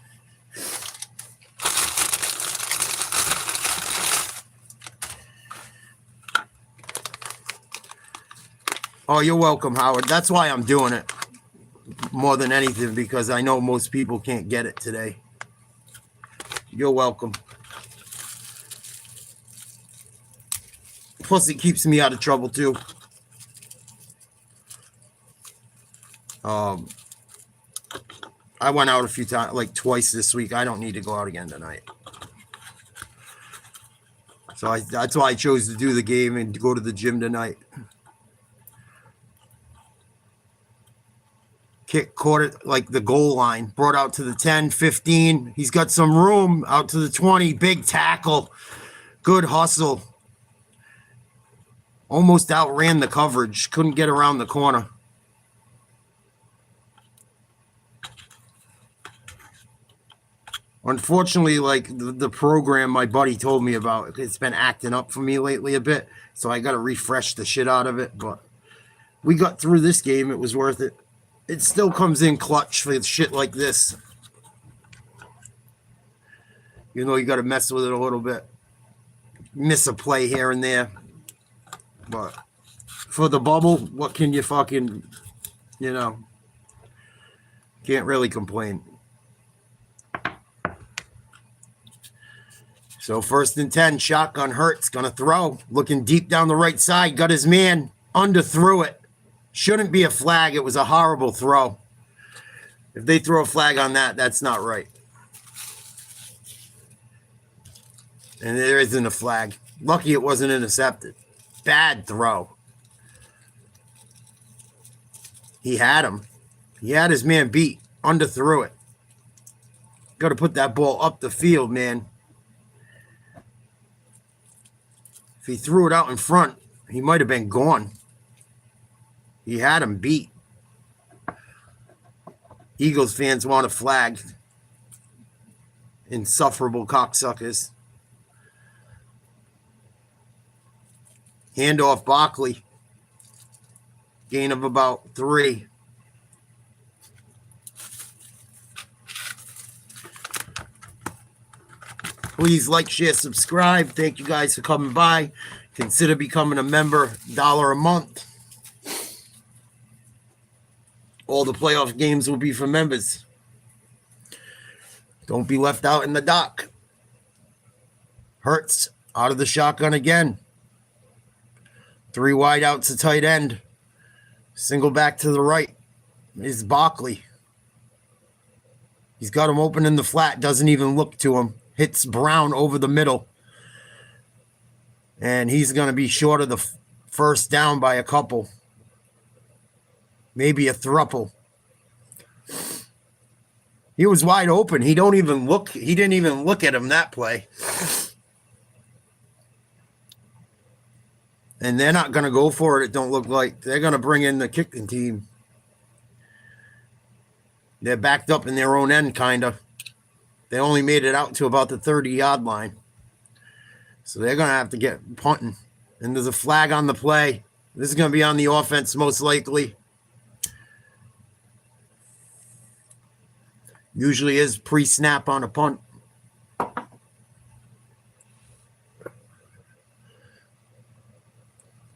Oh, you're welcome, Howard. That's why I'm doing it more than anything, because I know most people can't get it today. You're welcome. Plus, it keeps me out of trouble, too. I went out a few times, like twice this week. I don't need to go out again tonight. So that's why I chose to do the game and to go to the gym tonight. Kick, caught it like the goal line, brought out to the 10, 15. He's got some room out to the 20. Big tackle. Good hustle. Almost outran the coverage. Couldn't get around the corner. Unfortunately, like the program my buddy told me about, it's been acting up for me lately a bit. So I got to refresh the shit out of it. But we got through this game. It was worth it. It still comes in clutch for shit like this. You know, you got to mess with it a little bit. Miss a play here and there. But for the bubble, what can you fucking, you know, can't really complain. So 1st and 10, shotgun. Hurts, gonna throw. Looking deep down the right side, got his man, underthrew it. Shouldn't be a flag. It was a horrible throw. If they throw a flag on that, that's not right. And there isn't a flag. Lucky it wasn't intercepted. Bad throw. He had him. He had his man beat. Underthrew it. Got to put that ball up the field, man. If he threw it out in front, he might have been gone. He had him beat. Eagles fans want a flag. Insufferable cocksuckers. Handoff Barkley. Gain of about 3. Please like, share, subscribe. Thank you guys for coming by. Consider becoming a member. $1 a month. All the playoff games will be for members. Don't be left out in the dock. Hurts out of the shotgun again. 3 wide outs to tight end. Single back to the right is Barkley. He's got him open in the flat. Doesn't even look to him. Hits Brown over the middle. And he's going to be short of the first down by a couple. Maybe a thruple. He was wide open. He didn't even look at him that play. And they're not going to go for it, it don't look like. They're going to bring in the kicking team. They're backed up in their own end, kind of. They only made it out to about the 30-yard line. So they're going to have to get punting. And there's a flag on the play. This is going to be on the offense most likely. Usually is pre-snap on a punt.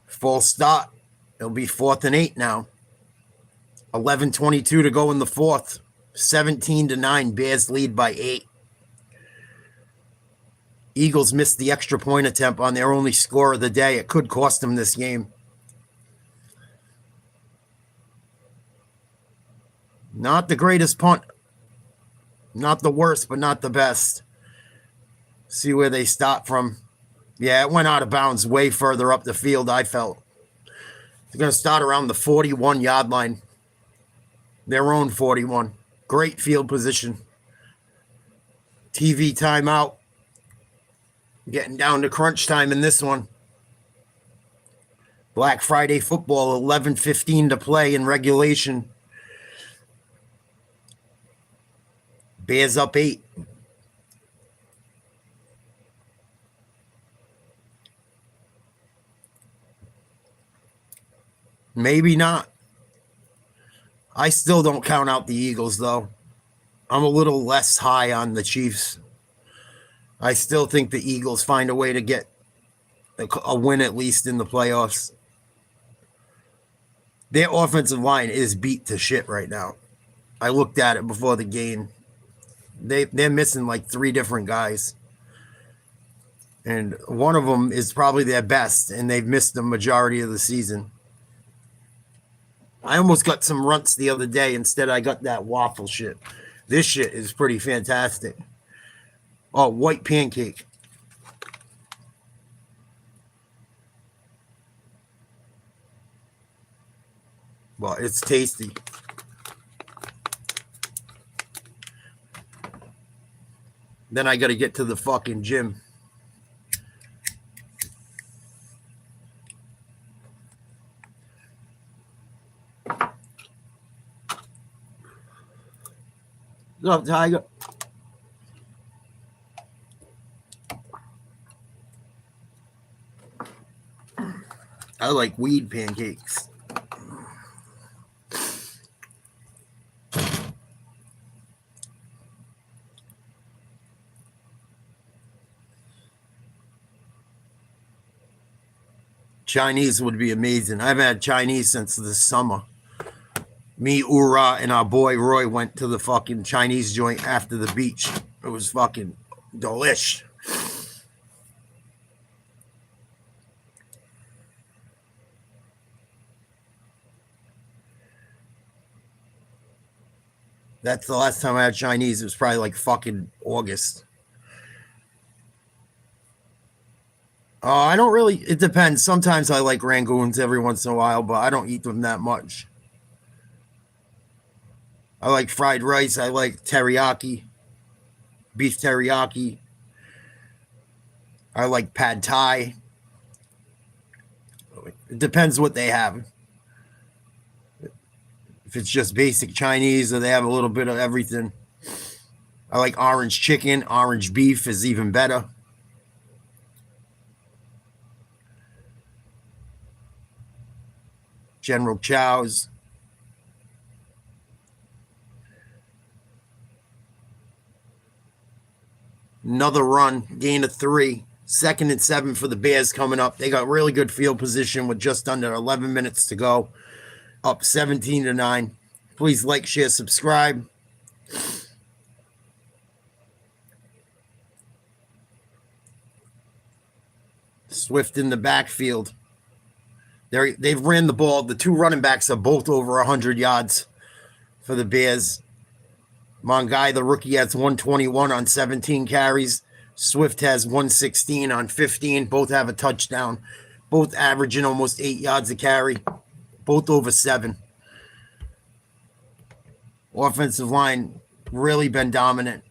False start. It'll be 4th and 8 now. 11:22 to go in the 4th. 17-9. Bears lead by 8. Eagles missed the extra point attempt on their only score of the day. It could cost them this game. Not the greatest punt. Not the worst, but not the best. See where they start from. Yeah, it went out of bounds way further up the field, I felt. They're going to start around the 41-yard line. Their own 41. Great field position. TV timeout. Getting down to crunch time in this one. Black Friday football, 11:15 to play in regulation. Bears up 8. Maybe not. I still don't count out the Eagles, though. I'm a little less high on the Chiefs. I still think the Eagles find a way to get a win at least in the playoffs. Their offensive line is beat to shit right now. I looked at it before the game. They're missing like 3 different guys. And one of them is probably their best, and they've missed the majority of the season. I almost got some runts the other day. Instead, I got that waffle shit. This shit is pretty fantastic. Oh, white pancake. Well, it's tasty. Then I got to get to the fucking gym. What's up, Tiger? I like weed pancakes. Chinese would be amazing. I've had Chinese since the summer. Me, Ura, and our boy Roy went to the fucking Chinese joint after the beach. It was fucking delish. That's the last time I had Chinese. It was probably like fucking August. I don't really, it depends. Sometimes I like Rangoons every once in a while, but I don't eat them that much. I like fried rice. I like teriyaki, beef teriyaki. I like pad thai. It depends what they have. If it's just basic Chinese or they have a little bit of everything. I like orange chicken. Orange beef is even better. General Chow's. Another run, gain of 3. 2nd and 7 for the Bears coming up. They got really good field position with just under 11 minutes to go. Up 17-9. Please like, share, subscribe. Swift in the backfield. They've ran the ball. The 2 running backs are both over 100 yards for the Bears. Mongai, the rookie, has 121 on 17 carries. Swift has 116 on 15. Both have a touchdown. Both averaging almost 8 yards a carry. Both over 7. Offensive line really been dominant.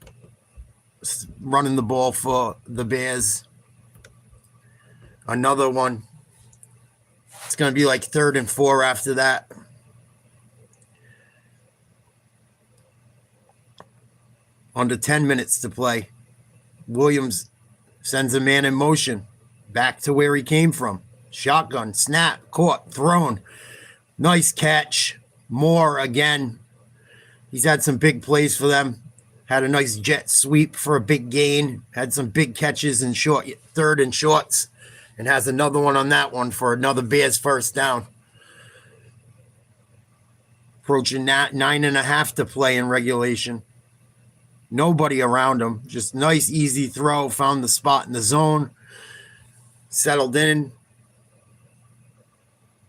Running the ball for the Bears. Another one. It's going to be like 3rd and 4 after that. Under 10 minutes to play. Williams sends a man in motion. Back to where he came from. Shotgun, snap, caught, thrown. Nice catch. Moore again. He's had some big plays for them. Had a nice jet sweep for a big gain. Had some big catches in 3rd and shorts. And has another one on that one for another Bears first down. Approaching 9.5 to play in regulation. Nobody around him. Just nice, easy throw. Found the spot in the zone. Settled in.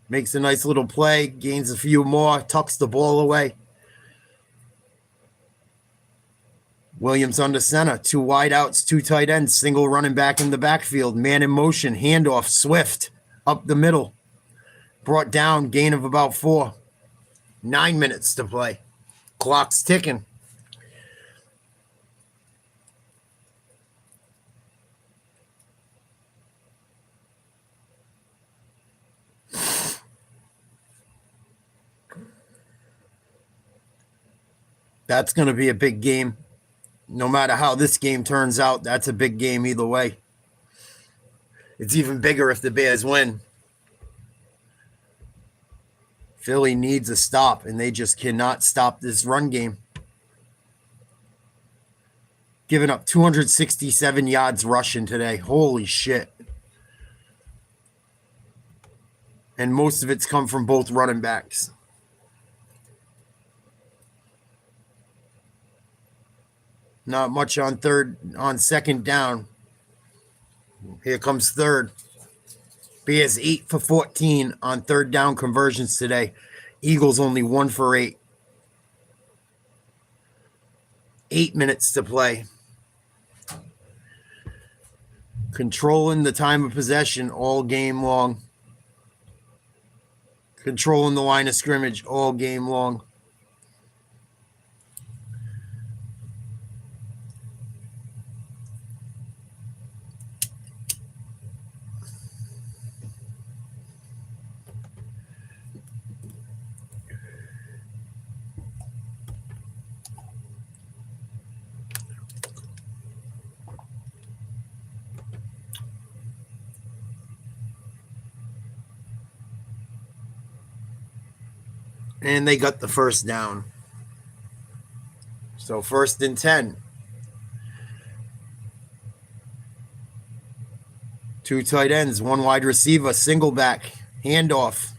Makes a nice little play. Gains a few more. Tucks the ball away. Williams under center. 2 wideouts, 2 tight ends. Single running back in the backfield. Man in motion. Handoff. Swift. Up the middle. Brought down. Gain of about 4. 9 minutes to play. Clock's ticking. That's going to be a big game. No matter how this game turns out, that's a big game either way. It's even bigger if the Bears win. Philly needs a stop, and they just cannot stop this run game. Giving up 267 yards rushing today. Holy shit. And most of it's come from both running backs. Not much on second down. Here comes third. Bears 8 for 14 on third down conversions today. Eagles only 1 for 8. 8 minutes to play. Controlling the time of possession all game long. Controlling the line of scrimmage all game long. And they got the first down. So 1st and 10. 2 tight ends, 1 wide receiver, single back, handoff.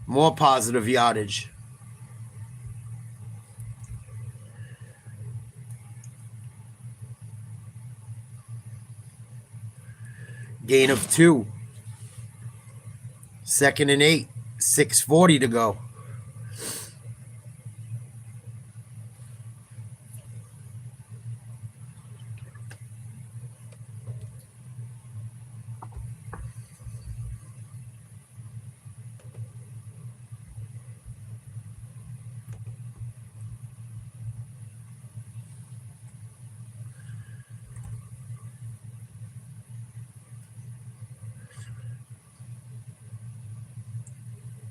More positive yardage. Gain of 2. 2nd and 8. 6:40 to go.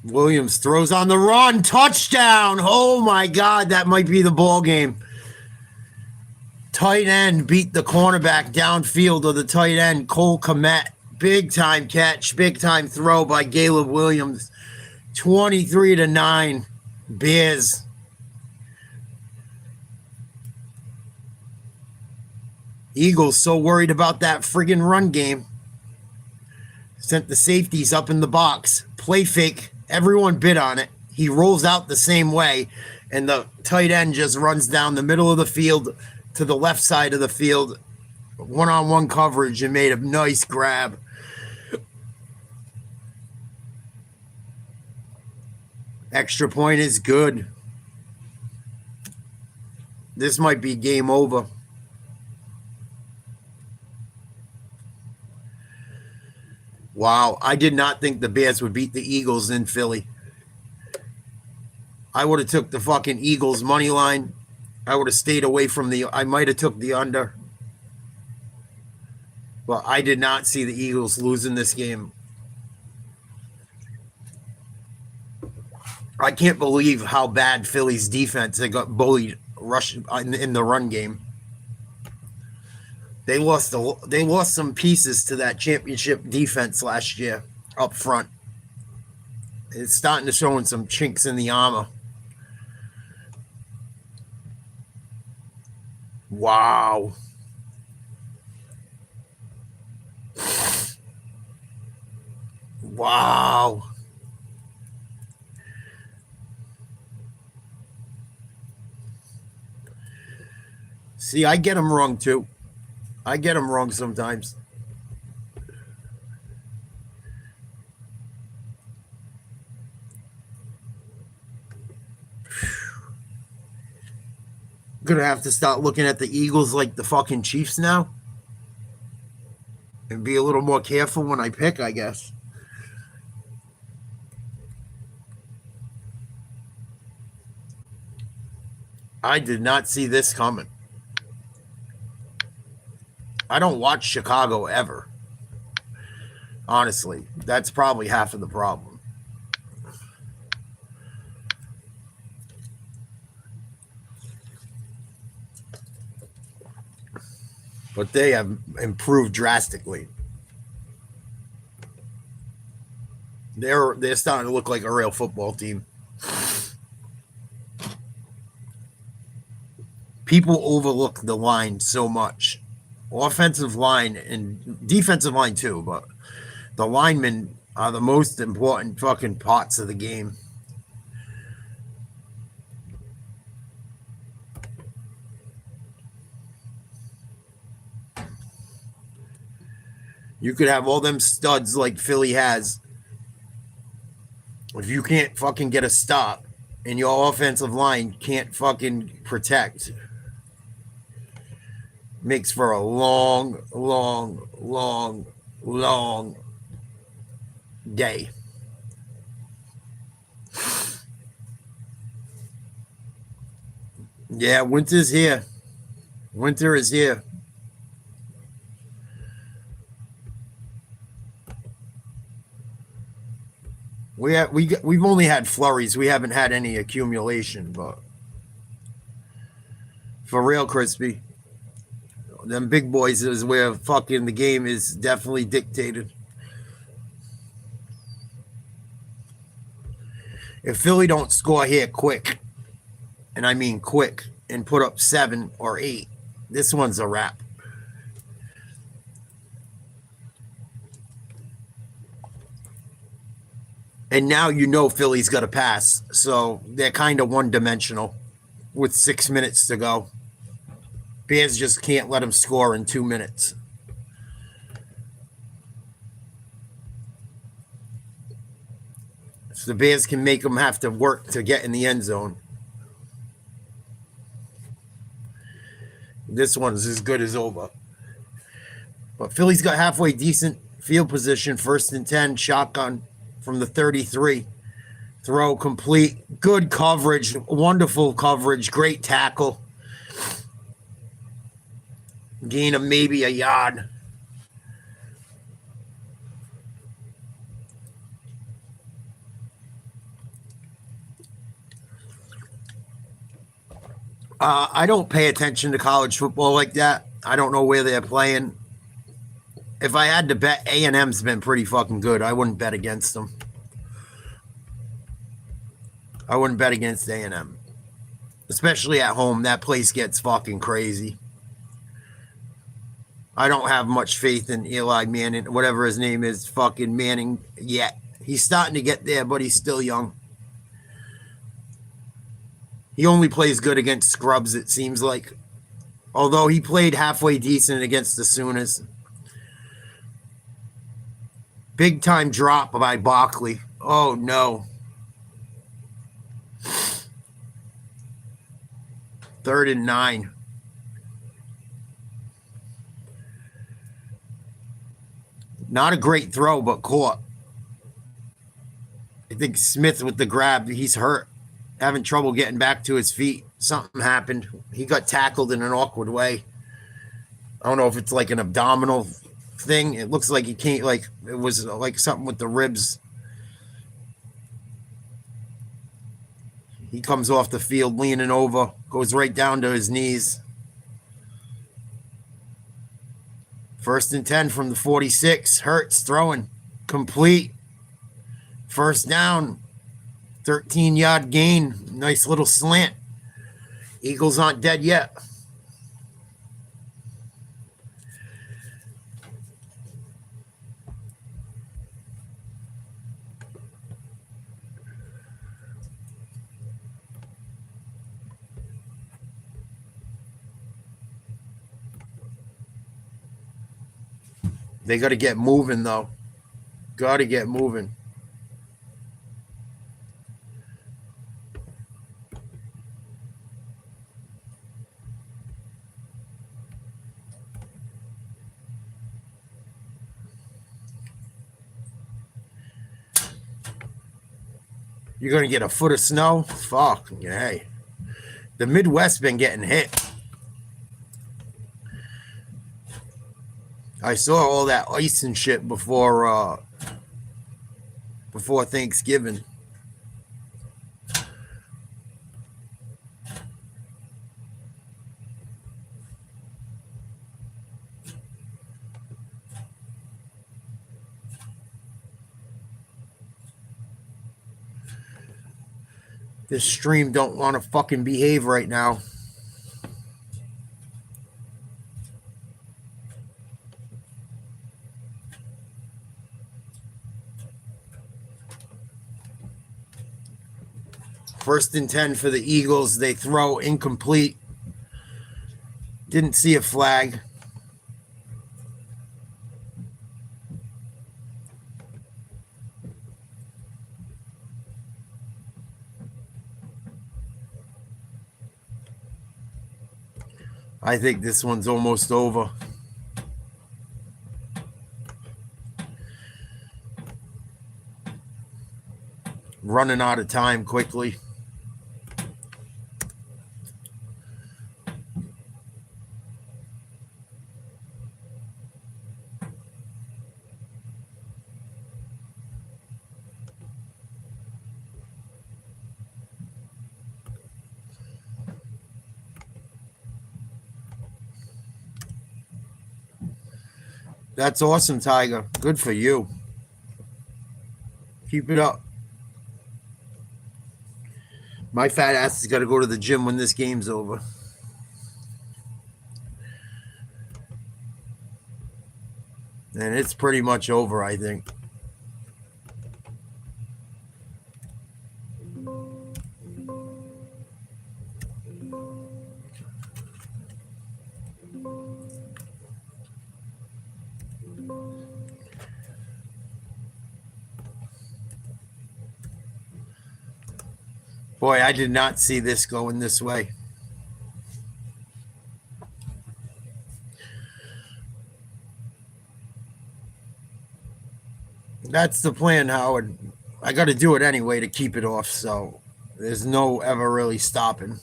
Williams throws on the run. Touchdown. Oh, my God. That might be the ball game. Tight end beat the cornerback downfield of the tight end, Cole Kmet. Big time catch. Big time throw by Caleb Williams. 23-9. Bears. Eagles so worried about that friggin' run game. Sent the safeties up in the box. Play fake. Everyone bid on it. He rolls out the same way, and the tight end just runs down the middle of the field to the left side of the field. One-on-one coverage and made a nice grab. Extra point is good. This might be game over. Wow, I did not think the Bears would beat the Eagles in Philly. I would have took the fucking Eagles money line. I would have stayed away from I might have took the under. But I did not see the Eagles losing this game. I can't believe how bad Philly's defense, they got bullied in the run game. They lost some pieces to that championship defense last year up front. It's starting to show some chinks in the armor. Wow. Wow. See, I get them wrong too. I get them wrong sometimes. Gonna have to start looking at the Eagles like the fucking Chiefs now. And be a little more careful when I pick, I guess. I did not see this coming. I don't watch Chicago ever. Honestly, that's probably half of the problem. But they have improved drastically. They're starting to look like a real football team. People overlook the line so much. Offensive line and defensive line too, but the linemen are the most important fucking parts of the game. You could have all them studs like Philly has. If you can't fucking get a stop and your offensive line can't fucking protect, makes for a long, long, long, long day. Yeah, winter's here. Winter is here. We've only had flurries. We haven't had any accumulation, but for real, Crispy, them big boys is where fucking the game is definitely dictated. If Philly don't score here quick, and I mean quick, and put up 7 or 8, this one's a wrap. And now you know Philly's got to pass, so they're kind of one-dimensional with 6 minutes to go. Bears just can't let them score in 2 minutes. So the Bears can make them have to work to get in the end zone. This one's as good as over. But Philly's got halfway decent field position, 1st and 10, shotgun from the 33. Throw complete, good coverage, wonderful coverage, great tackle. Gain of maybe a yard. I don't pay attention to college football like that. I don't know where they're playing. If I had to bet, A&M's been pretty fucking good. I wouldn't bet against them. I wouldn't bet against A&M. Especially at home. That place gets fucking crazy. I don't have much faith in Eli Manning, whatever his name is, fucking Manning yet. He's starting to get there, but he's still young. He only plays good against scrubs, it seems like. Although he played halfway decent against the Sooners. Big time drop by Barkley. Oh, no. 3rd and 9. Not a great throw, but caught. I think Smith with the grab, he's hurt. Having trouble getting back to his feet. Something happened. He got tackled in an awkward way. I don't know if it's like an abdominal thing. It looks like he can't, like, it was like something with the ribs. He comes off the field leaning over, goes right down to his knees. 1st and 10 from the 46. Hurts throwing. Complete. 1st down. 13-yard gain. Nice little slant. Eagles aren't dead yet. They got to get moving, though. Got to get moving. You're going to get a foot of snow? Fuck. Hey. The Midwest been getting hit. I saw all that ice and shit before Thanksgiving. This stream don't want to fucking behave right now. First and 10 for the Eagles. They throw incomplete. Didn't see a flag. I think this one's almost over. Running out of time quickly. That's awesome, Tiger. Good for you. Keep it up. My fat ass has got to go to the gym when this game's over. And it's pretty much over, I think. Boy, I did not see this going this way. That's the plan, Howard. I got to do it anyway to keep it off, so there's no ever really stopping.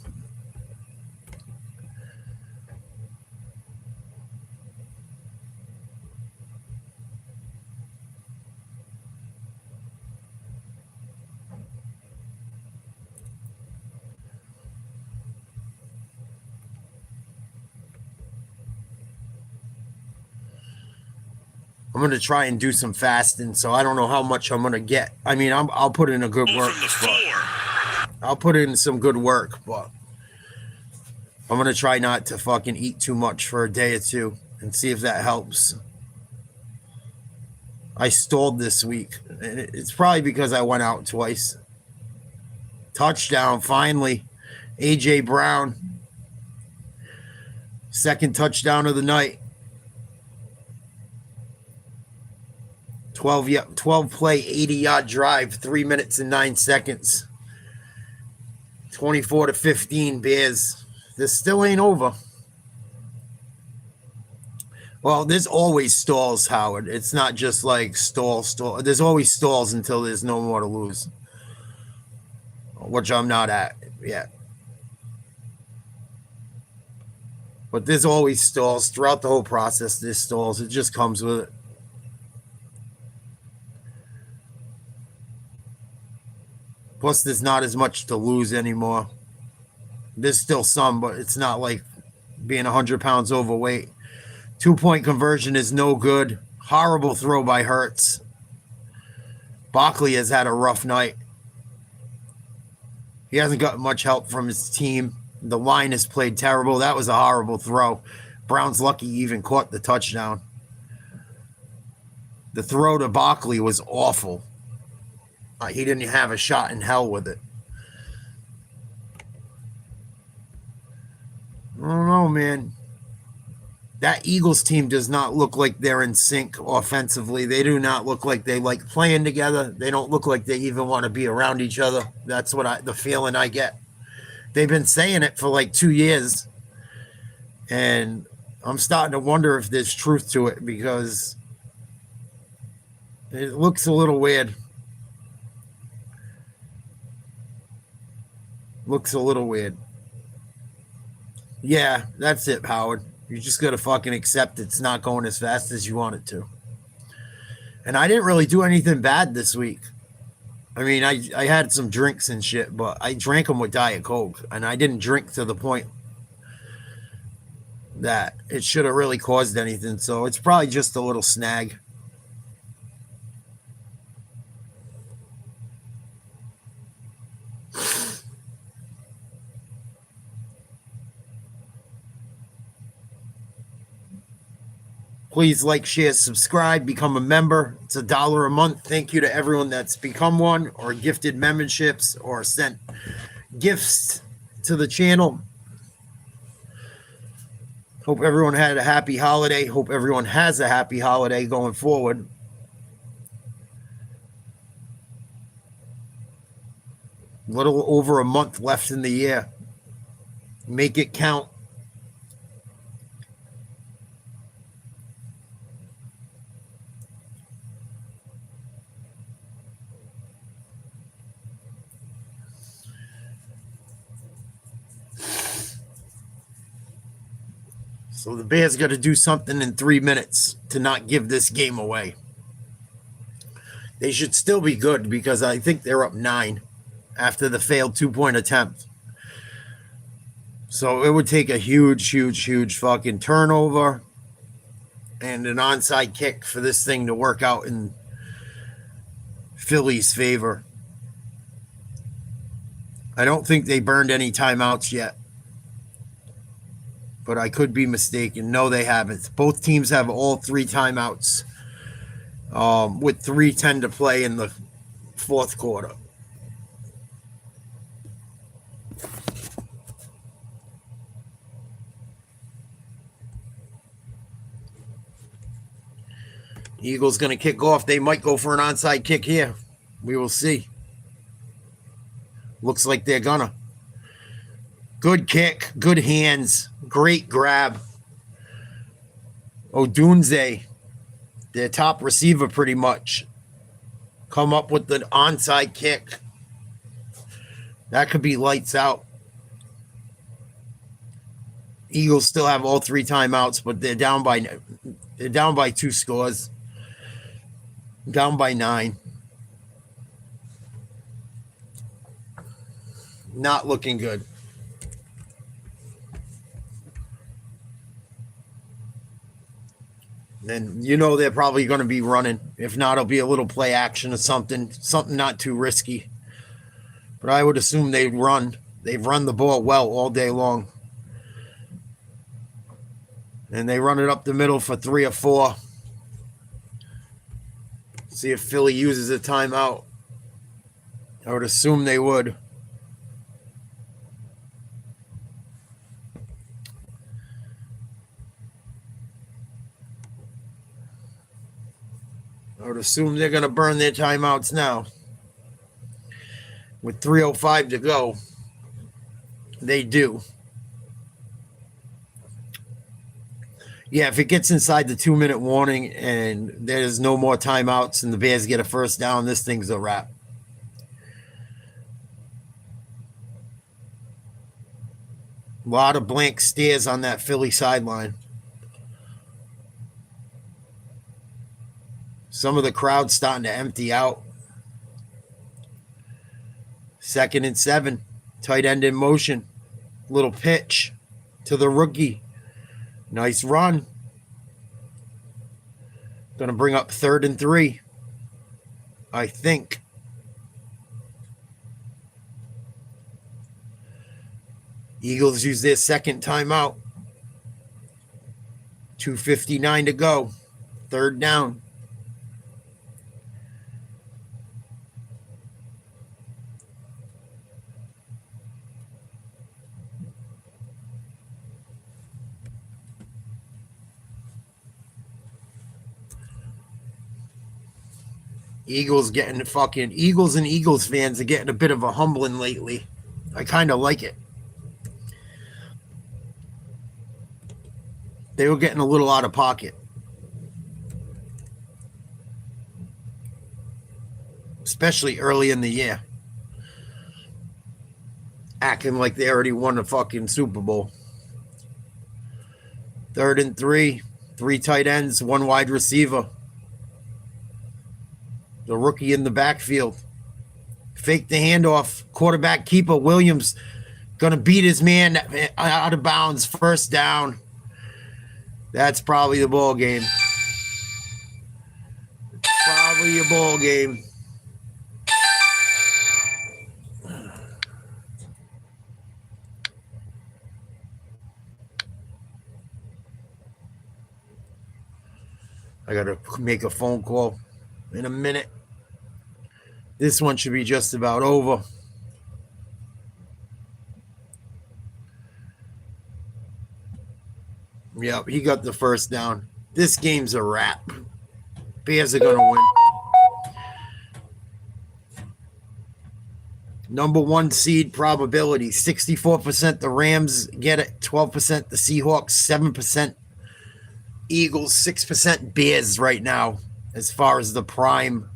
I'm going to try and do some fasting, so I don't know how much I'm going to get. I mean, I'll put in a good work. I'll put in some good work, but I'm going to try not to fucking eat too much for a day or two and see if that helps. I stalled this week. It's probably because I went out twice. Touchdown, finally. A.J. Brown. Second touchdown of the night. 12 play, 80-yard drive, 3 minutes and 9 seconds. 24-15 Bears. This still ain't over. Well, there's always stalls, Howard. It's not just like stall. There's always stalls until there's no more to lose, which I'm not at yet. But there's always stalls. Throughout the whole process, there's stalls. It just comes with it. Plus, there's not as much to lose anymore. There's still some, but it's not like being 100 pounds overweight. 2-point conversion is no good. Horrible throw by Hurts. Barkley has had a rough night. He hasn't got much help from his team. The line has played terrible. That was a horrible throw. Brown's lucky he even caught the touchdown. The throw to Barkley was awful. He didn't have a shot in hell with it. I don't know, man. That Eagles team does not look like they're in sync offensively. They do not look like they like playing together. They don't look like they even want to be around each other. That's what the feeling I get. They've been saying it for like 2 years. And I'm starting to wonder if there's truth to it because it looks a little weird. Looks a little weird. Yeah, that's it, Howard. You just got to fucking accept it's not going as fast as you want it to. And I didn't really do anything bad this week. I mean, I had some drinks and shit, but I drank them with Diet Coke. And I didn't drink to the point that it should have really caused anything. So it's probably just a little snag. Please like, share, subscribe, become a member. It's $1 a month. Thank you to everyone that's become one or gifted memberships or sent gifts to the channel. Hope everyone had a happy holiday. Hope everyone has a happy holiday going forward. Little over a month left in the year. Make it count. So the Bears got to do something in 3 minutes to not give this game away. They should still be good because I think they're up 9 after the failed 2-point attempt. So it would take a huge fucking turnover and an onside kick for this thing to work out in Philly's favor. I don't think they burned any timeouts yet, but I could be mistaken. No, they haven't. Both teams have all 3 timeouts with 3:10 to play in the fourth quarter. Eagles going to kick off. They might go for an onside kick here. We will see. Looks like they're gonna. Good kick, good hands, great grab. Odunze, their top receiver pretty much, come up with the onside kick. That could be lights out. Eagles still have all 3 timeouts, but they're down by 2 scores. Down by 9. Not looking good. And you know they're probably going to be running. If not, it'll be a little play action or something not too risky. But I would assume they'd run. They've run the ball well all day long. And they run it up the middle for 3 or 4. See if Philly uses a timeout. I would assume they would. I would assume they're going to burn their timeouts now. With 3:05 to go, they do. Yeah, if it gets inside the 2-minute warning and there's no more timeouts and the Bears get a first down, this thing's a wrap. A lot of blank stares on that Philly sideline. Some of the crowd's starting to empty out. 2nd and 7. Tight end in motion. Little pitch to the rookie. Nice run. Going to bring up 3rd and 3. I think. Eagles use their 2nd timeout. 2:59 to go. 3rd down. Eagles and Eagles fans are getting a bit of a humbling lately. I kind of like it. They were getting a little out of pocket. Especially early in the year. Acting like they already won the fucking Super Bowl. 3rd and 3. 3 tight ends, 1 wide receiver. The rookie in the backfield. Fake the handoff. Quarterback keeper Williams going to beat his man out of bounds. 1st down. That's probably the ball game. Probably a ball game. I got to make a phone call in a minute. This one should be just about over. Yep, he got the first down. This game's a wrap. Bears are going to win. Number 1 seed probability, 64% the Rams get it, 12% the Seahawks, 7% Eagles, 6% Bears right now, as far as the prime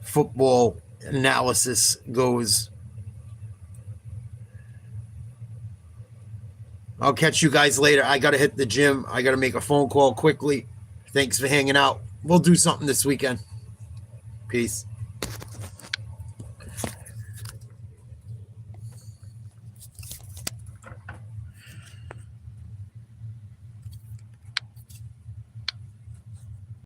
football analysis goes. I'll catch you guys later. I got to hit the gym. I got to make a phone call quickly. Thanks for hanging out. We'll do something this weekend. Peace.